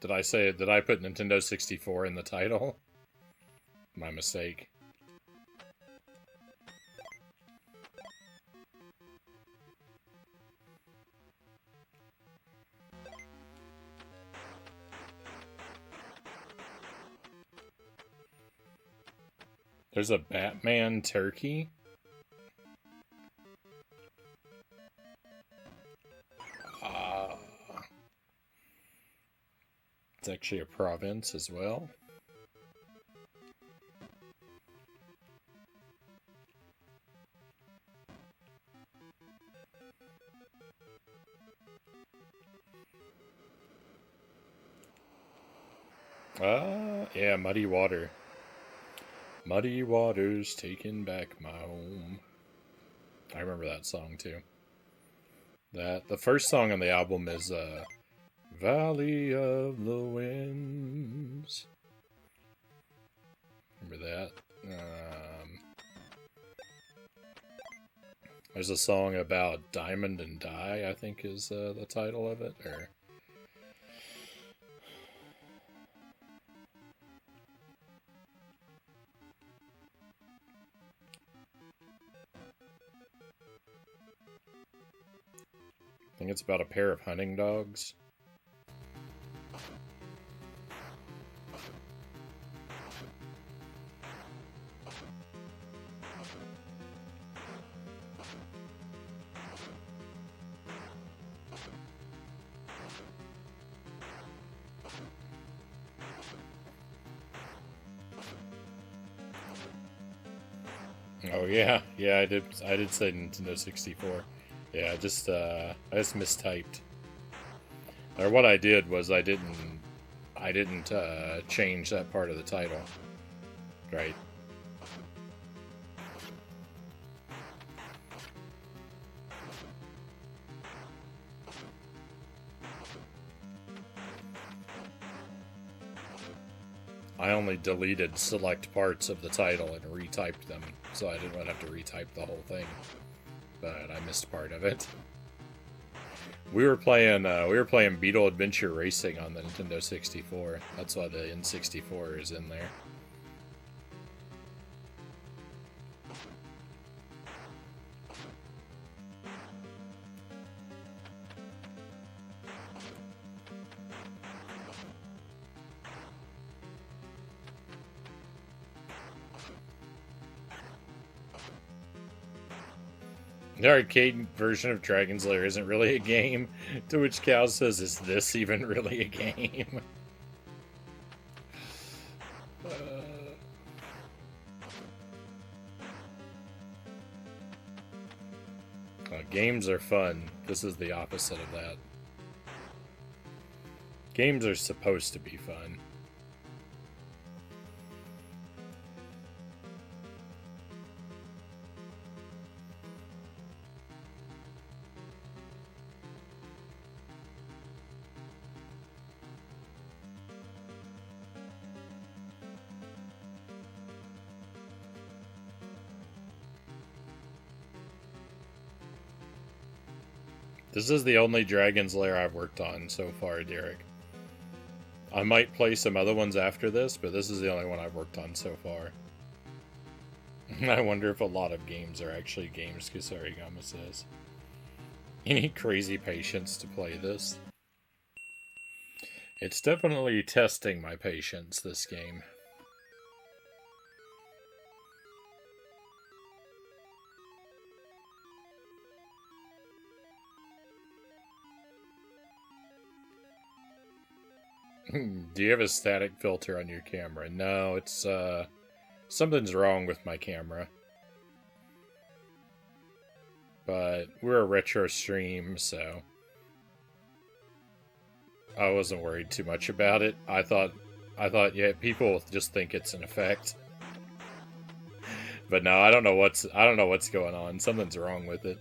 Did I say it? Did I put Nintendo 64 in the title? My mistake. There's a Batman turkey? It's actually a province as well. Yeah, Muddy Water. Muddy Waters taking back my home. I remember that song too. The first song on the album is Valley of the Winds. Remember that? There's a song about Diamond and Die, I think is the title of it. Or I think it's about a pair of hunting dogs. Oh yeah, yeah, I did say Nintendo 64. Yeah, I just mistyped. Or what I did was I didn't change that part of the title. Right. I only deleted select parts of the title and retyped them, so I didn't want to have to retype the whole thing. But I missed part of it. We were playing Beetle Adventure Racing on the Nintendo 64. That's why the N64 is in there. The arcade version of Dragon's Lair isn't really a game, to which Cal says, is this even really a game? Games are fun. This is the opposite of that. Games are supposed to be fun. This is the only Dragon's Lair I've worked on so far, Derek. I might play some other ones after this, but this is the only one I've worked on so far. I wonder if a lot of games are actually games, Kusarigama says. You need crazy patience to play this. It's definitely testing my patience, this game. Do you have a static filter on your camera? No, it's, something's wrong with my camera. But we're a retro stream, so I wasn't worried too much about it. I thought, yeah, people just think it's an effect. But no, I don't know what's going on. Something's wrong with it.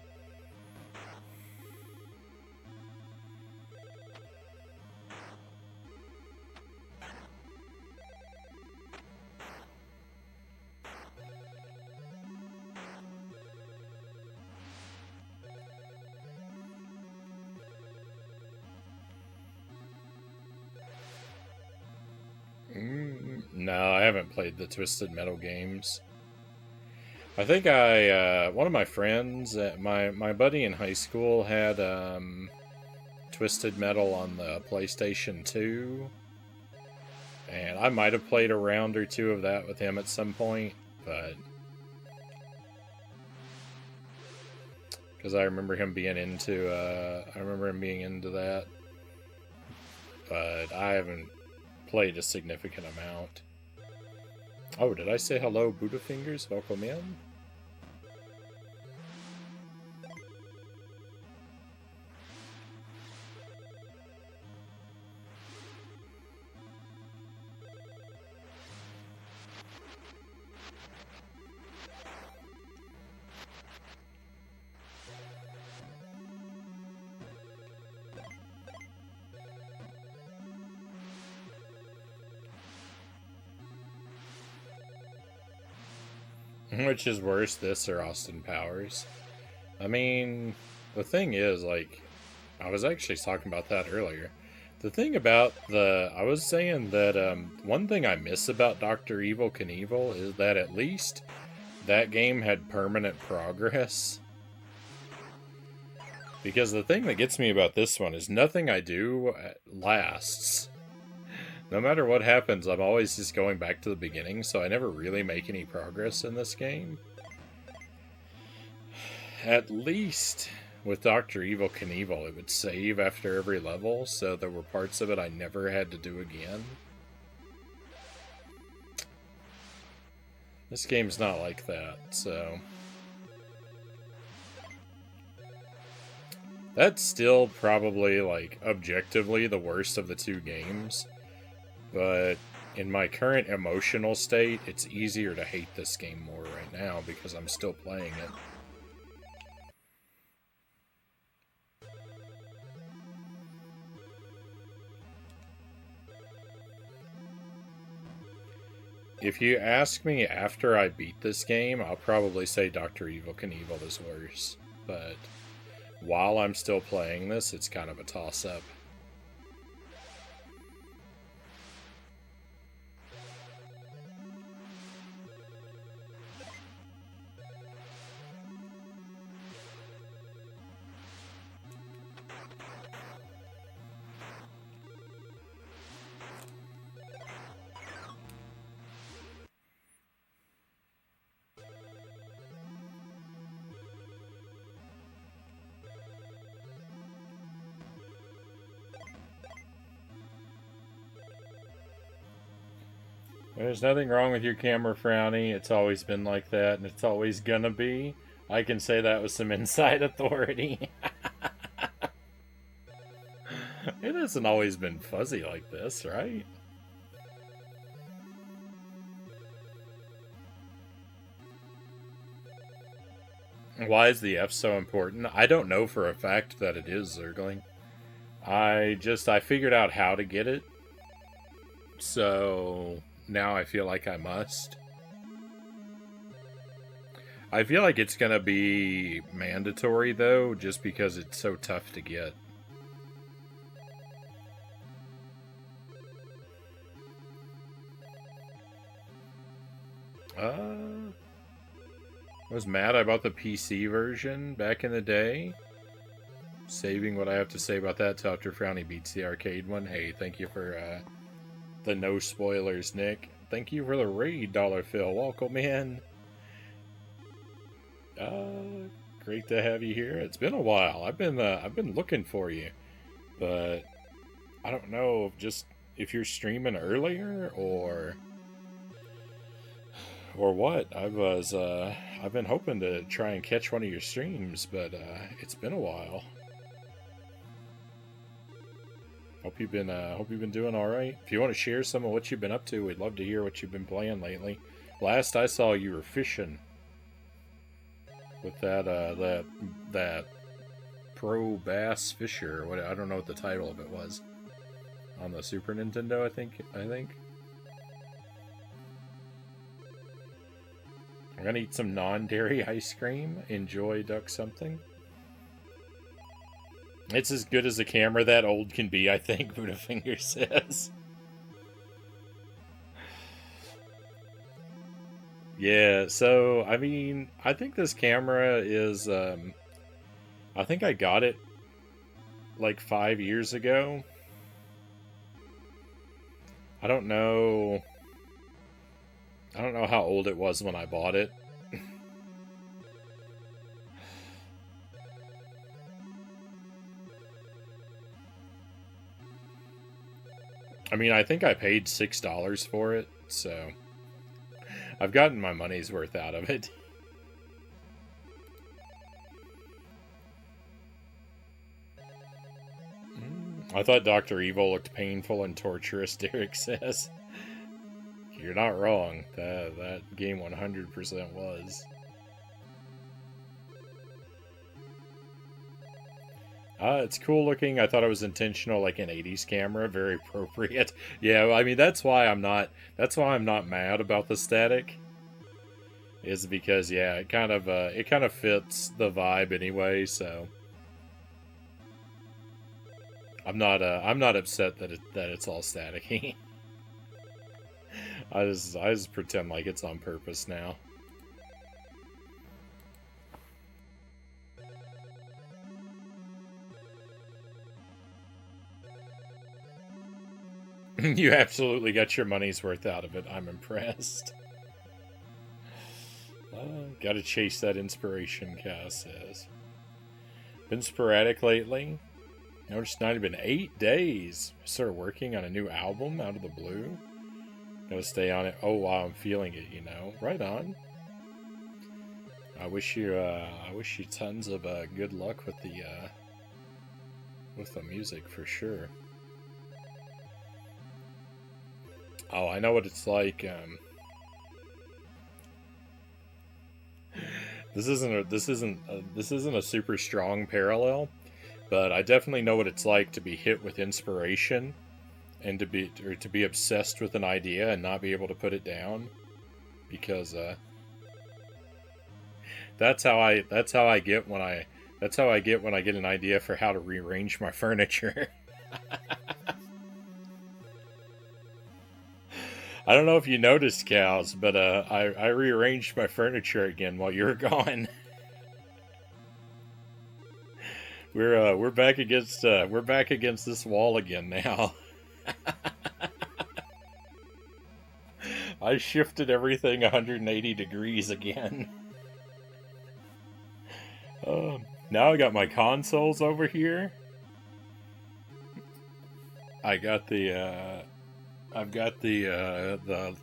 No, I haven't played the Twisted Metal games. I think one of my friends, my buddy in high school had, Twisted Metal on the PlayStation 2. And I might have played a round or two of that with him at some point, but... Because I remember him being into, that. But I haven't played a significant amount. Oh, did I say hello, Buddha Fingers? Welcome in. Which is worse, this or Austin Powers? I mean, the thing is, like, I was actually talking about that earlier. The thing about I was saying that, one thing I miss about Dr. Evil Knievel is that at least that game had permanent progress. Because the thing that gets me about this one is nothing I do lasts. No matter what happens, I'm always just going back to the beginning, so I never really make any progress in this game. At least with Dr. Evil Knievel, it would save after every level, so there were parts of it I never had to do again. This game's not like that, so... That's still probably, like, objectively the worst of the two games. But in my current emotional state, it's easier to hate this game more right now because I'm still playing it. If you ask me after I beat this game, I'll probably say Dr. Evil Knievel is worse. But while I'm still playing this, it's kind of a toss-up. There's nothing wrong with your camera, Frownie. It's always been like that, and it's always gonna be. I can say that with some inside authority. It hasn't always been fuzzy like this, right? Why is the F so important? I don't know for a fact that it is, Zergling. I figured out how to get it, so now I feel like I must. I feel like it's gonna be mandatory though, just because it's so tough to get. I was mad I bought the PC version back in the day. Saving what I have to say about that till after Frownie beats the arcade one. Hey, thank you for the no spoilers, Nick. Thank you for the raid, Dollar Phil. Welcome in. Great to have you here. It's been a while. I've been looking for you, but I don't know just if you're streaming earlier or what. I've been hoping to try and catch one of your streams, but it's been a while. Hope you've been doing all right. If you want to share some of what you've been up to, we'd love to hear what you've been playing lately. Last I saw, you were fishing with that Pro Bass Fisher. What, I don't know what the title of it was on the Super Nintendo. I think. I'm gonna eat some non-dairy ice cream. Enjoy Duck something. It's as good as a camera that old can be, I think, Buddhafinger says. Yeah, so, I mean, I think this camera is, I think I got it, like, 5 years ago. I don't know how old it was when I bought it. I mean, I think I paid $6 for it, so I've gotten my money's worth out of it. I thought Dr. Evil looked painful and torturous, Derek says. You're not wrong. That game 100% was. It's cool looking. I thought it was intentional, like an 80s camera, very appropriate. Yeah, I mean that's why I'm not mad about the static. Is because yeah, it kind of fits the vibe anyway, so I'm not upset that it's all staticky. I just pretend like it's on purpose now. You absolutely got your money's worth out of it. I'm impressed. Gotta chase that inspiration, Cass says. Been sporadic lately. Noticed not even 8 days. Started working on a new album out of the blue. Gotta stay on it. Oh wow, I'm feeling it, you know. Right on. I wish you tons of good luck with the music for sure. Oh, I know what it's like. This isn't a super strong parallel, but I definitely know what it's like to be hit with inspiration and to be obsessed with an idea and not be able to put it down, because that's how I get when I get an idea for how to rearrange my furniture. I don't know if you noticed, Cows, but I rearranged my furniture again while you were gone. We're back against this wall again now. I shifted everything 180 degrees again. Now I got my consoles over here. I've got the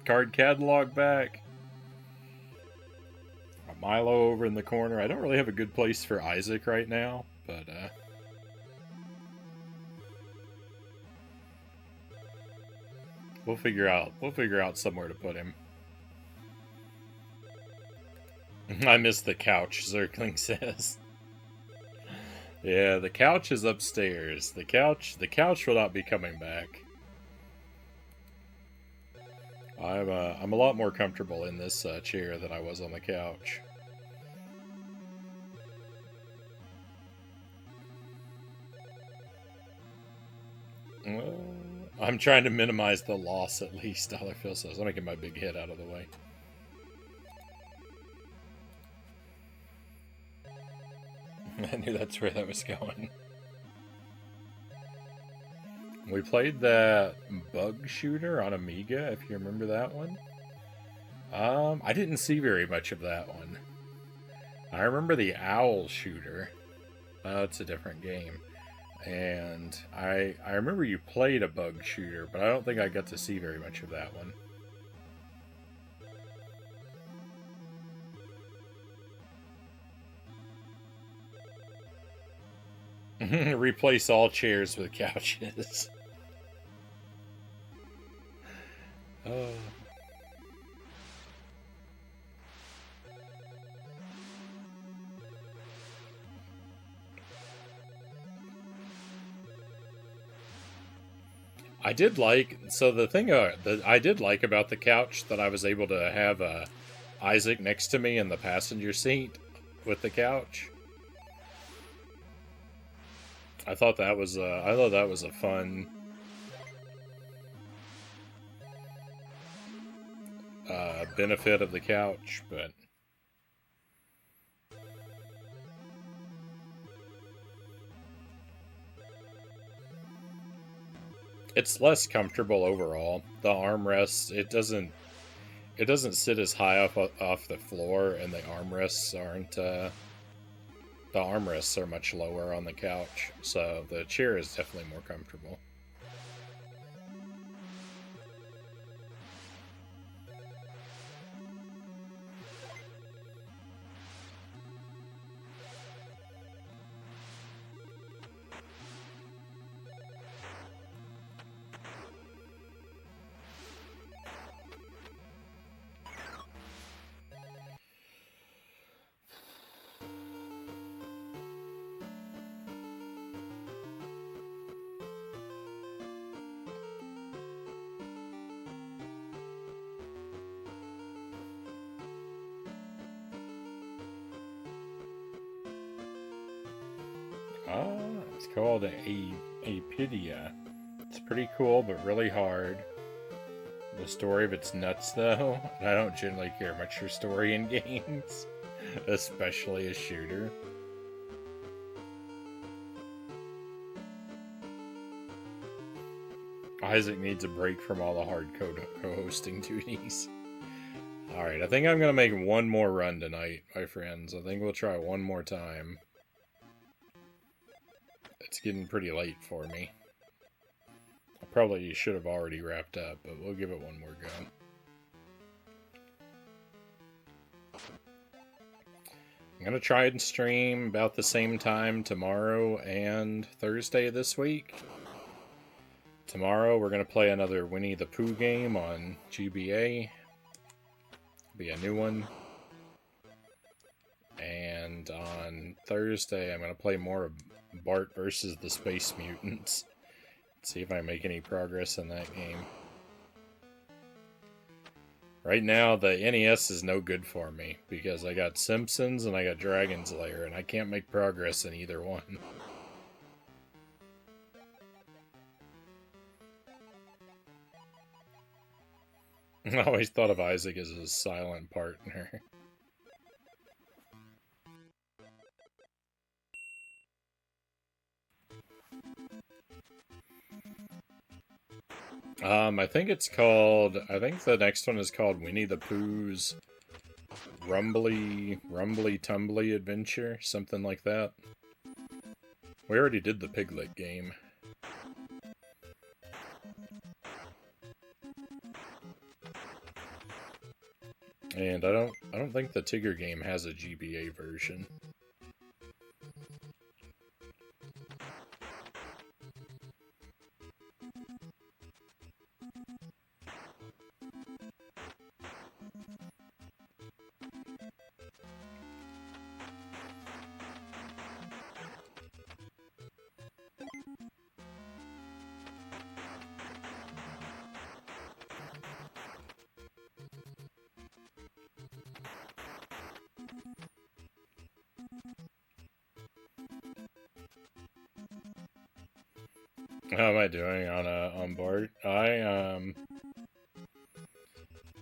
card catalog back. Milo over in the corner. I don't really have a good place for Isaac right now, but we'll figure out somewhere to put him. I miss the couch, Zerkling says. Yeah, the couch is upstairs. The couch will not be coming back. I'm a lot more comfortable in this chair than I was on the couch. I'm trying to minimize the loss at least, Dollarfield says. Let me get my big head out of the way. I knew that's where that was going. We played that bug shooter on Amiga, if you remember that one. I didn't see very much of that one. I remember the owl shooter. It's a different game. And I remember you played a bug shooter, but I don't think I got to see very much of that one. Replace all chairs with couches. Oh. I did like, so the thing that I did like about the couch that I was able to have Isaac next to me in the passenger seat with the couch. I thought that was a fun benefit of the couch, but it's less comfortable overall. The armrest, it doesn't sit as high off the floor, and the armrests are much lower on the couch, so the chair is definitely more comfortable. It's called Apidia. It's pretty cool, but really hard. The story of it's nuts, though. I don't generally care much for story in games, especially a shooter. Isaac needs a break from all the hard co-hosting duties. Alright, I think I'm going to make one more run tonight, my friends. I think we'll try one more time. It's getting pretty late for me. I probably should have already wrapped up, but we'll give it one more go. I'm going to try and stream about the same time tomorrow and Thursday this week. Tomorrow we're going to play another Winnie the Pooh game on GBA. Be a new one. And on Thursday I'm going to play more of Bart versus the Space Mutants. See if I make any progress in that game. Right now, the NES is no good for me, because I got Simpsons and I got Dragon's Lair, and I can't make progress in either one. I always thought of Isaac as a silent partner. I think the next one is called Winnie the Pooh's Rumbly Tumbly Adventure, something like that. We already did the Piglet game. And I don't think the Tigger game has a GBA version. How am I doing on board?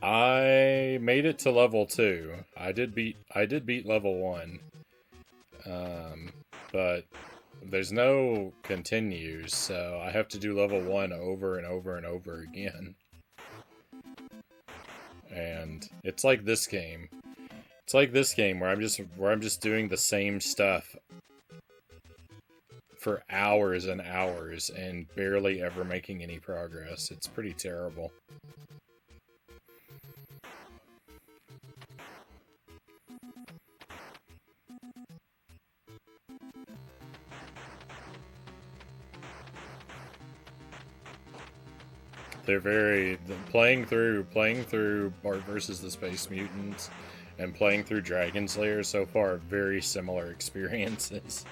I made it to level 2. I did beat level 1. But there's no continues, so I have to do level 1 over and over and over again. And it's like this game. It's like this game where I'm just doing the same stuff for hours and hours and barely ever making any progress. It's pretty terrible. They're very playing through Bart versus the Space Mutants and playing through Dragon's Lair so far are very similar experiences.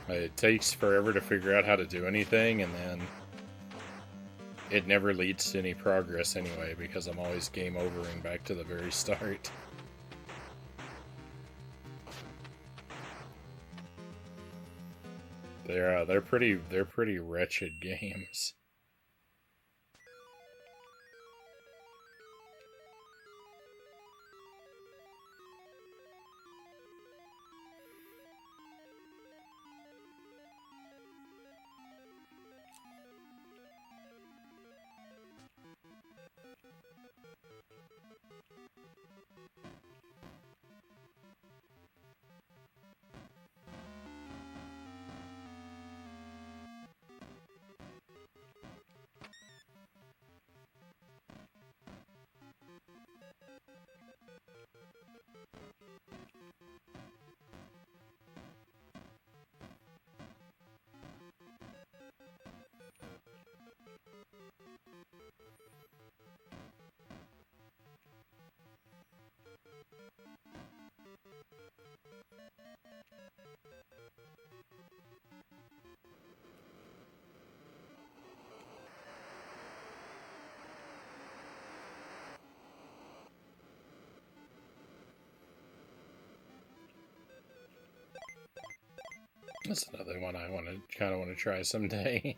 It takes forever to figure out how to do anything, and then it never leads to any progress anyway because I'm always game overing back to the very start. They're pretty wretched games. That's another one I kind of want to try someday.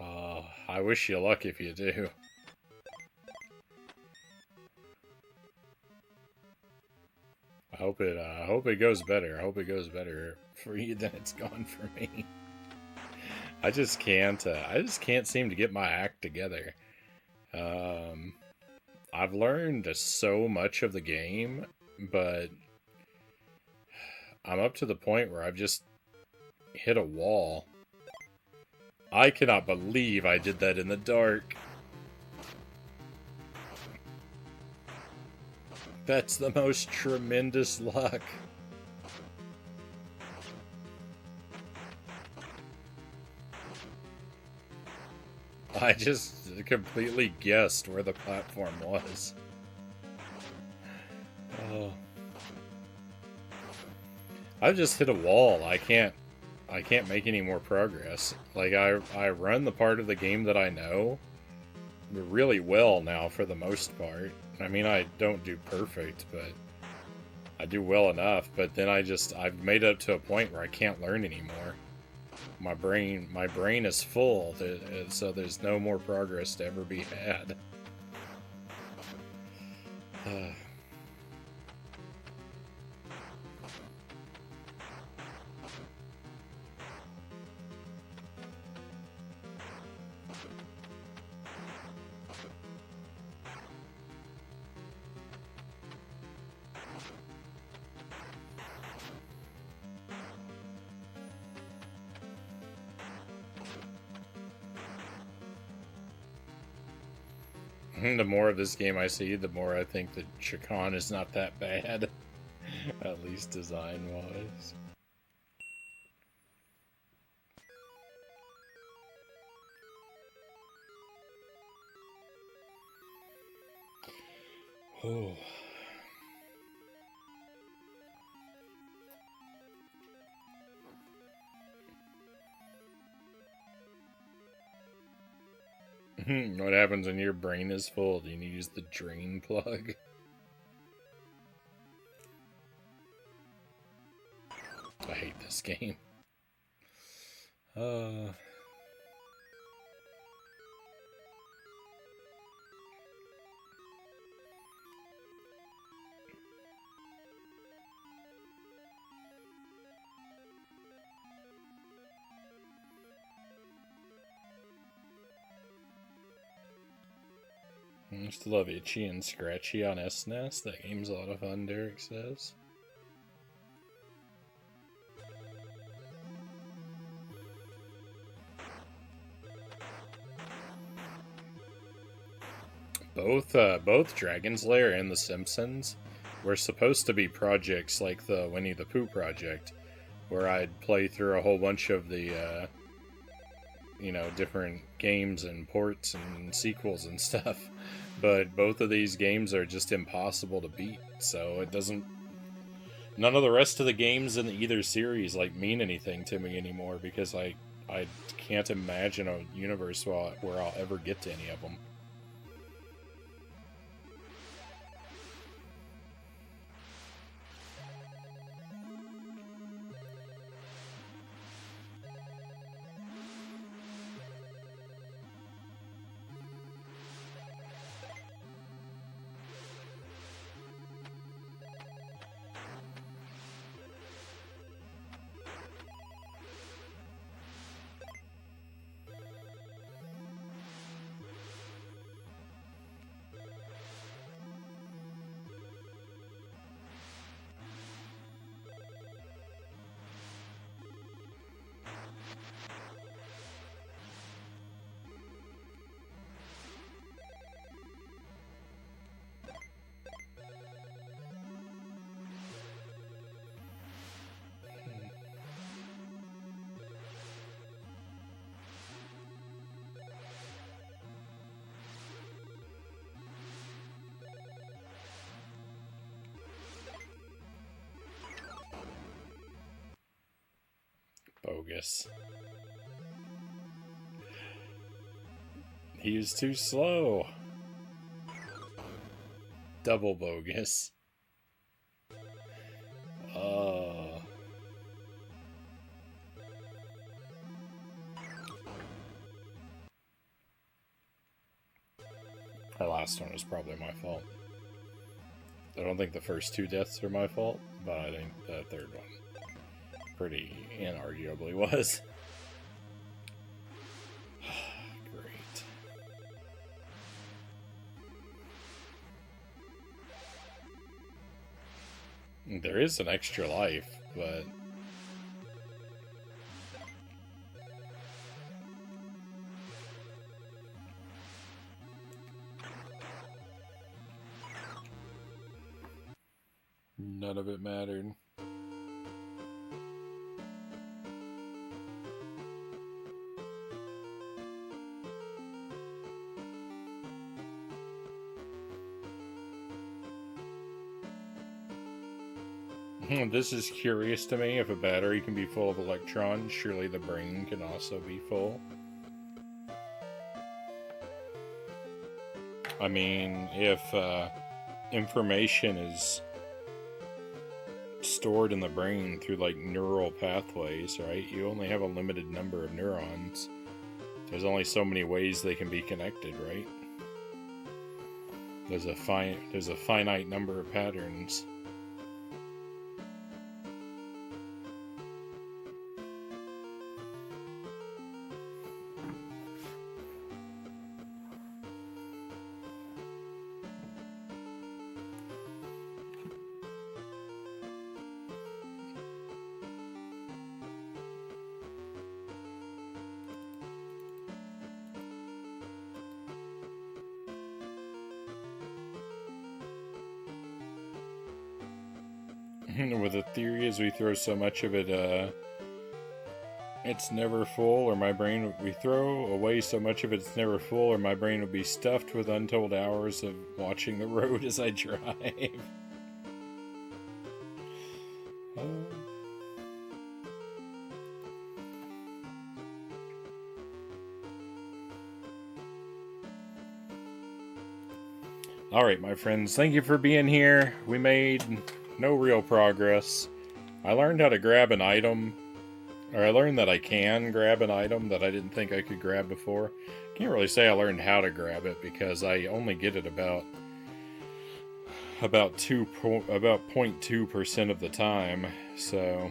I wish you luck if you do. I hope it goes better. I hope it goes better for you than it's gone for me. I just can't seem to get my act together. I've learned so much of the game, but I'm up to the point where I've just hit a wall. I cannot believe I did that in the dark. That's the most tremendous luck. I just completely guessed where the platform was. Oh. I've just hit a wall. I can't make any more progress. Like, I run the part of the game that I know really well now for the most part. I mean, I don't do perfect, but I do well enough. But then I've made it up to a point where I can't learn anymore. My brain is full, so there's no more progress to ever be had. The more of this game I see, the more I think that Chakan is not that bad. At least design-wise. Oh. What happens when your brain is full? Do you use the drain plug? I hate this game. I used to love Itchy and Scratchy on SNES. That game's a lot of fun, Derek says. Both Dragon's Lair and The Simpsons were supposed to be projects like the Winnie the Pooh project, where I'd play through a whole bunch of the, different games and ports and sequels and stuff. But both of these games are just impossible to beat, so it doesn't... None of the rest of the games in either series, mean anything to me anymore, because I can't imagine a universe where I'll ever get to any of them. Bogus. He was too slow. Double bogus. That last one was probably my fault. I don't think the first two deaths are my fault, but I think the third one pretty inarguably was. Great. There is an extra life, but... none of it mattered. This is curious to me. If a battery can be full of electrons, surely the brain can also be full. I mean, if information is stored in the brain through neural pathways, right? You only have a limited number of neurons. There's only so many ways they can be connected, right? There's a finite number of patterns. With the theory is we throw so much of it, it's never full, or my brain, we throw away so much of it's never full, or my brain would be stuffed with untold hours of watching the road as I drive. Alright, my friends, thank you for being here. We made no real progress. I learned how to grab an item, or I learned that I can grab an item that I didn't think I could grab before. Can't really say I learned how to grab it because I only get it about 0.2% of the time, so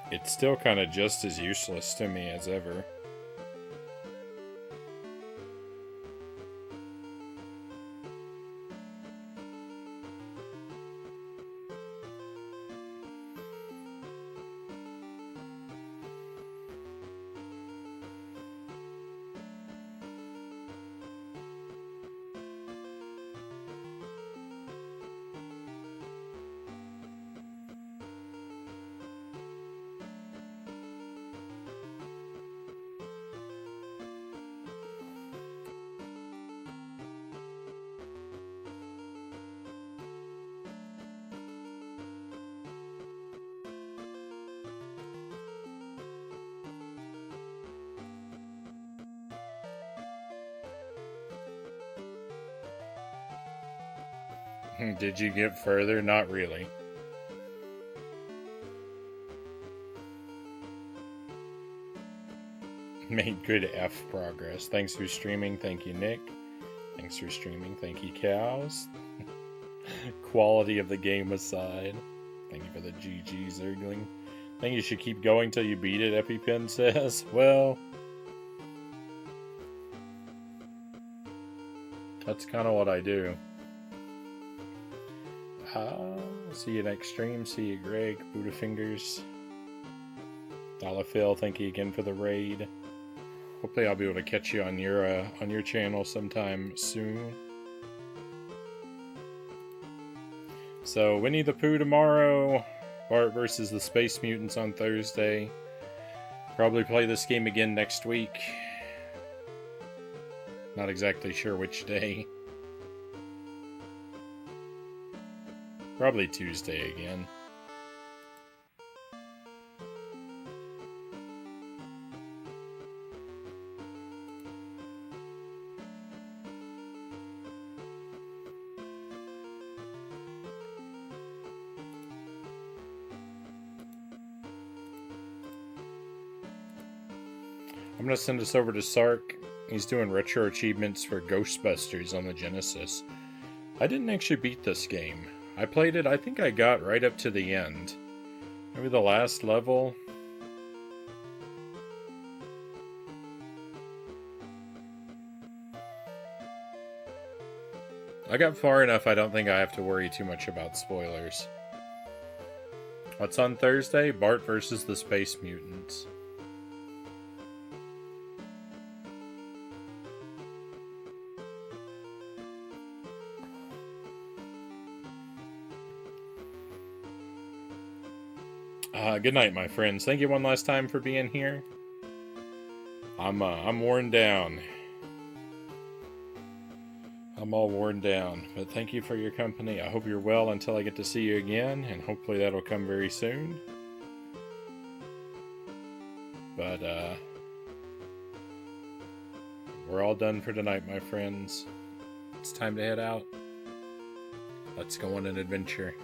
it's still kind of just as useless to me as ever. Did you get further? Not really. Made good F progress. Thanks for streaming. Thank you, Nick. Thanks for streaming. Thank you, Cows. Quality of the game aside. Thank you for the GG Zergling. I think you should keep going till you beat it, EpiPen says. Well, that's kind of what I do. See you next stream. See you, Greg. Buddha Fingers. Dollar Phil, thank you again for the raid. Hopefully I'll be able to catch you on your channel sometime soon. So Winnie the Pooh tomorrow. Bart versus the Space Mutants on Thursday. Probably play this game again next week. Not exactly sure which day. Probably Tuesday again. I'm going to send this over to Sark. He's doing retro achievements for Ghostbusters on the Genesis. I didn't actually beat this game. I played it, I think I got right up to the end. Maybe the last level. I got far enough, I don't think I have to worry too much about spoilers. What's on Thursday? Bart versus the Space Mutants. Good night, my friends. Thank you one last time for being here. I'm worn down. I'm all worn down, but thank you for your company. I hope you're well until I get to see you again, and hopefully that'll come very soon. But, we're all done for tonight, my friends. It's time to head out. Let's go on an adventure.